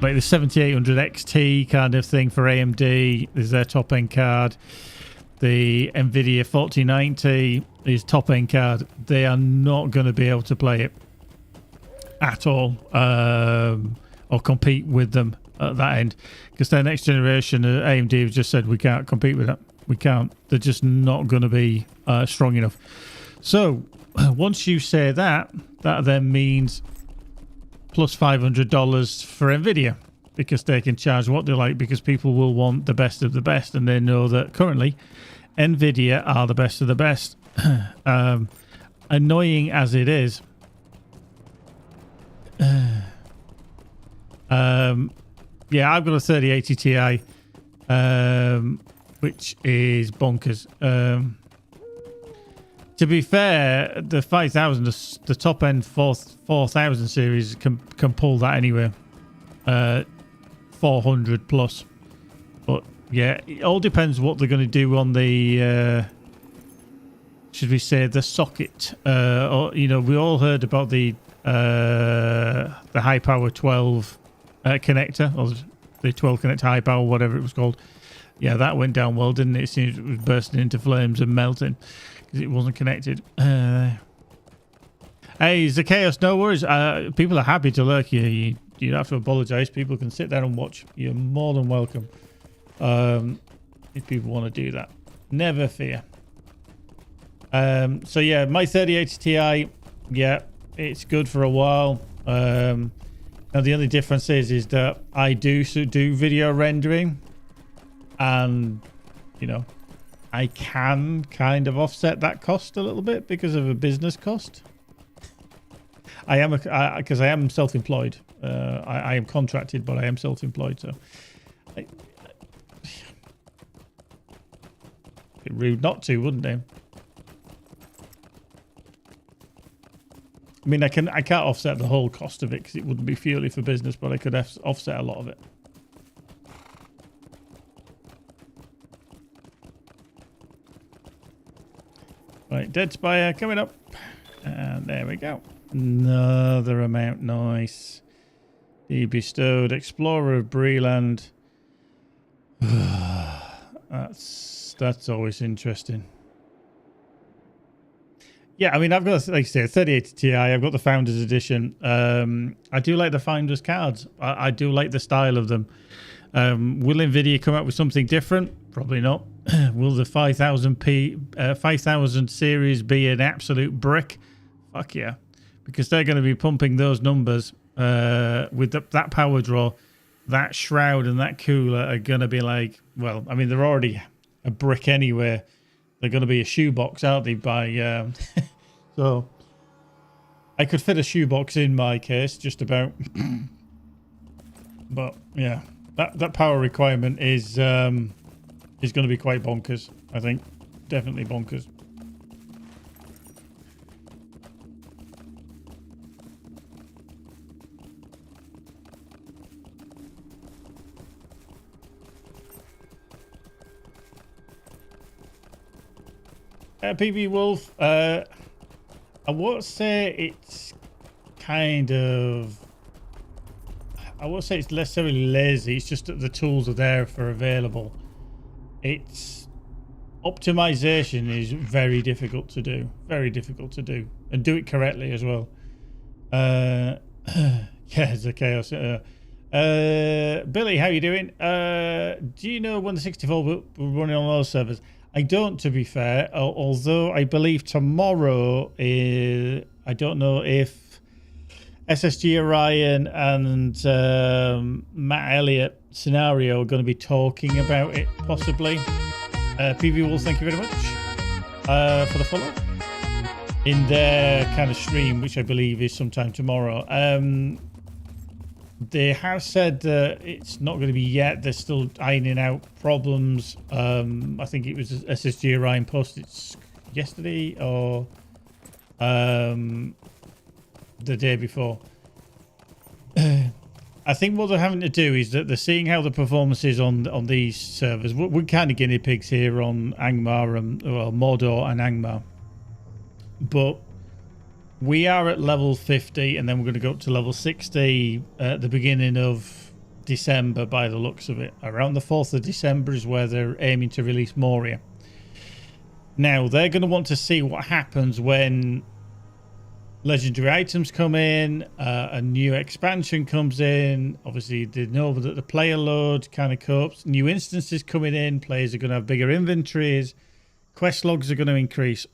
like the 7800 XT kind of thing for AMD is their top end card. The NVIDIA 4090 is top end card. They are not going to be able to play it at all, or compete with them at that end, because their next generation, AMD have just said we can't compete with that. We can't. They're just not going to be strong enough. So once you say that, that then means plus $500 for NVIDIA, because they can charge what they like, because people will want the best of the best, and they know that currently NVIDIA are the best of the best. Annoying as it is, yeah, I've got a 3080 Ti, which is bonkers. To be fair, the 5000, the top end 4000 series can pull that anywhere, 400 plus. But yeah, it all depends what they're going to do on the should we say the socket, or, you know, we all heard about the high power 12 connector, or the 12 connector high power, whatever it was called. Yeah, that went down well, didn't it? It seemed it was bursting into flames and melting because it wasn't connected. Hey, Zacchaeus, no worries. People are happy to lurk you. You don't have to apologise. People can sit there and watch. You're more than welcome. If people want to do that, never fear. So yeah, my 3080 Ti, yeah, it's good for a while. Now the only difference is that I do video rendering, and you know, I can kind of offset that cost a little bit because of a business cost. I am because I am self-employed. I am contracted, but I am self-employed, so it'd be rude not to, wouldn't it? I mean, I can't offset the whole cost of it because it wouldn't be purely for business, but I could offset a lot of it. Right, Dead Spire coming up. And there we go. Another amount, nice. Be bestowed. Explorer of Breeland. That's always interesting. Yeah, I mean, I've got, like I say, 3080 Ti. I've got the Founders Edition. I do like the Founders cards. I do like the style of them. Will Nvidia come out with something different? Probably not. Will the 5000 series be an absolute brick? Fuck yeah, because they're going to be pumping those numbers with that power draw. That shroud and that cooler are going to be like, well, I mean, they're already a brick anyway. They're going to be a shoebox, aren't they? By so I could fit a shoebox in my case, just about. But yeah, that power requirement is going to be quite bonkers. I think definitely bonkers. PB Wolf, I won't say it's kind of... I won't say it's necessarily lazy. It's just that the tools are there for available. It's... Optimization is very difficult to do. Very difficult to do. And do it correctly as well. Yeah, it's a chaos. Billy, how you doing? Do you know when the 64 will be running on those servers? I don't, to be fair, although I believe tomorrow is, I don't know if SSG Orion and Matt Elliott Scenario are going to be talking about it, possibly. PV Wolf, thank you very much for the follow in their kind of stream, which I believe is sometime tomorrow. They have said it's not going to be yet. They're still ironing out problems. I think it was SSG Orion posted yesterday or the day before. I think what they're having to do is that they're seeing how the performance is on these servers. We're kind of guinea pigs here on Angmar and Mordor and Angmar, but we are at level 50, and then we're going to go up to level 60 at the beginning of December, by the looks of it. Around the 4th of December is where they're aiming to release Moria. Now, they're going to want to see what happens when legendary items come in, a new expansion comes in. Obviously, they know that the player load kind of copes. New instances coming in. Players are going to have bigger inventories. Quest logs are going to increase.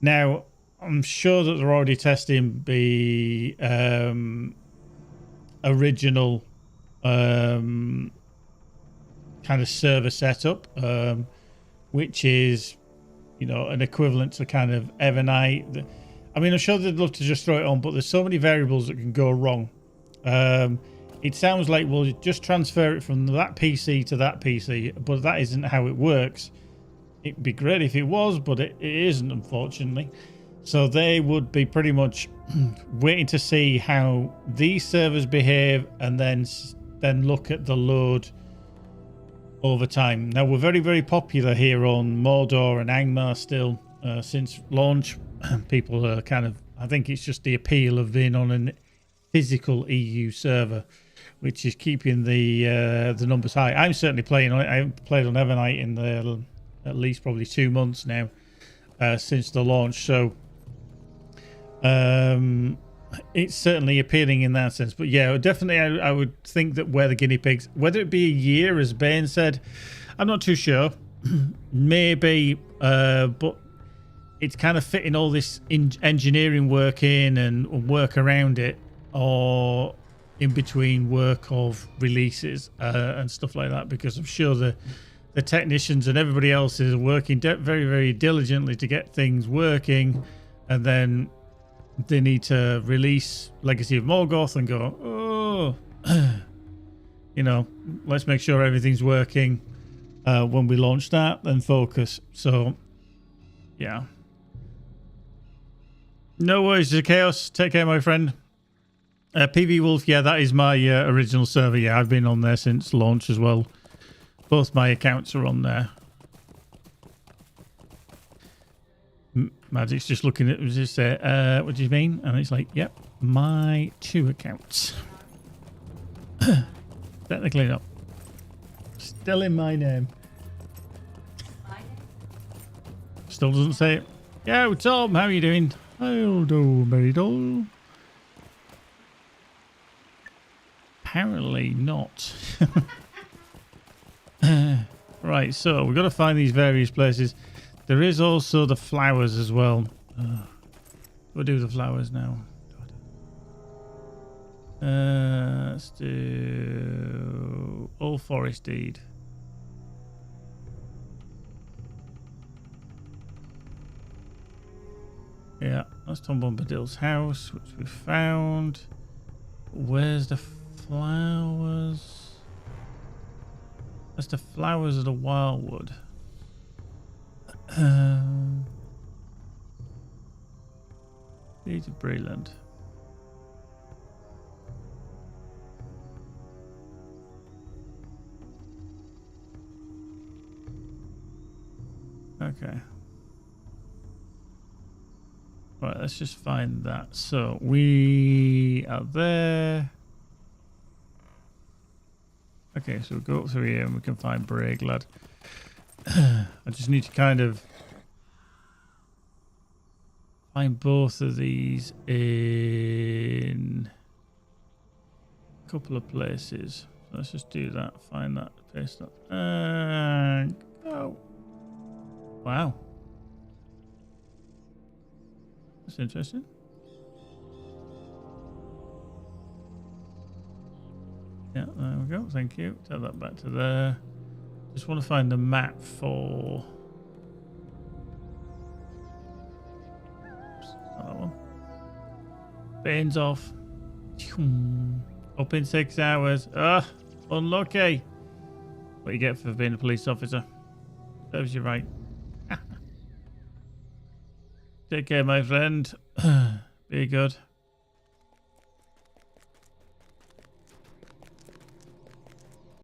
Now, I'm sure that they're already testing the original kind of server setup, which is, you know, an equivalent to kind of Evernight. I mean, I'm sure they'd love to just throw it on, but there's so many variables that can go wrong. It sounds like we'll just transfer it from that PC to that PC, but that isn't how it works. It'd be great if it was, but it isn't, unfortunately. So they would be pretty much waiting to see how these servers behave and then look at the load over time. Now, we're very, very popular here on Mordor and Angmar still since launch. People are kind of, I think it's just the appeal of being on a physical EU server, which is keeping the numbers high. I'm certainly playing on it. I've played on Evernight in at least probably 2 months now since the launch. So it's certainly appealing in that sense. But yeah, definitely I would think that we're the guinea pigs. Whether it be a year, as Bane said, I'm not too sure. Maybe, but it's kind of fitting all this engineering work in and work around it, or in between work of releases and stuff like that, because I'm sure the technicians and everybody else is working very, very diligently to get things working, and then they need to release Legacy of Morgoth and go, oh, you know, let's make sure everything's working when we launch that, then focus. So, yeah. No worries, the chaos. Take care, my friend. PV Wolf, yeah, that is my original server. Yeah, I've been on there since launch as well. Both my accounts are on there. Magic's just looking at just what do you mean? And it's like, yep, my 2 accounts. Technically not. Still in my name. Still doesn't say it. Yo, Tom, how are you doing? I'll do, very dull. Apparently not. Right, so we've got to find these various places. There is also the flowers as well. We'll do the flowers now. Let's do All Forest Deed. Yeah, that's Tom Bombadil's house, which we found. Where's the flowers? That's the flowers of the wildwood. Deed of Breland. Okay. Right, let's just find that. So we are there. Okay, so we'll go up through here and we can find Breaglad. I just need to kind of find both of these in a couple of places. So let's just do that. Find that. Paste that. And go. Wow. That's interesting. Yeah, there we go. Thank you. Take that back to there. Just want to find the map for... Oops, not that one. Bane's off. Up in 6 hours. Unlucky. What you get for being a police officer. Serves you right. Take care, my friend. Be good.